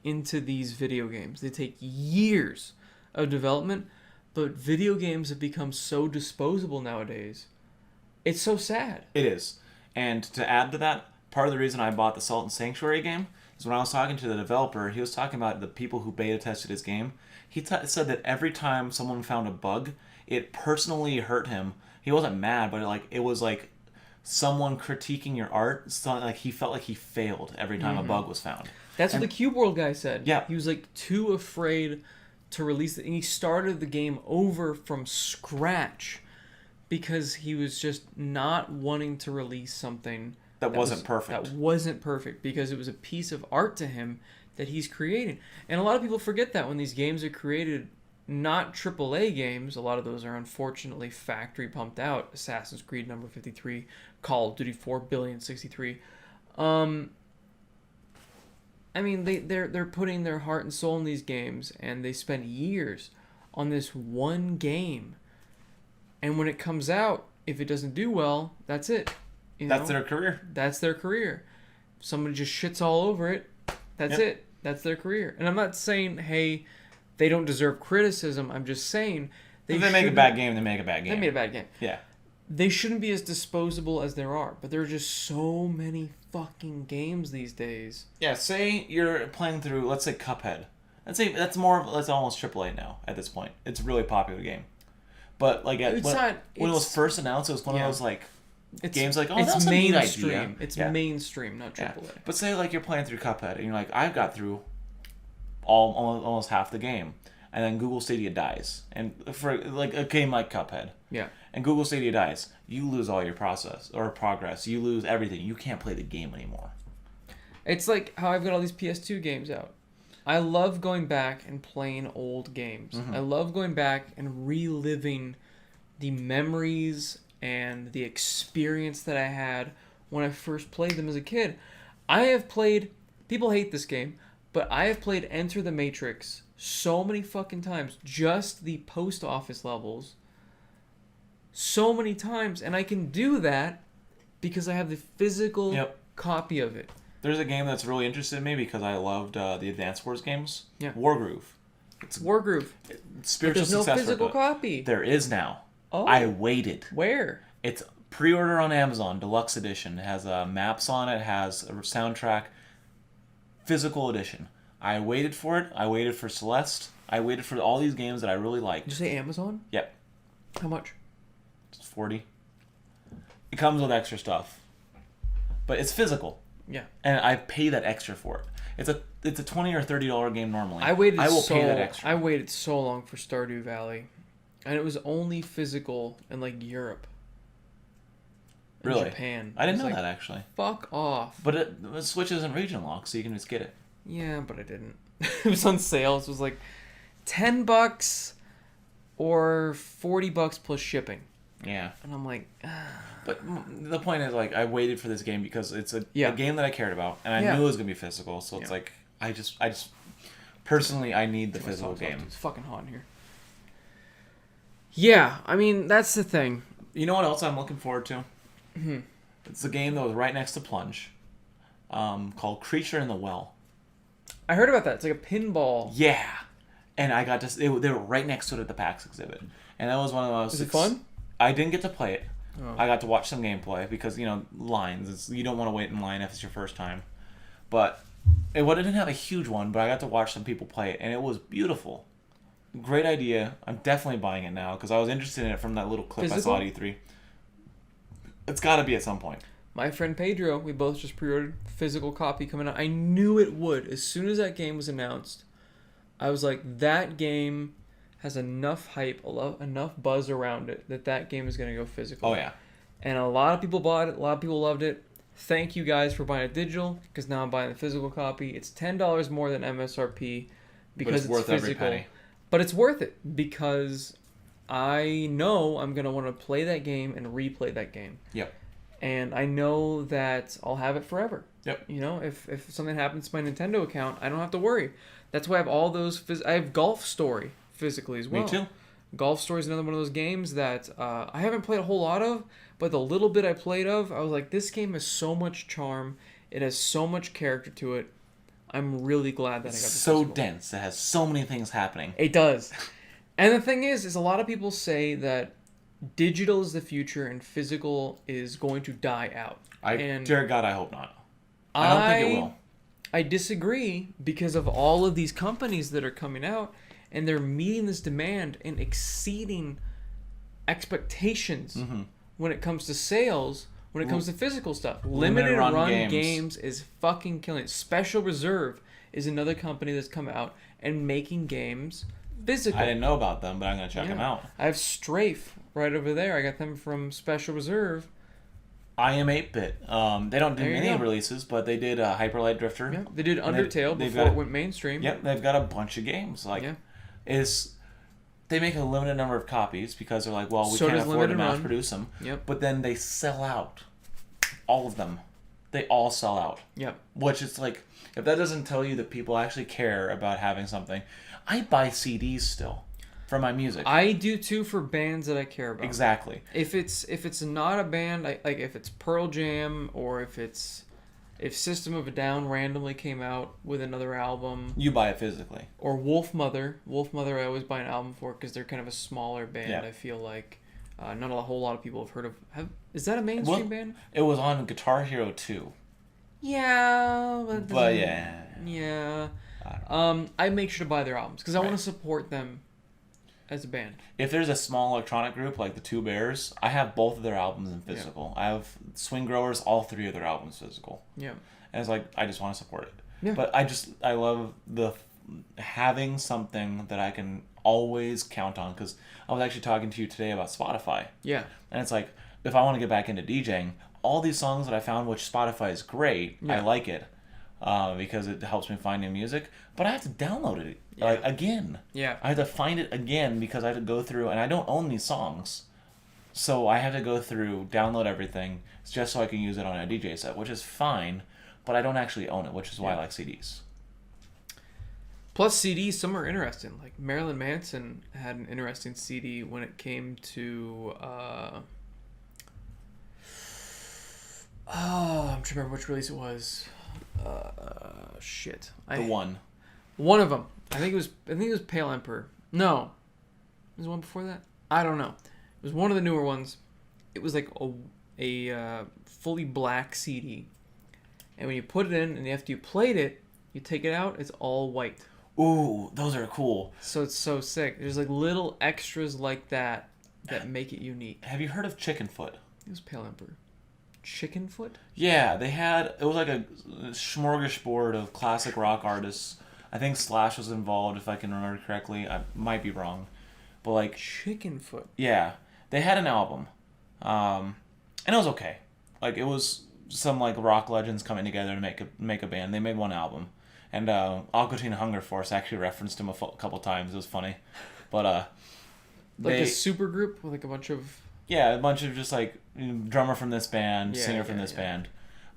into these video games. They take years of development, but video games have become so disposable nowadays. It's so sad. It is. And to add to that, part of the reason I bought the Salt and Sanctuary game is when I was talking to the developer, he was talking about the people who beta tested his game. He said that every time someone found a bug, it personally hurt him. He wasn't mad, but it was like someone critiquing your art. So like he felt like he failed every time a bug was found. That's what the Cube World guy said. Yeah. He was like too afraid to release it, and he started the game over from scratch because he was just not wanting to release something that wasn't perfect. That wasn't perfect because it was a piece of art to him that he's creating. And a lot of people forget that when these games are created, not AAA games, a lot of those are unfortunately factory pumped out. Assassin's Creed number 53, Call of Duty 4,000,000,063. I mean, they're putting their heart and soul in these games, and they spend years on this one game. And when it comes out, if it doesn't do well, that's it. That's their career. That's their career. If somebody just shits all over it, that's it. That's their career. And I'm not saying, hey, they don't deserve criticism. I'm just saying If they make a bad game, they make a bad game. They made a bad game. Yeah. They shouldn't be as disposable as there are, but there are just so many fucking games these days. Yeah, say you're playing through, let's say Cuphead. Let's say that's almost AAA now at this point. It's a really popular game. But like when it was first announced, it was one of those like games like, oh, that's a neat idea. It's mainstream, not AAA. But say like you're playing through Cuphead and you're like, I've got through almost half the game, and then Google Stadia dies, and for like a game like Cuphead, and Google Stadia dies, you lose all your progress. You lose everything. You can't play the game anymore. It's like how I've got all these PS2 games out. I love going back and playing old games. I love going back and reliving the memories and the experience that I had when I first played them as a kid. I have played... People hate this game, but I have played Enter the Matrix so many fucking times. Just the post office levels. So many times. And I can do that because I have the physical copy of it. There's a game that's really interested in me because I loved the Advance Wars games. Yeah. Wargroove. It's Wargroove. Spiritual successor. There's no physical copy. There is now. Oh. I waited. Where? It's pre-order on Amazon, deluxe edition. It has maps on it, has a soundtrack. Physical edition. I waited for it. I waited for Celeste. I waited for all these games that I really liked. Did you say Amazon? Yep. How much? It's $40. It comes with extra stuff. But it's physical. Yeah. And I pay that extra for it. It's a $20 or $30 game normally. I will pay that extra. I waited so long for Stardew Valley. And it was only physical in like Europe. Really? Japan. I didn't know that actually. Fuck off. But the Switch isn't region locked, so you can just get it. Yeah, but I didn't. It was on sale. It was like $10 or $40 plus shipping. Yeah. And I'm like, But the point is, like, I waited for this game because it's a game that I cared about, and I knew it was gonna be physical. So it's like, I just personally, I need the physical game. It's fucking hot in here. Yeah, I mean that's the thing. You know what else I'm looking forward to? It's a game that was right next to Plunge, called Creature in the Well. I heard about that. It's like a pinball. Yeah, and I got to. They were right next to it at the PAX exhibit, and that was one of those. Is it fun? I didn't get to play it. Oh. I got to watch some gameplay because lines. You don't want to wait in line if it's your first time, but it didn't have a huge one. But I got to watch some people play it, and it was beautiful. Great idea. I'm definitely buying it now because I was interested in it from that little clip I saw at E3. It's got to be at some point. My friend Pedro, we both just pre-ordered physical copy coming out. I knew it would. As soon as that game was announced, I was like, that game has enough hype, enough buzz around it that game is going to go physical. Oh, yeah. And a lot of people bought it. A lot of people loved it. Thank you guys for buying it digital because now I'm buying the physical copy. It's $10 more than MSRP because it's worth physical. Every penny. But it's worth it because I know I'm going to want to play that game and replay that game. Yep. And I know that I'll have it forever. Yep. If something happens to my Nintendo account, I don't have to worry. That's why I have all those... I have Golf Story physically as well. Me too. Golf Story is another one of those games that I haven't played a whole lot of, but the little bit I played of, I was like, this game has so much charm. It has so much character to it. I'm really glad that I got this. It's so dense. It has so many things happening. It does. And the thing is a lot of people say that digital is the future and physical is going to die out. Dear God, I hope not. I don't think it will. I disagree because of all of these companies that are coming out and they're meeting this demand and exceeding expectations when it comes to sales, when it comes to physical stuff. Limited run games is fucking killing it. Special Reserve is another company that's come out and making games physical. I didn't know about them, but I'm going to check them out. I have Strafe right over there. I got them from Special Reserve. I Am 8-Bit. They don't do many releases, but they did Hyper Light Drifter. Yeah, they did Undertale before it went mainstream. Yep, they've got a bunch of games. They make a limited number of copies because they're like, well, we can't afford to mass produce them. Yep. But then they sell out. All of them. They all sell out. Yep. Which is like, if that doesn't tell you that people actually care about having something, I buy CDs still for my music. I do too for bands that I care about. Exactly. If it's not a band, like if it's Pearl Jam or if System of a Down randomly came out with another album, you buy it physically. Or Wolf Mother. Wolf Mother I always buy an album for because they're kind of a smaller band. Yeah. I feel like not a whole lot of people have heard of. Is that a mainstream band? It was on Guitar Hero 2. Yeah, but yeah. Yeah. I make sure to buy their albums because I want to support them as a band. If there's a small electronic group like the Two Bears, I have both of their albums in physical. I have Swing Growers, all 3 of their albums physical. Yeah. And it's like, I just want to support it. Yeah. But I love having something that I can always count on, because I was actually talking to you today about Spotify. Yeah. And it's like, if I want to get back into DJing, all these songs that I found, which Spotify is great, I like it because it helps me find new music, but I have to download it again. Yeah. I have to find it again because I have to go through, and I don't own these songs. So I have to go through, download everything just so I can use it on a DJ set, which is fine, but I don't actually own it, which is why I like CDs. Plus CDs, some are interesting. Like Marilyn Manson had an interesting CD when it came to I'm trying to remember which release it was. One of them. I think it was Pale Emperor. No. Was there one before that? I don't know. It was one of the newer ones. It was like a fully black CD. And when you put it in and after you played it, you take it out, it's all white. Ooh, those are cool. So it's so sick. There's like little extras like that make it unique. Have you heard of Chicken Foot? It was Pale Emperor. Chicken Foot? Yeah, it was like a smorgasbord of classic rock artists. I think Slash was involved, if I can remember correctly. I might be wrong. But like... Chicken Foot? Yeah. They had an album. And it was okay. Like, it was some like rock legends coming together to make a band. They made one album. And Aqua Teen Hunger Force actually referenced him a couple times. It was funny. But like a super group with like a bunch of... Yeah, a bunch of just like drummer from this band, singer from this band.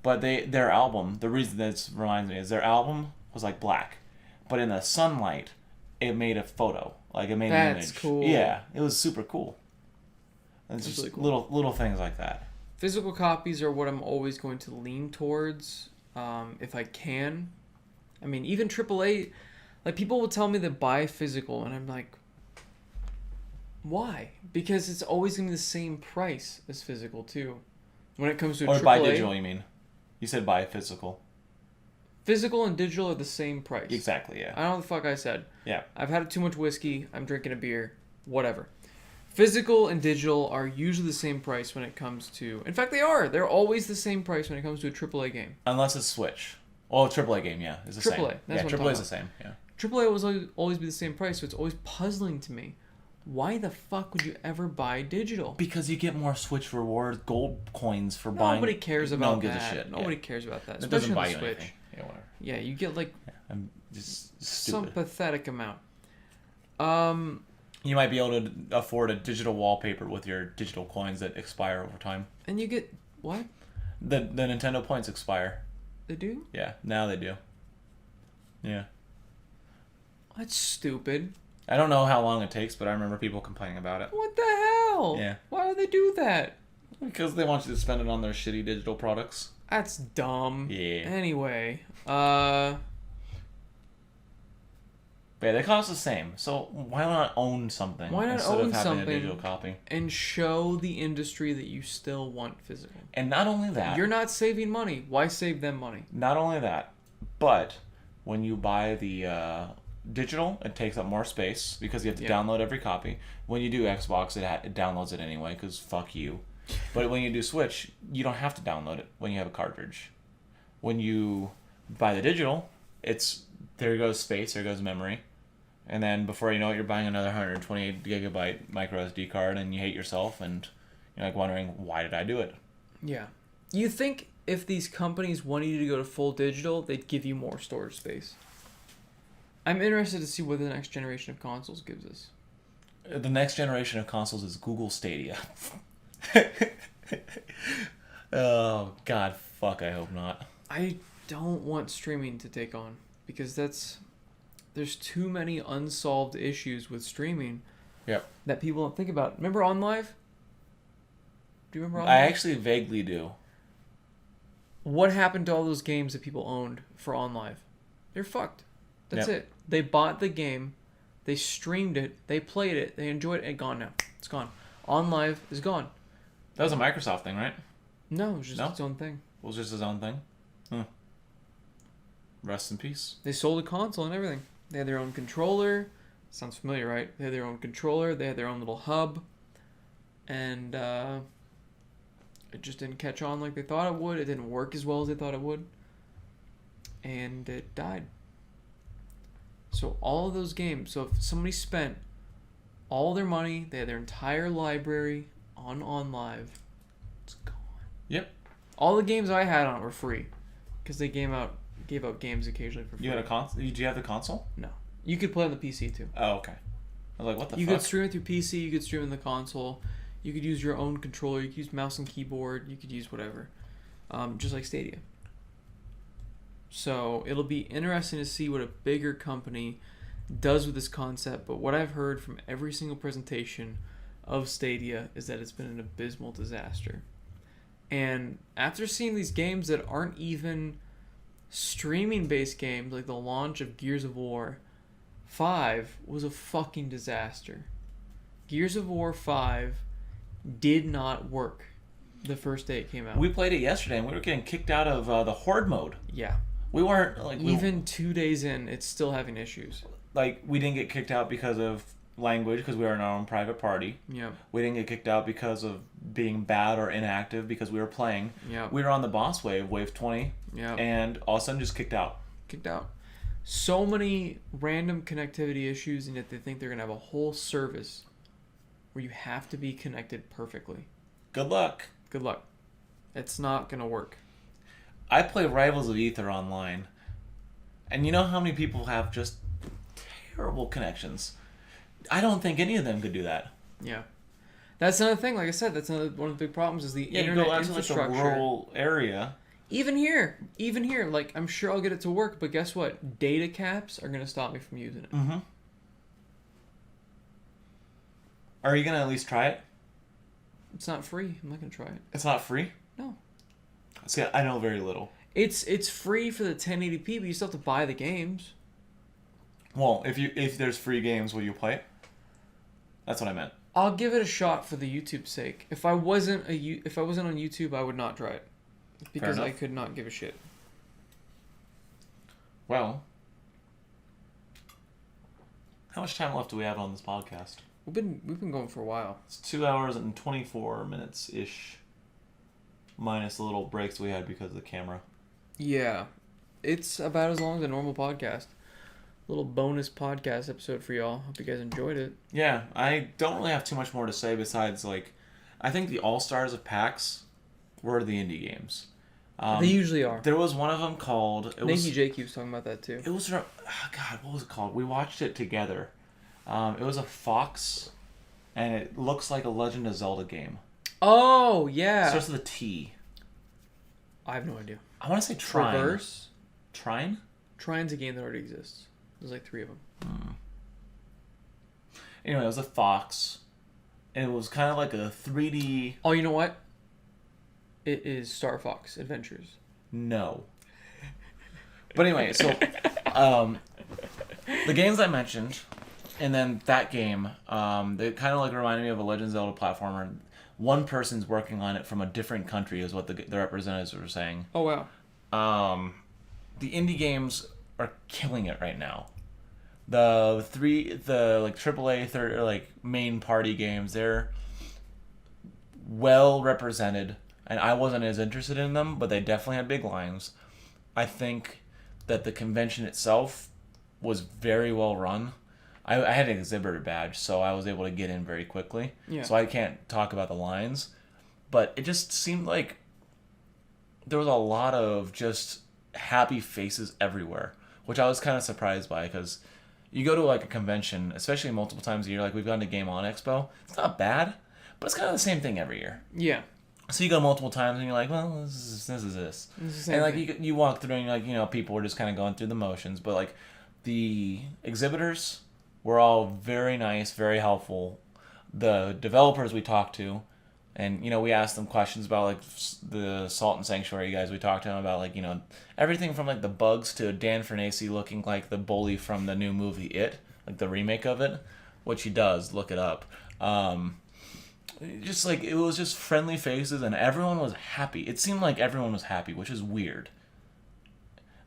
But their album, the reason this reminds me is their album was like black. But in the sunlight, it made a photo. Like it made an image. That's cool. Yeah, it was super cool. It's just really cool. Little things like that. Physical copies are what I'm always going to lean towards if I can. I mean, even AAA, like people will tell me to buy physical, and I'm like, why? Because it's always going to be the same price as physical too. When it comes to or AAA, buy digital, you mean? You said buy physical. Physical and digital are the same price. Exactly, yeah. I don't know what the fuck I said. Yeah. I've had too much whiskey. I'm drinking a beer. Whatever. Physical and digital are usually the same price when it comes to... In fact, they are. They're always the same price when it comes to a AAA game. Unless it's Switch. Oh, AAA game, yeah. It's the same. AAA. That's what I'm AAA is talking the same, yeah. AAA will always be the same price, so it's always puzzling to me. Why the fuck would you ever buy digital? Because you get more Switch rewards, gold coins for buying. Nobody cares about no one gives that. a shit. Nobody cares about that. It doesn't Especially buy on you the Switch. anything. Yeah, whatever. Yeah, you get like I'm just some stupid. pathetic amount. You might be able to afford a digital wallpaper with your digital coins that expire over time. And you get what? The Nintendo points expire. They do? Yeah, now they do. Yeah. That's stupid. I don't know how long it takes, but I remember people complaining about it. What the hell? Yeah. Why would they do that? Because they want you to spend it on their shitty digital products. That's dumb. Yeah. Anyway, But yeah, they cost the same. So why not own something? Why not instead own of having something a digital copy? and show the industry that you still want physical. And not only that, You're not saving money. Why save them money? not only that, but when you buy the digital, it takes up more space because you have to download every copy. When you do Xbox, it downloads it anyway because fuck you. But when you do Switch, you don't have to download it when you have a cartridge. When you buy the digital, there goes space, there goes memory. And then before you know it, you're buying another 128 gigabyte micro SD card and you hate yourself and you're like wondering, why did I do it? Yeah. You think if these companies wanted you to go to full digital, they'd give you more storage space? I'm interested to see what the next generation of consoles gives us. The next generation of consoles is Google Stadia. Oh, God, fuck, I hope not. I don't want streaming to take on because there's too many unsolved issues with streaming that people don't think about. Remember OnLive? Do you remember OnLive? I actually vaguely do. What happened to all those games that people owned for OnLive? They're fucked. That's it. They bought the game, they streamed it, they played it, they enjoyed it, and gone now. It's gone. OnLive is gone. That was a Microsoft thing, right? No, it was just its own thing. It was just his own thing? Huh. Rest in peace. They sold a console and everything. They had their own controller. Sounds familiar, right? They had their own controller, they had their own little hub, and it just didn't catch on like they thought it would. It didn't work as well as they thought it would, and it died. So all of those games, so if somebody spent all their money, they had their entire library on OnLive, it's gone. Yep. All the games I had on it were free, because they gave out games occasionally for free. You had a console? Did you have the console? No. You could play on the PC too. Oh, okay. I was like, what the fuck? You could stream it through PC, you could stream it in the console, you could use your own controller, you could use mouse and keyboard, you could use whatever. Just like Stadia. So it'll be interesting to see what a bigger company does with this concept, but what I've heard from every single presentation of Stadia is that it's been an abysmal disaster. And after seeing these games that aren't even streaming-based games, like the launch of Gears of War 5 was a fucking disaster. Gears of War 5 did not work the first day it came out. We played it yesterday, and we were getting kicked out of the Horde mode. Yeah. We weren't, like... Even 2 days in, it's still having issues. Like, we didn't get kicked out because of language, because we were in our own private party. Yeah. We didn't get kicked out because of being bad or inactive, because we were playing. Yeah. We were on the boss wave, wave 20. Yeah. And all of a sudden just kicked out. Kicked out. So many random connectivity issues, and yet they think they're going to have a whole service where you have to be connected perfectly. Good luck. Good luck. It's not going to work. I play Rivals of Ether online, and you know how many people have just terrible connections? I don't think any of them could do that. Yeah. That's another thing. Like I said, that's another one of the big problems is the internet you go out to infrastructure. like a rural area. Even here, like I'm sure I'll get it to work, but guess what? Data caps are going to stop me from using it. Mm-hmm. Are you going to at least try it? It's not free. I'm not going to try it. It's not free? No. See, I know very little. It's free for the 1080p, but you still have to buy the games. Well, if there's free games, will you play it? That's what I meant. I'll give it a shot for the YouTube sake. If I wasn't on YouTube, I would not try it because I could not give a shit. Well, how much time left do we have on this podcast? We've been going for a while. It's 2 hours and 24 minutes ish, minus the little breaks we had because of the camera. Yeah, it's about as long as a normal podcast. Little bonus podcast episode for y'all. Hope you guys enjoyed it. Yeah, I don't really have too much more to say besides, like, I think the all-stars of PAX were the indie games. They usually are. There was one of them called... Nikki Jake was talking about that too. It was... God, what was it called? We watched it together. It was a fox, and it looks like a Legend of Zelda game. Oh, yeah. It starts with a T. I have no idea. I want to say Trine. Traverse? Trine? Trine's a game that already exists. There's like 3 of them. Anyway, it was a fox, and it was kind of like a 3D... Oh, you know what? It is Star Fox Adventures. No. But anyway, so the games I mentioned, and then that game, they kind of like reminded me of a Legend of Zelda platformer. One person's working on it from a different country, is what the representatives were saying. Oh wow. The indie games are killing it right now. The like AAA third like main party games, they're well represented, and I wasn't as interested in them, but they definitely had big lines. I think that the convention itself was very well run. I had an exhibitor badge, so I was able to get in very quickly. Yeah. So I can't talk about the lines, but it just seemed like there was a lot of just happy faces everywhere, which I was kind of surprised by, because you go to like a convention, especially multiple times a year, like we've gone to Game On Expo. It's not bad, but it's kind of the same thing every year. Yeah. So you go multiple times and you're like, well, this is this. And like you walk through and you're like, you know, people were just kind of going through the motions, but like the exhibitors were all very nice, very helpful. The developers we talked to, and, you know, we asked them questions about, like, the Salt and Sanctuary guys. We talked to them about, like, you know, everything from, like, the bugs to Dan Fernese looking like the bully from the new movie It, like, the remake of it, which he does. Look it up. Just, like, it was just friendly faces, and everyone was happy. It seemed like everyone was happy, which is weird.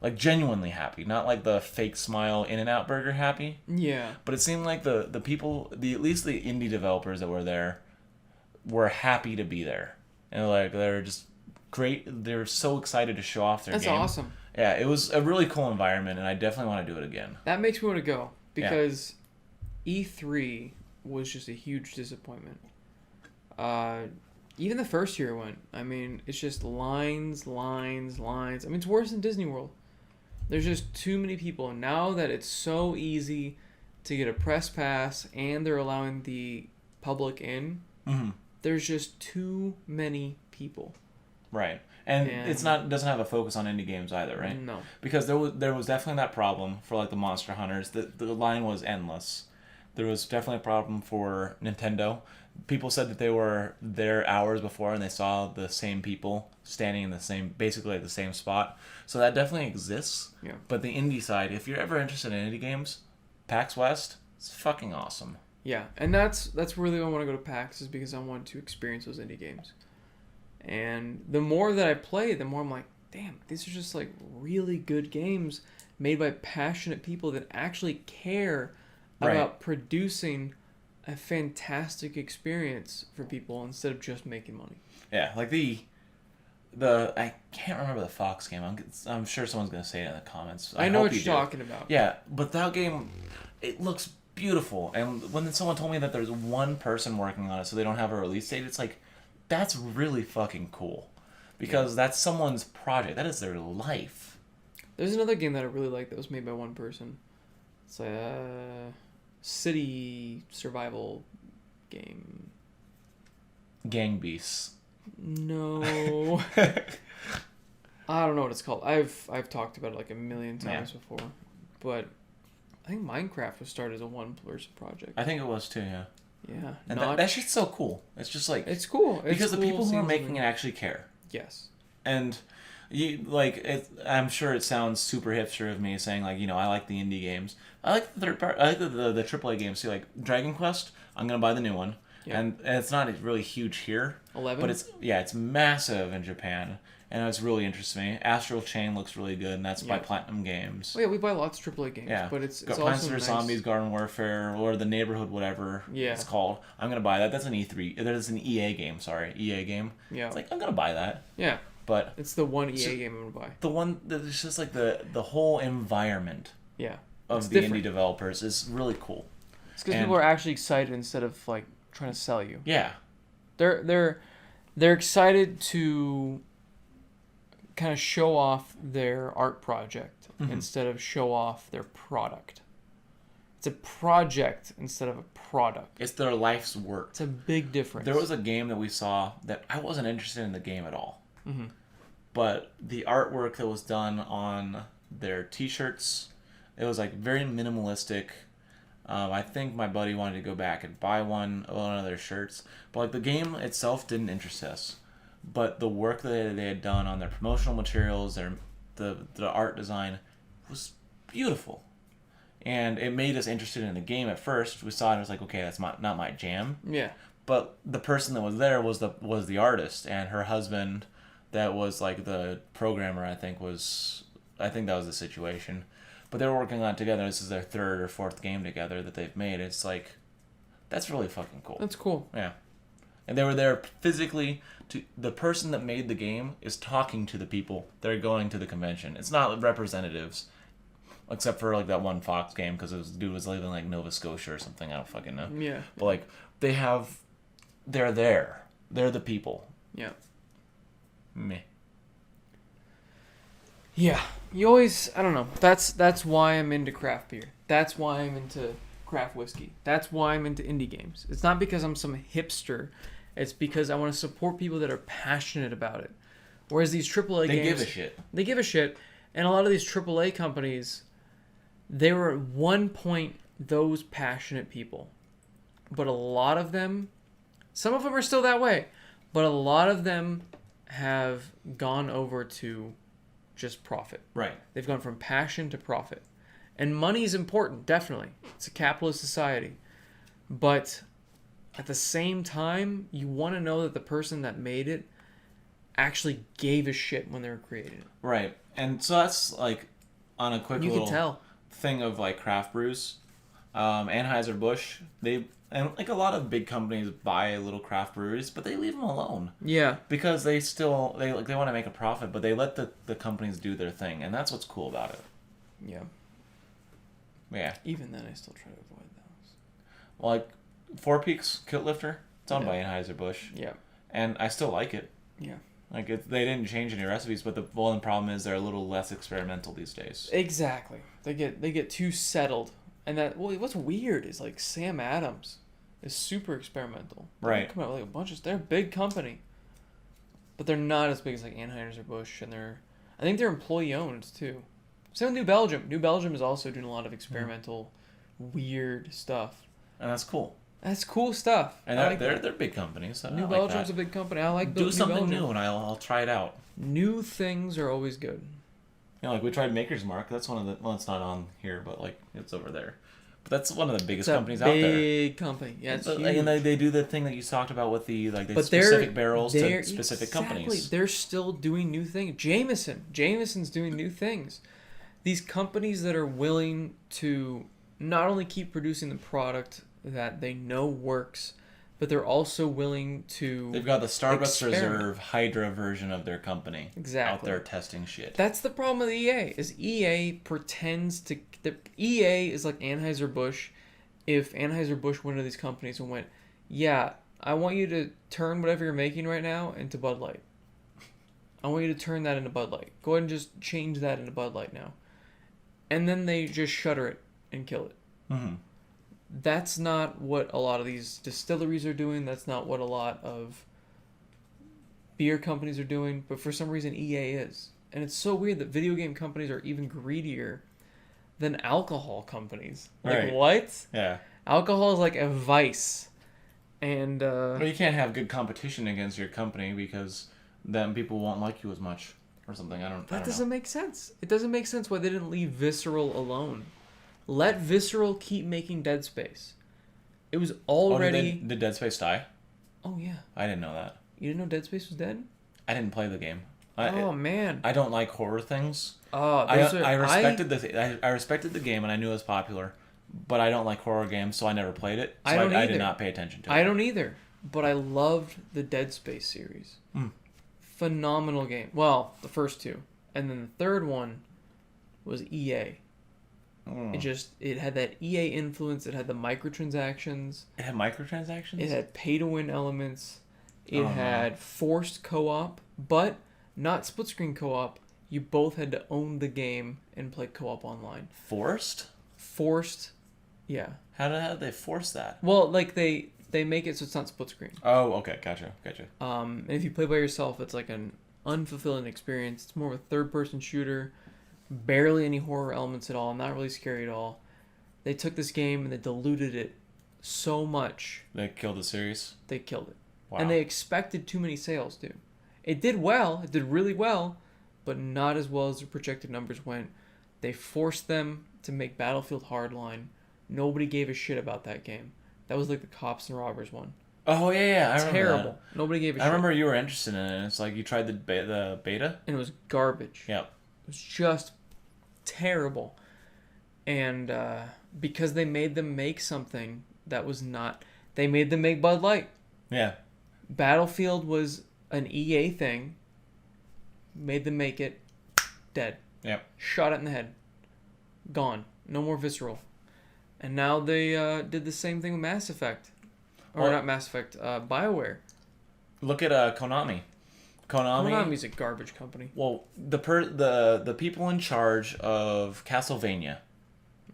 Like genuinely happy, not like the fake smile In-N-Out Burger happy. Yeah. But it seemed like the people, at least the indie developers that were there, were happy to be there, and like they're just great. They're so excited to show off their That's game. awesome. Yeah, it was a really cool environment, and I definitely want to do it again. That makes me want to go because E3 was just a huge disappointment. Even the first year went. I mean, it's just lines. I mean, it's worse than Disney World. There's just too many people. And now that it's so easy to get a press pass and they're allowing the public in, there's just too many people. Right. And it's doesn't have a focus on indie games either, right? No. Because there was definitely that problem for like the Monster Hunters. The line was endless. There was definitely a problem for Nintendo. People said that they were there hours before and they saw the same people standing in basically at the same spot. So that definitely exists. Yeah. But the indie side, if you're ever interested in indie games, PAX West, it's fucking awesome. Yeah, and that's really why I want to go to PAX, is because I want to experience those indie games. And the more that I play, the more I'm like, damn, these are just like really good games made by passionate people that actually care about producing a fantastic experience for people instead of just making money. Yeah, like the I can't remember the Fox game. I'm sure someone's gonna say it in the comments. I know what you're talking about. Yeah, but that game, it looks beautiful. And when someone told me that there's one person working on it, so they don't have a release date, it's like, that's really fucking cool, because that's someone's project. That is their life. There's another game that I really like that was made by one person. It's a city survival game. Gang Beasts. No. I don't know what it's called. I've talked about it like a million times before, but I think Minecraft was started as a one-person project. I think it was too, yeah. Yeah. And that shit's so cool. It's just like... It's cool. Because the people who are making it actually care. Yes. And I'm sure it sounds super hipster of me saying like, I like the indie games. I like the third part. I like the AAA games too. Like Dragon Quest, I'm gonna buy the new one. Yeah. And it's not really huge here. 11. But it's massive in Japan, and it's really interesting me. Astral Chain looks really good, and that's by Platinum Games. Oh yeah, we buy lots of AAA games. Yeah. But it's Plants also vs. Zombies, Garden Warfare, or the Neighborhood, whatever it's called. I'm gonna buy that. That's an E3. That's an EA game. Sorry, EA game. Yeah. It's like I'm gonna buy that. Yeah. But it's the one EA game I'm gonna buy. The one that's just like the whole environment. Yeah. Of the indie developers is really cool. It's because people are actually excited instead of like trying to sell you. Yeah. They're excited to kind of show off their art project instead of show off their product. It's a project instead of a product. It's their life's work. It's a big difference. There was a game that we saw that I wasn't interested in the game at all. But the artwork that was done on their t-shirts, it was like very minimalistic. I think my buddy wanted to go back and buy one of their shirts. But like the game itself didn't interest us. But the work that they had done on their promotional materials, the art design was beautiful. And it made us interested in the game at first. We saw it and it was like, okay, that's not my jam. Yeah. But the person that was there was the artist, and her husband that was like the programmer, I think that was the situation. But they were working on it together. This is their third or fourth game together that they've made. It's like, that's really fucking cool. That's cool. Yeah. And they were there physically. The person that made the game is talking to the people that are going to the convention. It's not representatives, except for like that one Fox game, because this dude was living in like Nova Scotia or something. I don't fucking know. Yeah. But like, they're there. They're the people. Yeah. Me. Yeah. You always, I don't know. That's why I'm into craft beer. That's why I'm into craft whiskey. That's why I'm into indie games. It's not because I'm some hipster. It's because I want to support people that are passionate about it. Whereas these AAA games... They give a shit. They give a shit. And a lot of these AAA companies, they were at one point those passionate people. But a lot of them, some of them are still that way, but a lot of them have gone over to just profit. Right. They've gone from passion to profit. And money is important, definitely. It's a capitalist society. But at the same time, you want to know that the person that made it actually gave a shit when they were created. Right. And so that's like on a quick You little can tell. thing of like craft brews. Anheuser-Busch, and like a lot of big companies buy little craft breweries, but they leave them alone. Yeah. Because they want to make a profit, but they let the companies do their thing, and that's what's cool about it. Yeah. Yeah. Even then, I still try to avoid those. Well, like Four Peaks Kilt Lifter, it's owned Yeah. by Anheuser-Busch. Yeah. And I still like it. Yeah. Like they didn't change any recipes, but the one problem is they're a little less experimental these days. Exactly. They get too settled. And what's weird is like Sam Adams is super experimental. Right. They come out with like they're a big company. But they're not as big as like Anheuser-Busch, and I think they're employee owned too. Same with New Belgium. New Belgium is also doing a lot of experimental, weird stuff. And that's cool. That's cool stuff. And they're big companies. New Belgium's a big company. I like do something Belgium. new, and I'll try it out. New things are always good. You know, like we tried Maker's Mark. That's one of the. Well, it's not on here, but like it's over there. But that's one of the biggest companies out there. Big company. Yeah, it's huge. And they do the thing that you talked about with the specific barrels to specific companies. They're still doing new things. Jameson's doing new things. These companies that are willing to not only keep producing the product that they know works, but they're also willing to. They've got the Starbucks experiment. Reserve Hydra version of their company. Exactly. Out there testing shit. That's the problem with EA. Is EA pretends to. EA is like Anheuser-Busch. If Anheuser-Busch went to these companies and went, yeah, I want you to turn whatever you're making right now into Bud Light. I want you to turn that into Bud Light. Go ahead and just change that into Bud Light now. And then they just shutter it and kill it. Mm-hmm. That's not what a lot of these distilleries are doing. That's not what a lot of beer companies are doing. But for some reason, EA is. And it's so weird that video game companies are even greedier than alcohol companies. Like, right. What? Yeah. Alcohol is like a vice. And, Well, you can't have good competition against your company because then people won't like you as much or something. I don't doesn't make sense. It doesn't make sense why they didn't leave Visceral alone. Let Visceral keep making Dead Space. It was already... Did Dead Space die? Oh, yeah. I didn't know that. You didn't know Dead Space was dead? I didn't play the game. Man. I don't like horror things. I respected the game and I knew it was popular, but I don't like horror games, so I never played it. So I did not pay attention to it. I don't either, but I loved the Dead Space series. Phenomenal game. Well, the first two. And then the third one was EA. It had that EA influence. It had the microtransactions. It had microtransactions? It had pay-to-win elements. It had forced co-op, but not split-screen co-op. You both had to own the game and play co-op online. Forced? Forced, yeah. How did they force that? Well, like they make it so it's not split-screen. Oh, okay. Gotcha. And if you play by yourself, it's like an unfulfilling experience. It's more of a third-person shooter. Barely any horror elements at all. Not really scary at all. They took this game and they diluted it so much. They killed the series? They killed it. Wow. And they expected too many sales, too. It did well. It did really well, but not as well as the projected numbers went. They forced them to make Battlefield Hardline. Nobody gave a shit about that game. That was like the Cops and Robbers one. Oh, yeah. I remember Terrible. that. Nobody gave a shit. I remember you were interested in it. It's like you tried the beta? And it was garbage. Yep. It was just terrible. And because they made them make something that was not... They made them make Bud Light. Yeah. Battlefield was an EA thing. Made them make it. Dead. Yep. Shot it in the head. Gone. No more Visceral. And now they did the same thing with Mass Effect. Or not Mass Effect, BioWare. Look at Konami. Konami's a garbage company. Well, the people in charge of Castlevania,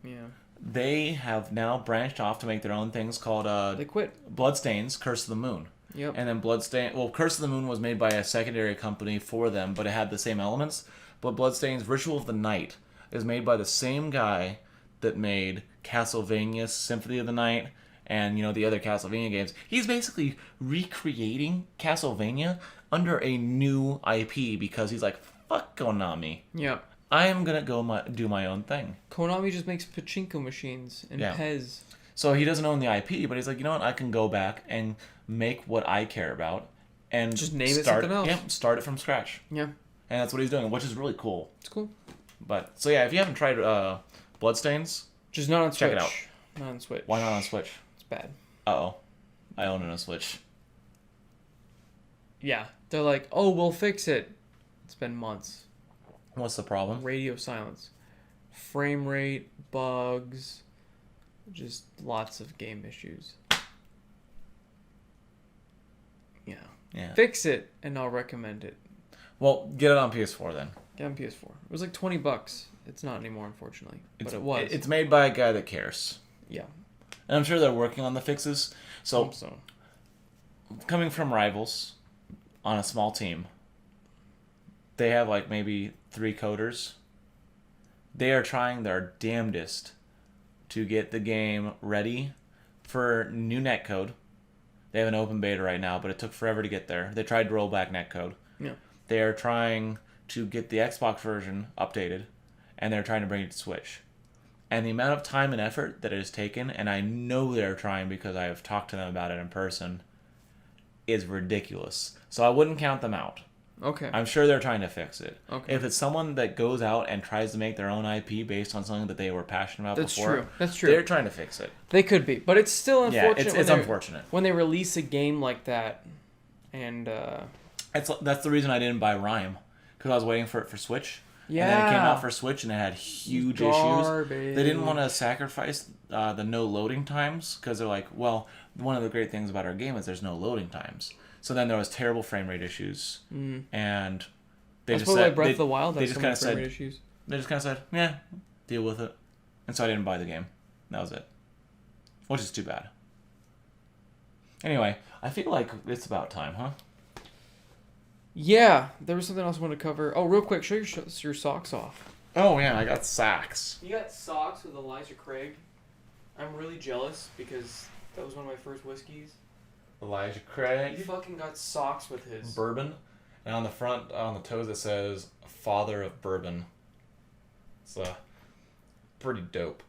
Yeah. they have now branched off to make their own things called They quit. Bloodstains, Curse of the Moon. Yep. And then Curse of the Moon was made by a secondary company for them, but it had the same elements. But Bloodstains Ritual of the Night is made by the same guy that made Castlevania Symphony of the Night and, the other Castlevania games. He's basically recreating Castlevania under a new IP because he's like, fuck Konami. Yeah. I am going to do my own thing. Konami just makes pachinko machines and Pez. So he doesn't own the IP, but he's like, you know what? I can go back and make what I care about and just name it something else. Yeah, start it from scratch. Yeah. And that's what he's doing, which is really cool. It's cool. But so yeah, if you haven't tried Bloodstains, just not on Switch. Check it out. Not on Switch. Why not on Switch? It's bad. Uh-oh. I own it on Switch. Yeah. They're like, oh, we'll fix it. It's been months. What's the problem? Radio silence. Frame rate, bugs, just lots of game issues. Yeah. Fix it, and I'll recommend it. Well, get it on PS4 then. Get it on PS4. It was like $20. It's not anymore, unfortunately. But it was. It's made by a guy that cares. Yeah. And I'm sure they're working on the fixes. So, So. coming from rivals on a small team, they have like maybe 3 coders. They are trying their damnedest to get the game ready for new netcode. They have an open beta right now, but it took forever to get there. They tried to roll back netcode. Yeah. They are trying to get the Xbox version updated, and they're trying to bring it to Switch. And the amount of time and effort that it has taken, and I know they're trying because I have talked to them about it in person, is ridiculous. So I wouldn't count them out. Okay. I'm sure they're trying to fix it. Okay. If it's someone that goes out and tries to make their own IP based on something that they were passionate about before, That's true. they're trying to fix it. They could be, but it's still unfortunate. Yeah, it's unfortunate. When they release a game like that, and that's the reason I didn't buy Rhyme, because I was waiting for it for Switch. Yeah. And then it came out for Switch, and it had huge issues. They didn't want to sacrifice the no loading times, because they're like, well, one of the great things about our game is there's no loading times. So then there was terrible frame rate issues, and they that's just said, like Breath of the Wild. They just kind of said, issues. They just kind of said, yeah, deal with it, and so I didn't buy the game. That was it, which is too bad. Anyway, I feel like it's about time, huh? Yeah, there was something else I wanted to cover. Oh, real quick, show your socks off. Oh yeah, I got socks. You got socks with Elijah Craig. I'm really jealous because that was one of my first whiskeys. Elijah Craig. You fucking got socks with his. Bourbon. And on the front, on the toes, it says, Father of Bourbon. It's pretty dope.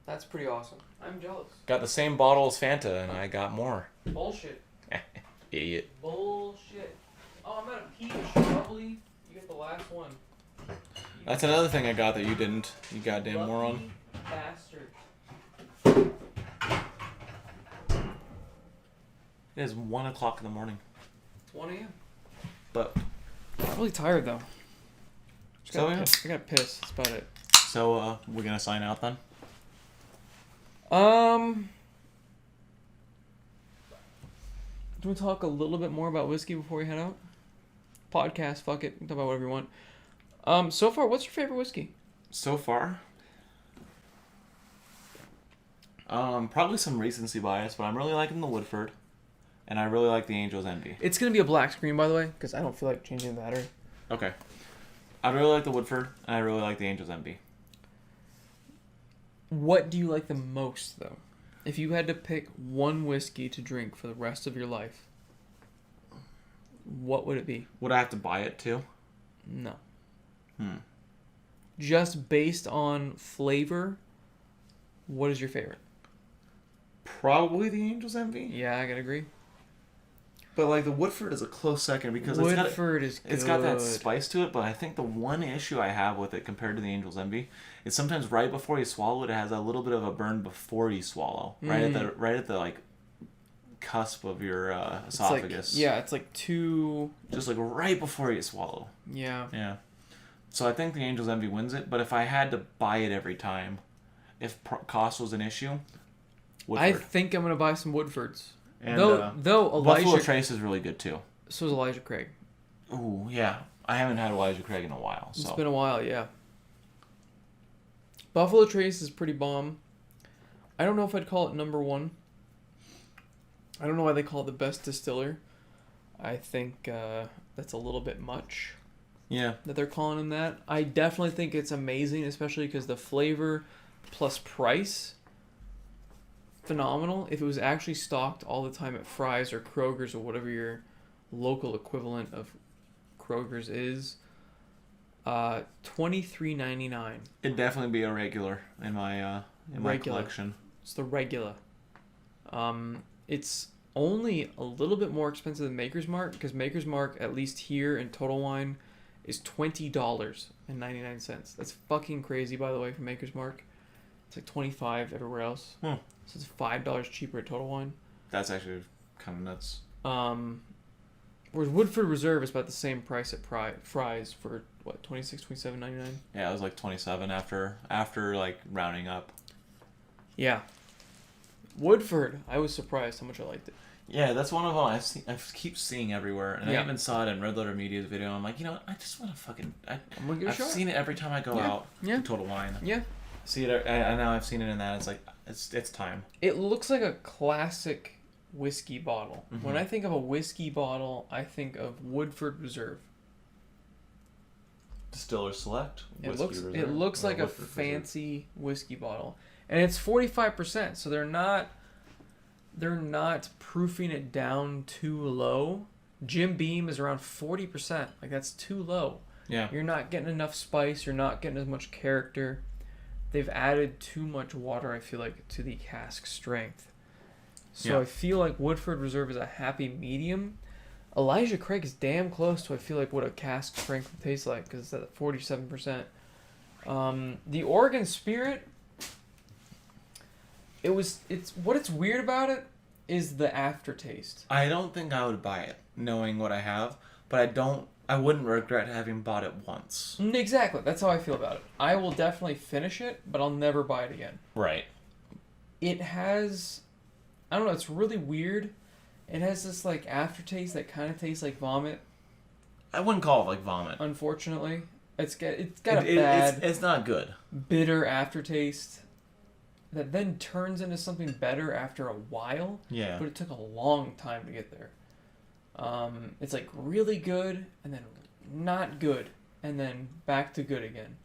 That's pretty awesome. I'm jealous. Got the same bottle as Fanta, and I got more. Bullshit. Idiot. Bullshit. Oh, I'm out of peach. Lovely. You get the last one. That's another thing I got that you didn't. You goddamn moron. Bastard. It is 1 o'clock in the morning. It's 1 a.m. But I'm really tired though. So yeah. I gotta piss. That's about it. So we're gonna sign out then. Do you want to talk a little bit more about whiskey before we head out? Podcast, fuck it. Talk about whatever you want. So far, what's your favorite whiskey? So far, probably some recency bias, but I'm really liking the Woodford, and I really like the Angel's Envy. It's gonna be a black screen, by the way, because I don't feel like changing the battery. Okay. I really like the Woodford, and I really like the Angel's Envy. What do you like the most, though? If you had to pick one whiskey to drink for the rest of your life, what would it be? Would I have to buy it too? No. Just based on flavor, what is your favorite? Probably the Angel's Envy. Yeah, I gotta agree. But like the Woodford is a close second because Woodford is good. It's got that spice to it, but I think the one issue I have with it compared to the Angel's Envy is sometimes right before you swallow it, it has a little bit of a burn before you swallow. Right at the like cusp of your esophagus. It's like too just like right before you swallow. Yeah. Yeah. So I think the Angel's Envy wins it, but if I had to buy it every time, if cost was an issue, Woodford. I think I'm gonna buy some Woodfords. And, though Elijah Buffalo Trace is really good too. So is Elijah Craig. Ooh, yeah. I haven't had Elijah Craig in a while. So. It's been a while, yeah. Buffalo Trace is pretty bomb. I don't know if I'd call it number one. I don't know why they call it the best distiller. I think that's a little bit much. Yeah. That they're calling him that. I definitely think it's amazing, especially because the flavor plus price, phenomenal. If it was actually stocked all the time at Fry's or Kroger's or whatever your local equivalent of Kroger's is, $23.99. It'd definitely be a regular in my my collection. It's the regular. It's only a little bit more expensive than Maker's Mark, because Maker's Mark, at least here in Total Wine, is $20.99. That's fucking crazy, by the way, for Maker's Mark. It's like $25 everywhere else. So it's $5 cheaper at Total Wine. That's actually kind of nuts. Whereas Woodford Reserve is about the same price at Fry's for what, $26, $27.99. Yeah, it was like 27 after like rounding up. Yeah. Woodford, I was surprised how much I liked it. Yeah, that's one of them I keep seeing everywhere, and Yeah. I even saw it in Red Letter Media's video. I'm like, you know what? I just want to fucking. I'm gonna give it a I've shot. seen it every time I go out. Yeah. To Total Wine. Yeah. See it. I know I've seen it in that. It's like it's time. It looks like a classic whiskey bottle. Mhm. When I think of a whiskey bottle, I think of Woodford Reserve. Distiller Select. It Whiskey looks Reserve, like a Woodford Reserve. fancy whiskey bottle, and it's 45%. So they're not proofing it down too low. Jim Beam is around 40%. Like, that's too low. Yeah. You're not getting enough spice. You're not getting as much character. They've added too much water, I feel like, to the cask strength. So Yeah. I feel like Woodford Reserve is a happy medium. Elijah Craig is damn close to, I feel like, what a cask strength would taste like, because it's at 47%. The Oregon Spirit, what's weird about it is the aftertaste. I don't think I would buy it, knowing what I have, but I wouldn't regret having bought it once. Exactly, that's how I feel about it. I will definitely finish it, but I'll never buy it again. Right. It has, I don't know, it's really weird. It has this like aftertaste that kind of tastes like vomit. I wouldn't call it like vomit. Unfortunately, it's got a bad, It's not good. bitter aftertaste that then turns into something better after a while. Yeah. But it took a long time to get there. It's like really good and then not good and then back to good again.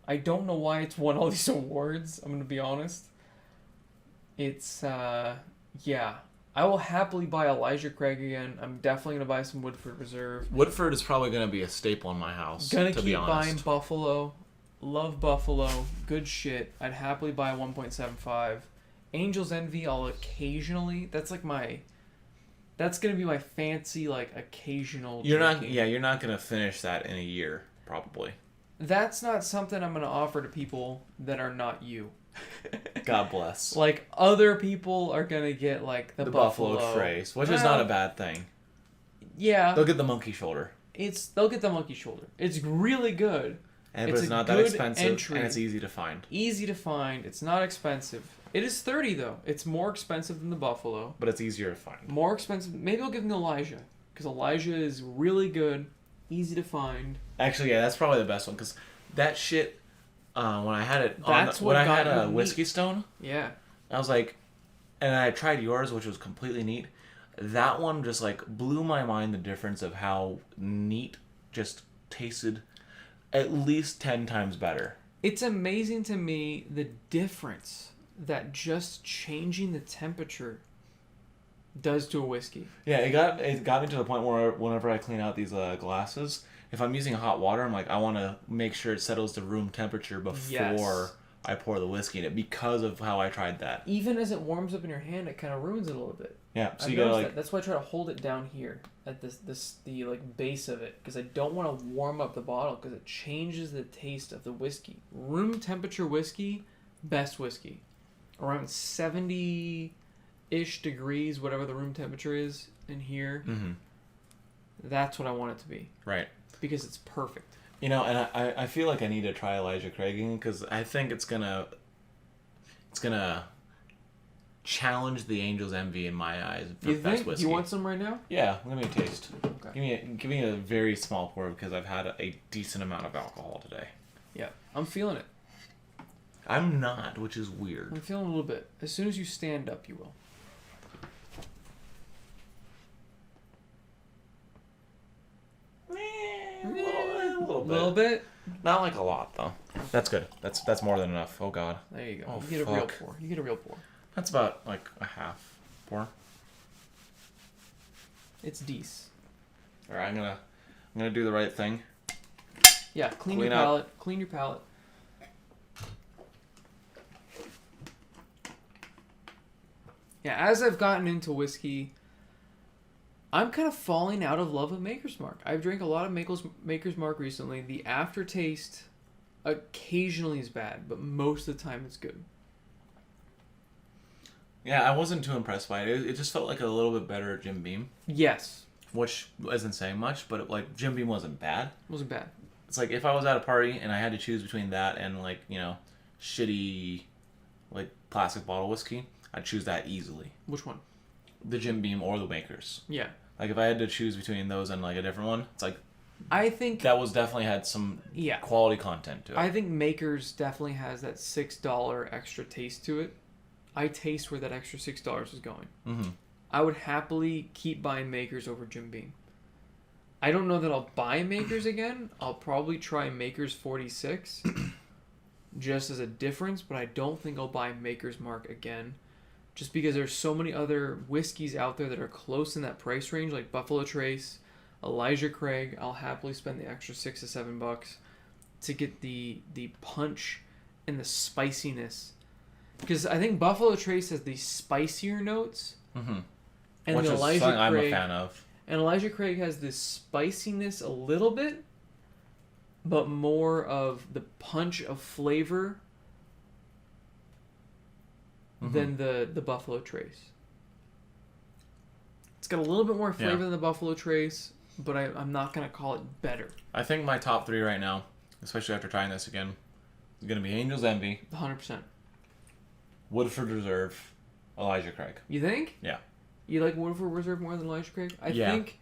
I don't know why it's won all these awards. I'm gonna be honest. It's yeah. I will happily buy Elijah Craig again. I'm definitely going to buy some Woodford Reserve. Woodford is probably going to be a staple in my house. Gonna to keep be honest. buying Buffalo. Love Buffalo. Good shit. I'd happily buy 1.75. Angel's Envy, I'll occasionally. That's like my... That's going to be my fancy, like, occasional You're drinking. not going to finish that in a year, probably. That's not something I'm going to offer to people that are not you. God bless. Like, other people are going to get, like, the Buffalo Trace, which is not a bad thing. Yeah. They'll get the monkey shoulder. They'll get the monkey shoulder. It's really good. But It's it's a not that good expensive, entry. and it's easy to find. Easy to find. It's not expensive. It is $30 though. It's more expensive than the Buffalo. But it's easier to find. More expensive. Maybe I'll give them to Elijah, because Elijah is really good, easy to find. Actually, yeah, that's probably the best one, because that shit. When I had it, That's when I what had got a me whiskey neat. stone, Yeah. I was like, and I tried yours, which was completely neat. That one just like blew my mind. The difference of how neat just tasted, at least 10 times better. It's amazing to me the difference that just changing the temperature does to a whiskey. Yeah, it got me to the point where whenever I clean out these glasses, if I'm using hot water, I'm like, I want to make sure it settles to room temperature before Yes. I pour the whiskey in it, because of how I tried that. Even as it warms up in your hand, it kind of ruins it a little bit. Yeah, so I've you gotta noticed like that. That's why I try to hold it down here at the like base of it, because I don't want to warm up the bottle, because it changes the taste of the whiskey. Room temperature whiskey, best whiskey. Around 70-ish degrees, whatever the room temperature is in here. Mm-hmm. That's what I want it to be, Right. because it's perfect. You know, and I feel like I need to try Elijah Craig again, because I think it's gonna challenge the Angel's Envy in my eyes for You best think? whiskey. You want some right now? Yeah, let me taste. Okay. Give me a very small pour, because I've had a decent amount of alcohol today. Yeah, I'm feeling it. I'm not, which is weird. I'm feeling a little bit. As soon as you stand up, you will. A little bit. Little bit. Not like a lot though. That's good. That's more than enough. Oh god. There you go. Oh, you get a real fuck. pour. You get a real pour. That's about like a half pour. It's decent. All right, I'm gonna do the right thing. Yeah, clean Clean your up. palate. Clean your palate. Yeah, as I've gotten into whiskey, I'm kind of falling out of love with Maker's Mark. I've drank a lot of Maker's Mark recently. The aftertaste occasionally is bad, but most of the time it's good. Yeah, I wasn't too impressed by it. It just felt like a little bit better at Jim Beam. Yes. Which isn't saying much, but like Jim Beam wasn't bad. Wasn't bad. It's like if I was at a party and I had to choose between that and like, you know, shitty like plastic bottle whiskey, I'd choose that easily. Which one? The Jim Beam or the Makers. Yeah. Like if I had to choose between those and like a different one, it's like I think that was definitely had some quality content to it. I think Makers definitely has that $6 extra taste to it. I taste where that extra $6 is going. Mm-hmm. I would happily keep buying Makers over Jim Beam. I don't know that I'll buy Makers again. I'll probably try Makers 46 just as a difference, but I don't think I'll buy Maker's Mark again. Just because there's so many other whiskeys out there that are close in that price range, like Buffalo Trace, Elijah Craig. I'll happily spend the extra $6 to $7 to get the punch and the spiciness. Because I think Buffalo Trace has the spicier notes. Mm-hmm. And which the is Elijah something Craig, I'm a fan of. And Elijah Craig has this spiciness a little bit, but more of the punch of flavor than the Buffalo Trace. It's got a little bit more flavor than the Buffalo Trace, but I'm not going to call it better. I think my top 3 right now, especially after trying this again, is going to be Angel's Envy, 100%. Woodford Reserve, Elijah Craig. You think? Yeah. You like Woodford Reserve more than Elijah Craig? I think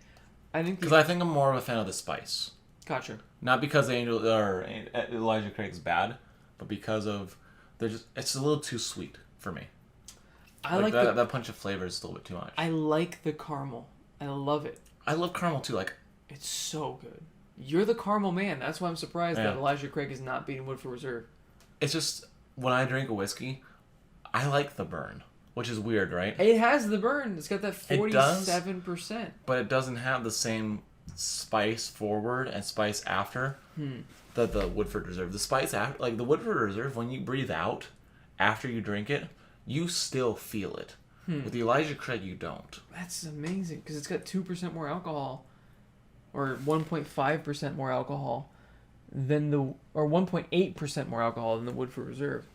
because I think I'm more of a fan of the spice. Gotcha. Not because Elijah Craig's bad, but because of it's a little too sweet for me. I like that punch of flavor is a little bit too much. I like the caramel. I love it. I love caramel too. Like it's so good. You're the caramel man. That's why I'm surprised that Elijah Craig is not beating Woodford Reserve. It's just when I drink a whiskey, I like the burn. Which is weird, right? It has the burn. It's got that 47%. But it doesn't have the same spice forward and spice after that the Woodford Reserve. The spice after, like the Woodford Reserve, when you breathe out after you drink it, you still feel it. With the Elijah Craig, you don't. That's amazing because it's got 2% more alcohol, or 1.5% more alcohol or 1.8% more alcohol than the Woodford Reserve.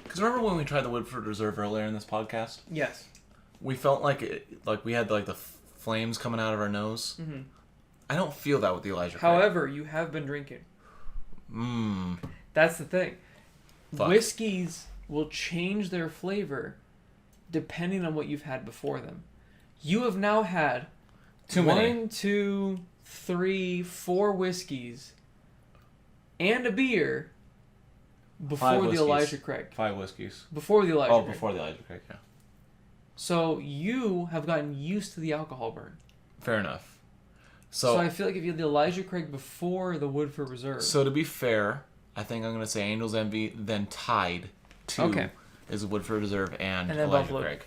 Because remember when we tried the Woodford Reserve earlier in this podcast? Yes. We felt like we had like the flames coming out of our nose. Mm-hmm. I don't feel that with the Elijah Craig. However, you have been drinking. That's the thing. Fuck. Whiskeys will change their flavor depending on what you've had before them. You have now had too many. 1, 2, 3, 4 whiskeys and a beer before the Elijah Craig. 5 whiskeys. Before the Elijah Craig. Before the Elijah Craig, yeah. So you have gotten used to the alcohol burn. Fair enough. So I feel like if you had the Elijah Craig before the Woodford Reserve. So to be fair, I think I'm going to say Angel's Envy, then tied to is Woodford Reserve and Elijah Buffalo. Craig.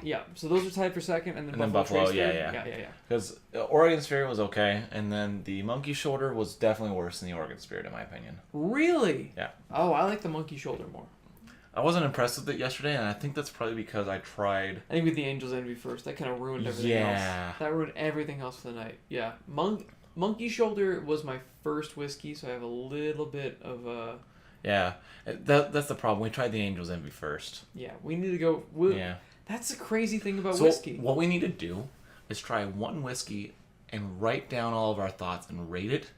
Yeah, so those are tied for second, and then Buffalo, Trace yeah. Because Oregon Spirit was okay, and then the Monkey Shoulder was definitely worse than the Oregon Spirit, in my opinion. Really? Yeah. Oh, I like the Monkey Shoulder more. I wasn't impressed with it yesterday, and I think that's probably because I tried... I think with the Angel's Envy first, that kind of ruined everything else. That ruined everything else for the night. Yeah. Monkey Shoulder was my first whiskey, so I have a little bit of a... Yeah. That's the problem. We tried the Angel's Envy first. Yeah, we need to go... That's the crazy thing about whiskey. What we need to do is try one whiskey and write down all of our thoughts and rate it,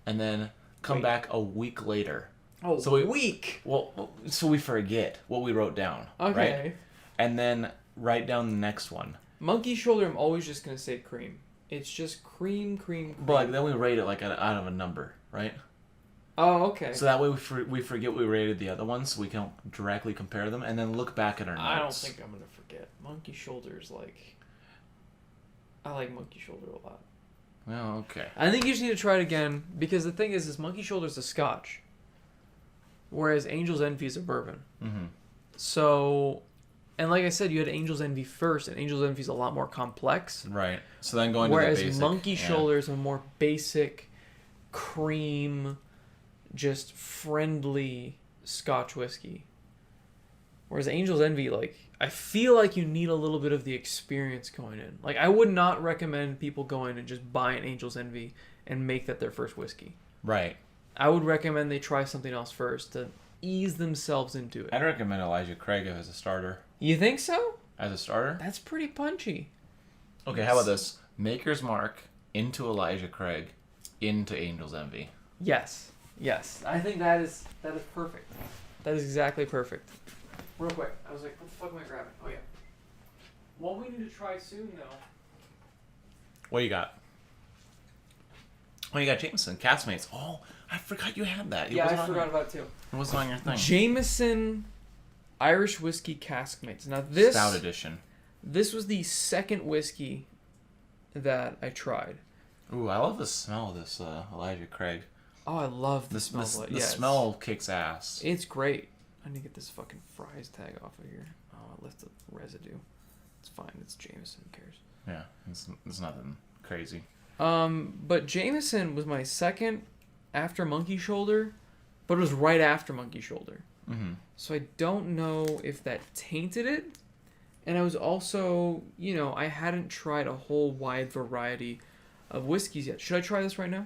and then come back a week later. Oh, so a week? Well, so we forget what we wrote down. Okay. Right? And then write down the next one. Monkey Shoulder, I'm always just going to say cream. It's just cream. But like, then we rate it like out of a number, right? Oh, okay. So that way we forget we rated the other ones, so we can directly compare them, and then look back at our notes. I don't think I'm going to forget. Monkey Shoulder is like... I like Monkey Shoulder a lot. Well, okay. I think you just need to try it again, because the thing is Monkey Shoulder is a Scotch, whereas Angel's Envy is a bourbon. Mm-hmm. So... And like I said, you had Angel's Envy first, and Angel's Envy is a lot more complex. Right. So then going to the basic... Whereas Monkey Shoulder is a more basic, cream... just friendly Scotch whiskey. Whereas Angel's Envy, like, I feel like you need a little bit of the experience going in. Like, I would not recommend people go in and just buy an Angel's Envy and make that their first whiskey. Right. I would recommend they try something else first to ease themselves into it. I'd recommend Elijah Craig as a starter. You think so? As a starter? That's pretty punchy. Okay, how about this? Maker's Mark into Elijah Craig into Angel's Envy. Yes. Yes. I think that is perfect. That is exactly perfect. Real quick, I was like, what the fuck am I grabbing? Oh, yeah. What we need to try soon, though. What you got? Oh, you got Jameson, Castmates. Oh, I forgot you had that. Yeah, I forgot about it, too. It wasn't on your thing. Jameson Irish Whiskey Caskmates. Now, this... Stout edition. This was the second whiskey that I tried. Ooh, I love the smell of this Elijah Craig. Oh, I love the smell of it. The smell kicks ass. It's great. I need to get this fucking fries tag off of here. Oh, I left the residue. It's fine. It's Jameson. Who cares? Yeah, it's nothing crazy. But Jameson was my second after Monkey Shoulder, but it was right after Monkey Shoulder. Mm-hmm. So I don't know if that tainted it. And I was also, I hadn't tried a whole wide variety of whiskeys yet. Should I try this right now?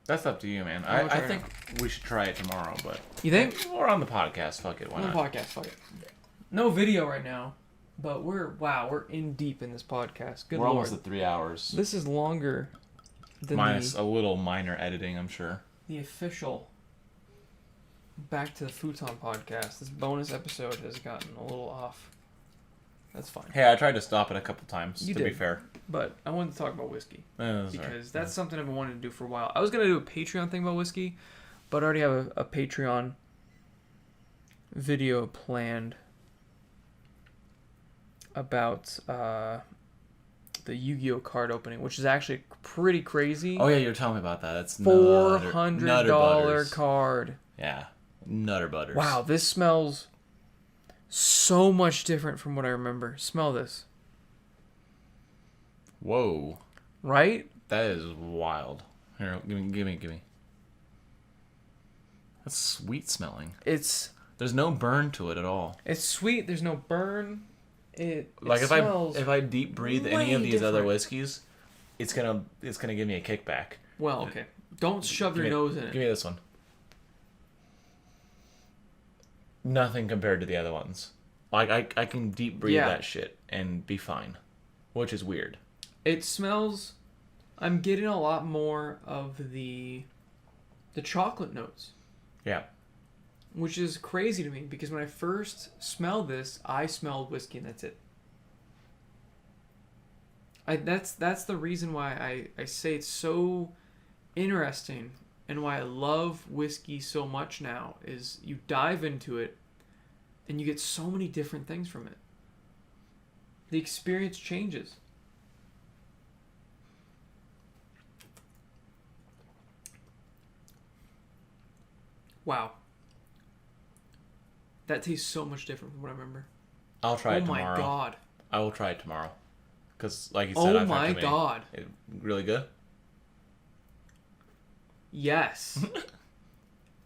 That's up to you, man. I think we should try it tomorrow, but... You think? Or on the podcast. Fuck it. Why not? On the podcast. Fuck it. No video right now, but we're in deep in this podcast. Good We're Lord. almost at 3 hours. This is longer than Minus a little minor editing, I'm sure. The official Back to the Futon podcast. This bonus episode has gotten a little off. That's fine. Hey, I tried to stop it a couple times, You to did. be fair. But I wanted to talk about whiskey. That's Because that's something I've been wanting to do for a while. I was going to do a Patreon thing about whiskey, but I already have a Patreon video planned about the Yu-Gi-Oh card opening, which is actually pretty crazy. Oh, yeah, you were telling me about that. That's $400 card. Yeah, Nutter Butters. Wow, this smells so much different from what I remember. Smell this. Whoa. Right? That is wild. Here, give me. That's sweet smelling. There's no burn to it at all. It's sweet. There's no burn. It if smells I deep breathe any of these different. other whiskeys, it's gonna give me a kickback. Well, okay. Don't shove your nose in it. Give me this one. Nothing compared to the other ones. Like I can deep breathe that shit and be fine, which is weird. It smells. I'm getting a lot more of the chocolate notes. Yeah. Which is crazy to me because when I first smelled this, I smelled whiskey and that's it. That's the reason why I say it's so interesting and why I love whiskey so much now is you dive into it and you get so many different things from it. The experience changes. Wow. That tastes so much different from what I remember. I'll try it tomorrow. Oh my god. I will try it tomorrow. Because, like you said, oh my god. Really good? Yes.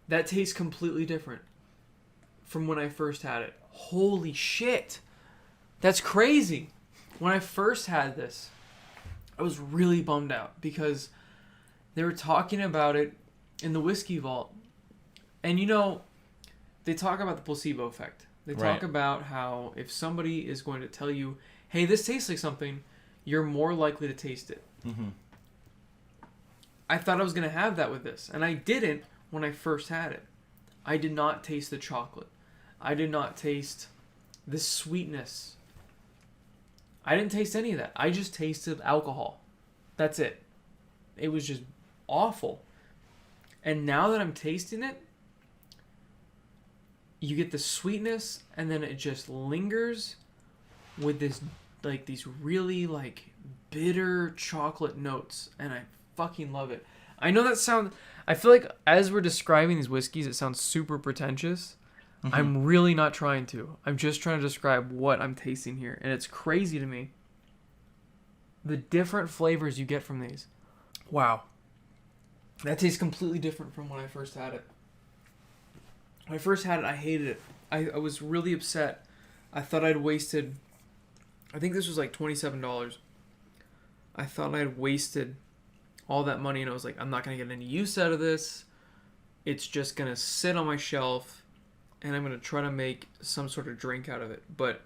That tastes completely different from when I first had it. Holy shit. That's crazy. When I first had this, I was really bummed out because they were talking about it in the whiskey vault. And they talk about the placebo effect. They talk about how if somebody is going to tell you, hey, this tastes like something, you're more likely to taste it. Mm-hmm. I thought I was going to have that with this. And I didn't when I first had it. I did not taste the chocolate. I did not taste the sweetness. I didn't taste any of that. I just tasted alcohol. That's it. It was just awful. And now that I'm tasting it, you get the sweetness and then it just lingers with this these really bitter chocolate notes, and I fucking love it. I know I feel like as we're describing these whiskeys it sounds super pretentious. Mm-hmm. I'm really not trying to. I'm just trying to describe what I'm tasting here, and it's crazy to me the different flavors you get from these. Wow. That tastes completely different from when I first had it. When I first had it, I hated it. I was really upset. I thought I'd wasted... I think this was like $27. I thought I had wasted all that money, and I was like, I'm not going to get any use out of this. It's just going to sit on my shelf, and I'm going to try to make some sort of drink out of it. But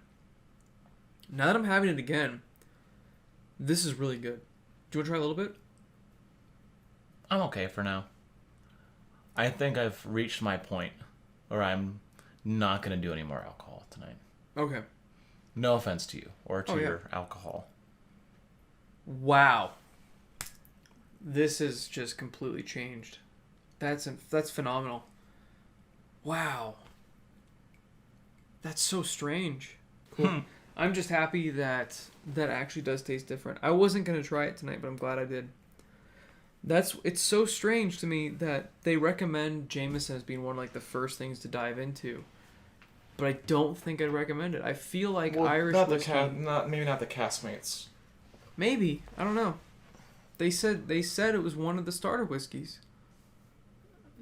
now that I'm having it again, this is really good. Do you want to try a little bit? I'm okay for now. I think I've reached my point where I'm not going to do any more alcohol tonight. Okay. No offense to you or to your alcohol. Wow. This has just completely changed. That's phenomenal. Wow. That's so strange. Cool. I'm just happy that actually does taste different. I wasn't going to try it tonight, but I'm glad I did. It's so strange to me that they recommend Jameson as being one of like the first things to dive into. But I don't think I'd recommend it. I feel like Irish whiskey... maybe not the castmates. Maybe. I don't know. They said it was one of the starter whiskeys.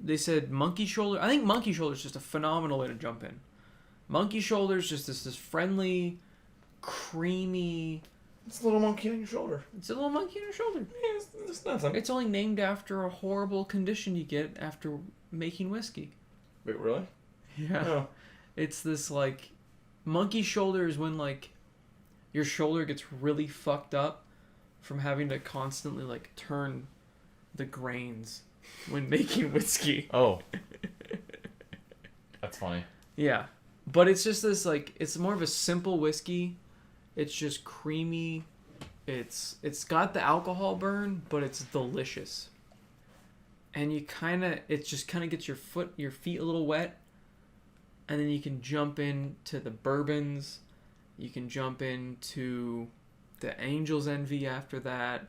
They said Monkey Shoulder. I think Monkey Shoulder is just a phenomenal way to jump in. Monkey Shoulder is just this friendly, creamy... It's a little monkey on your shoulder. It's a little monkey on your shoulder. Yeah, it's nothing. It's only named after a horrible condition you get after making whiskey. Wait, really? Yeah. Oh. It's this, like... Monkey Shoulder is when, like, your shoulder gets really fucked up from having to constantly, like, turn the grains when making whiskey. Oh. That's funny. Yeah. But it's just this, like, it's more of a simple whiskey. It's just creamy. It's got the alcohol burn, but it's delicious. And it just kind of gets your feet a little wet. And then you can jump into the bourbons. You can jump into the Angel's Envy after that.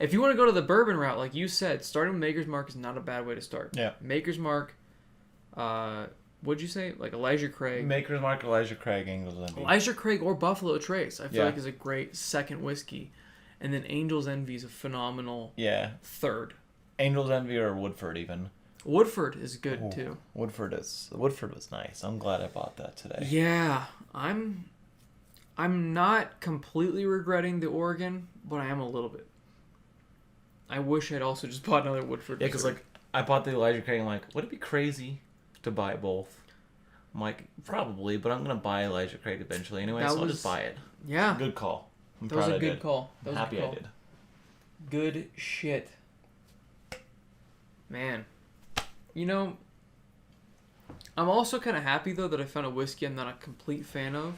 If you want to go to the bourbon route, like you said, starting with Maker's Mark is not a bad way to start. Yeah. Maker's Mark, what'd you say? Like Elijah Craig. Maker's Mark, Elijah Craig, Angel's Envy. Elijah Craig or Buffalo Trace, I feel like is a great second whiskey. And then Angel's Envy is a phenomenal third. Angel's Envy or Woodford even. Woodford is good too. Woodford was nice. I'm glad I bought that today. Yeah, I'm not completely regretting the Oregon, but I am a little bit. I wish I'd also just bought another Woodford. Yeah, because like I bought the Elijah Craig. I'm like, would it be crazy to buy both? I'm like, probably, but I'm gonna buy Elijah Craig eventually anyway, so I'll just buy it. Yeah, Good call. That was a good call. I'm happy I did. Good shit, man. You know, I'm also kind of happy, though, that I found a whiskey I'm not a complete fan of.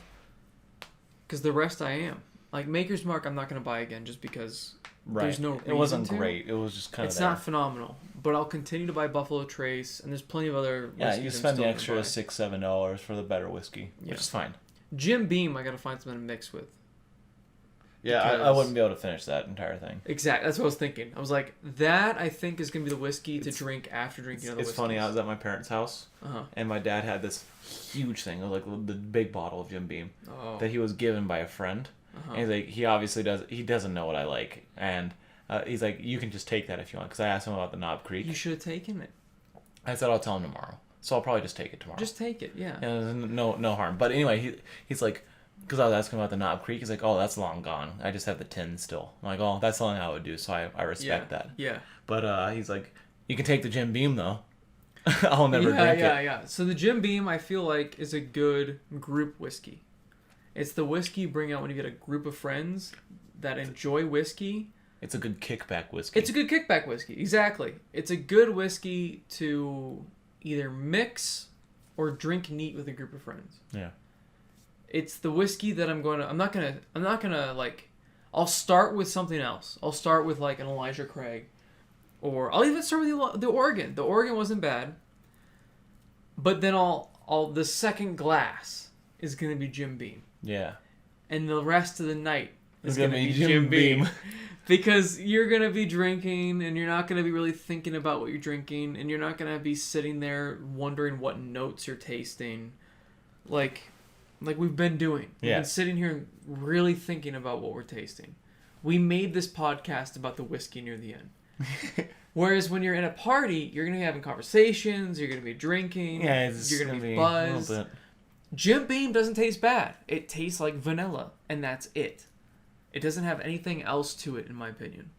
Because the rest I am. Like, Maker's Mark, I'm not going to buy again just because there's no reason to. It wasn't great. It was just kind of It's not phenomenal. But I'll continue to buy Buffalo Trace, and there's plenty of other whiskeys. Yeah, you spend the extra $6-7 for the better whiskey, which is fine. Jim Beam, I got to find something to mix with. Yeah, I wouldn't be able to finish that entire thing. Exactly. That's what I was thinking. I was like, that I think is going to be the whiskey to drink after drinking other whiskeys. It's funny. I was at my parents' house, and my dad had this huge thing, like the big bottle of Jim Beam, that he was given by a friend. And he's like, he doesn't know what I like. And he's like, you can just take that if you want. Because I asked him about the Knob Creek. You should have taken it. I said, I'll tell him tomorrow. So I'll probably just take it tomorrow. Just take it, yeah. And no harm. But anyway, he's like... Because I was asking about the Knob Creek, he's like, oh, that's long gone. I just have the tin still. I'm like, oh, that's something I would do, so I respect that. Yeah. But he's like, you can take the Jim Beam, though. I'll never drink it. Yeah. So the Jim Beam, I feel like, is a good group whiskey. It's the whiskey you bring out when you get a group of friends that enjoy whiskey. It's a good kickback whiskey. It's a good kickback whiskey, exactly. It's a good whiskey to either mix or drink neat with a group of friends. Yeah. It's the whiskey that I'm not gonna like, I'll start with something else. I'll start with like an Elijah Craig, or I'll even start with the Oregon. The Oregon wasn't bad, but then the second glass is gonna be Jim Beam. Yeah. And the rest of the night is gonna be Jim Beam. Because you're gonna be drinking and you're not gonna be really thinking about what you're drinking, and you're not gonna be sitting there wondering what notes you're tasting, like we've been doing. We've been sitting here really thinking about what we're tasting. We made this podcast about the whiskey near the end. Whereas when you're in a party, you're gonna be having conversations, you're gonna be drinking, Yeah, it's you're gonna be a buzzed. little bit. Jim Beam doesn't taste bad. It tastes like vanilla, and that's it. It doesn't have anything else to it, in my opinion.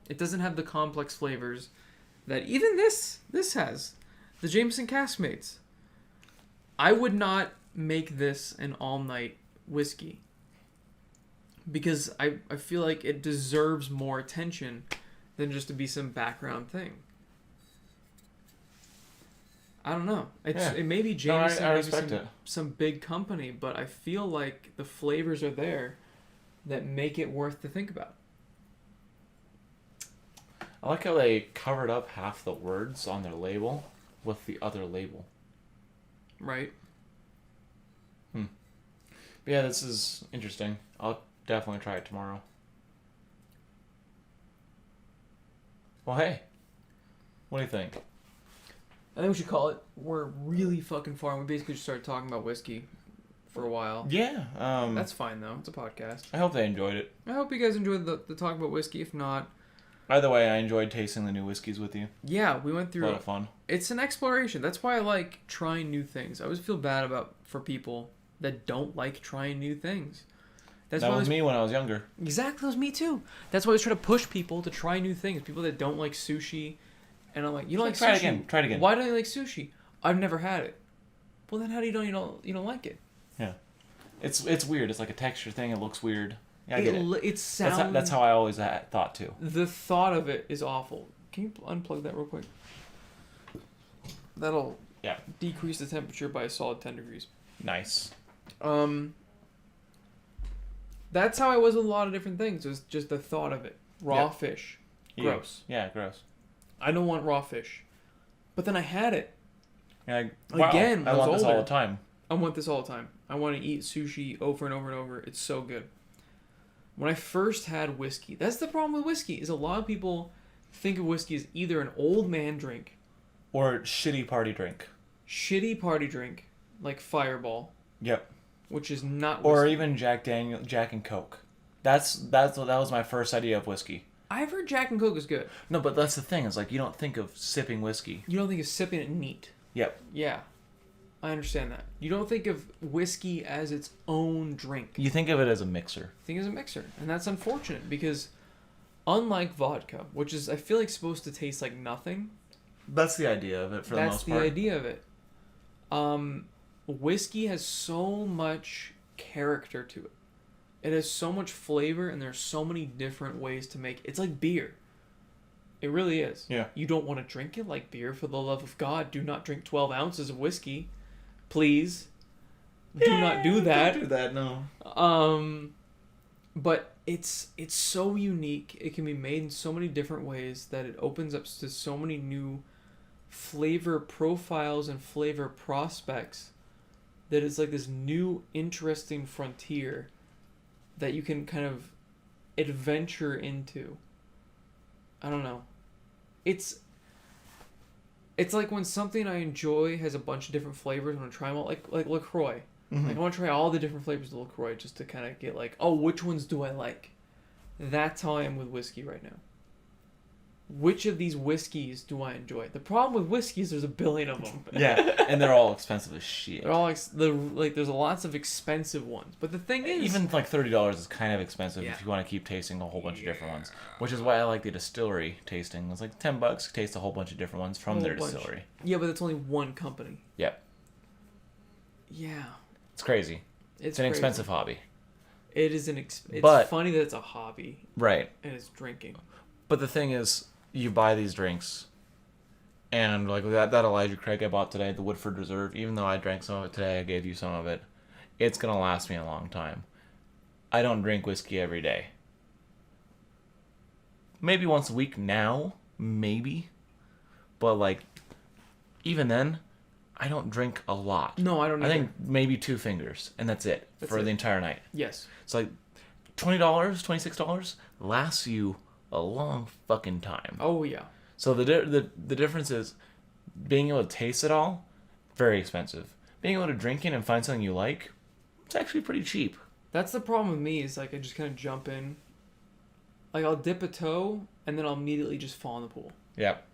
It doesn't have the complex flavors that even this has. The Jameson Caskmates. I would not make this an all-night whiskey. Because I feel like it deserves more attention than just to be some background thing. I don't know. It may be Jameson, I respect maybe some big company, but I feel like the flavors are there that make it worth to think about. I like how they covered up half the words on their label with the other label. Right? But yeah, this is interesting. I'll definitely try it tomorrow. Well, hey. What do you think? I think we should call it. We're really fucking far. We basically just started talking about whiskey for a while. Yeah. That's fine, though. It's a podcast. I hope they enjoyed it. I hope you guys enjoyed the talk about whiskey. If not... Either way, I enjoyed tasting the new whiskeys with you. Yeah, we went through... A lot of fun. It's an exploration. That's why I like trying new things. I always feel bad for people that don't like trying new things. That was me when I was younger. Exactly, that was me too. That's why I was trying to push people to try new things. People that don't like sushi. And I'm like, you don't like sushi? Try it again. Why don't you like sushi? I've never had it. Well, then how do you don't like it? Yeah. It's weird. It's like a texture thing. It looks weird. Yeah, I get it. It sounds... That's how I always thought too. The thought of it is awful. Can you unplug that real quick? That'll decrease the temperature by a solid 10 degrees. Nice. That's how I was with a lot of different things. It was just the thought of it. Raw fish. Gross. Yeah, gross. I don't want raw fish. But then I had it. Yeah, wow, Again, I want this all the time. I want this all the time. I want to eat sushi over and over and over. It's so good. When I first had whiskey, that's the problem with whiskey, is a lot of people think of whiskey as either an old man drink or shitty party drink. Shitty party drink, like Fireball. Yep. Which is not whiskey. Or even Jack and Coke. That was my first idea of whiskey. I've heard Jack and Coke is good. No, but that's the thing. It's like you don't think of sipping whiskey. You don't think of sipping it neat. Yep. Yeah. I understand that. You don't think of whiskey as its own drink. You think of it as a mixer. You think as a mixer. And that's unfortunate because unlike vodka, which is, I feel like, supposed to taste like nothing. That's the idea of it for the most part. That's the idea of it. Whiskey has so much character to it. It has so much flavor, and there's so many different ways to make it. It's like beer. It really is. Yeah. You don't want to drink it like beer. For the love of God, do not drink 12 ounces of whiskey. Please. Do not do that. Don't do that, no. But it's so unique. It can be made in so many different ways that it opens up to so many new flavor profiles and flavor prospects that it's like this new interesting frontier that you can kind of adventure into. I don't know. It's like when something I enjoy has a bunch of different flavors. I want to try them all, like LaCroix. Mm-hmm. Like I want to try all the different flavors of LaCroix just to kind of get like, oh, which ones do I like? That's how I am with whiskey right now. Which of these whiskeys do I enjoy? The problem with whiskeys, there's a billion of them. Yeah, and they're all expensive as shit. They're all there's lots of expensive ones. But the thing is, even like $30 is kind of expensive if you want to keep tasting a whole bunch of different ones. Which is why I like the distillery tasting. It's like $10 taste a whole bunch of different ones from their distillery. Yeah, but it's only one company. Yep. Yeah. It's crazy. It's an expensive hobby. It is it's funny that it's a hobby. Right. And it's drinking. But the thing is, you buy these drinks, and like that Elijah Craig I bought today, the Woodford Reserve, even though I drank some of it today, I gave you some of it, it's going to last me a long time. I don't drink whiskey every day. Maybe once a week now, maybe. But like, even then, I don't drink a lot. No, I don't either. I think maybe 2 fingers, and that's it for the entire night. Yes. It's like $20, $26 lasts you a long fucking time. Oh yeah. So the difference is being able to taste it all, very expensive. Being able to drink it and find something you like, it's actually pretty cheap. That's the problem with me, is like I just kind of jump in. Like I'll dip a toe and then I'll immediately just fall in the pool. Yep.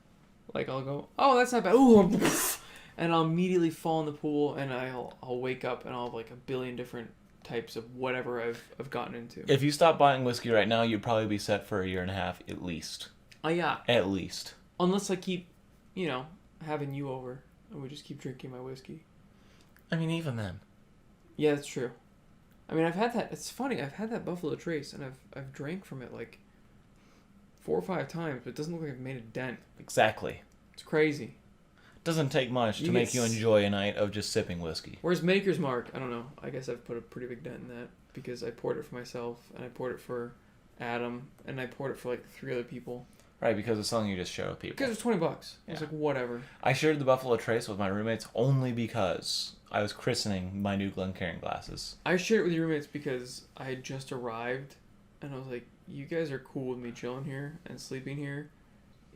Like, I'll go, oh, that's not bad. Ooh, and I'll immediately fall in the pool, and I'll wake up, and I'll have like a billion different types of whatever I've gotten into. If you stop buying whiskey right now, you'd probably be set for a year and a half at least. Oh, yeah. At least. Unless I keep, having you over, and we just keep drinking my whiskey. I mean, even then. Yeah, that's true. I mean, I've had that. It's funny. I've had that Buffalo Trace, and I've drank from it like 4 or 5 times, but it doesn't look like I've made a dent. Exactly. It's crazy. Doesn't take much to make you enjoy a night of just sipping whiskey. Whereas Maker's Mark, I don't know. I guess I've put a pretty big dent in that because I poured it for myself, and I poured it for Adam, and I poured it for like 3 other people. Right, because it's something you just share with people. Because it was $20. I was like, whatever. I shared the Buffalo Trace with my roommates only because I was christening my new Glencairn glasses. I shared it with your roommates because I had just arrived, and I was like, you guys are cool with me chilling here and sleeping here.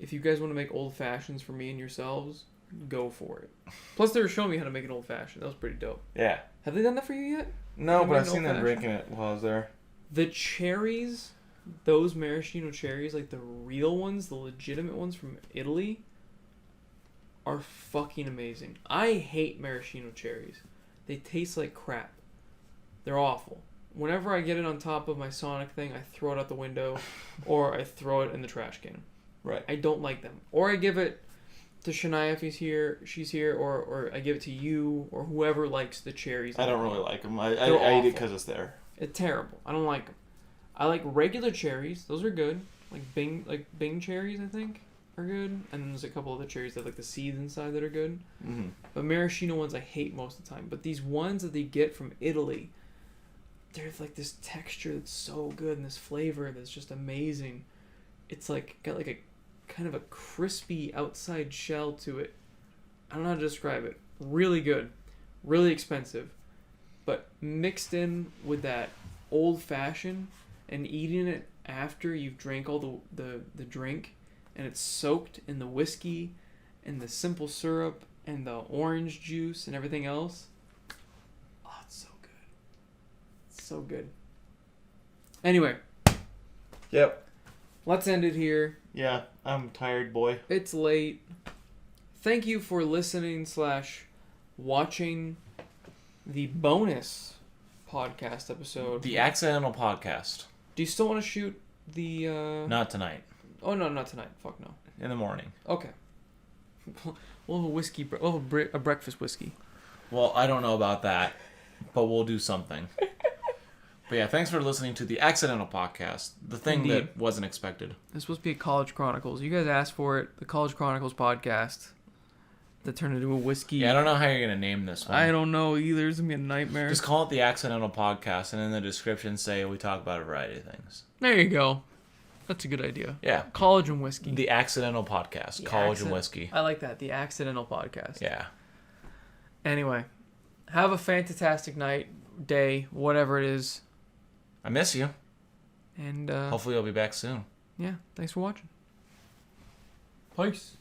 If you guys want to make old fashions for me and yourselves, go for it. Plus, they were showing me how to make an old fashioned. That was pretty dope. Yeah. Have they done that for you yet? No, but I've seen them drinking it while I was there. The cherries, those maraschino cherries, like the real ones, the legitimate ones from Italy, are fucking amazing. I hate maraschino cherries. They taste like crap. They're awful. Whenever I get it on top of my Sonic thing, I throw it out the window, or I throw it in the trash can. Right. I don't like them. Or I give it to Shania if she's here, or I give it to you, or whoever likes the cherries. I don't really like them. I eat it because it's there. It's terrible. I don't like them. I like regular cherries. Those are good. Like Bing cherries, I think, are good. And then there's a couple other cherries that have like the seeds inside that are good. Mm-hmm. But maraschino ones I hate most of the time. But these ones that they get from Italy, there's like this texture that's so good and this flavor that's just amazing. It's like got like a kind of a crispy outside shell to it. I don't know how to describe it. Really good. Really expensive. But mixed in with that old fashioned and eating it after you've drank all the drink and it's soaked in the whiskey and the simple syrup and the orange juice and everything else. Oh, it's so good. It's so good. Anyway. Yep. Let's end it here. Yeah, I'm tired, boy. It's late. Thank you for listening / watching the bonus podcast episode. The accidental podcast. Do you still want to shoot the... Not tonight. Oh, no, not tonight. Fuck no. In the morning. Okay. We'll have a whiskey... We'll have a breakfast whiskey. Well, I don't know about that, but we'll do something. But yeah, thanks for listening to the accidental podcast. The thing Indeed. that wasn't expected. It's supposed to be a College Chronicles. You guys asked for it. The College Chronicles podcast. That turned into a whiskey. Yeah, I don't know how you're going to name this one. I don't know either. It's going to be a nightmare. Just call it the accidental podcast, and in the description say we talk about a variety of things. There you go. That's a good idea. Yeah. College and whiskey. The accidental podcast. College and whiskey. I like that. The accidental podcast. Yeah. Anyway, have a fantastic night, day, whatever it is. I miss you. And hopefully I'll be back soon. Yeah, thanks for watching. Peace.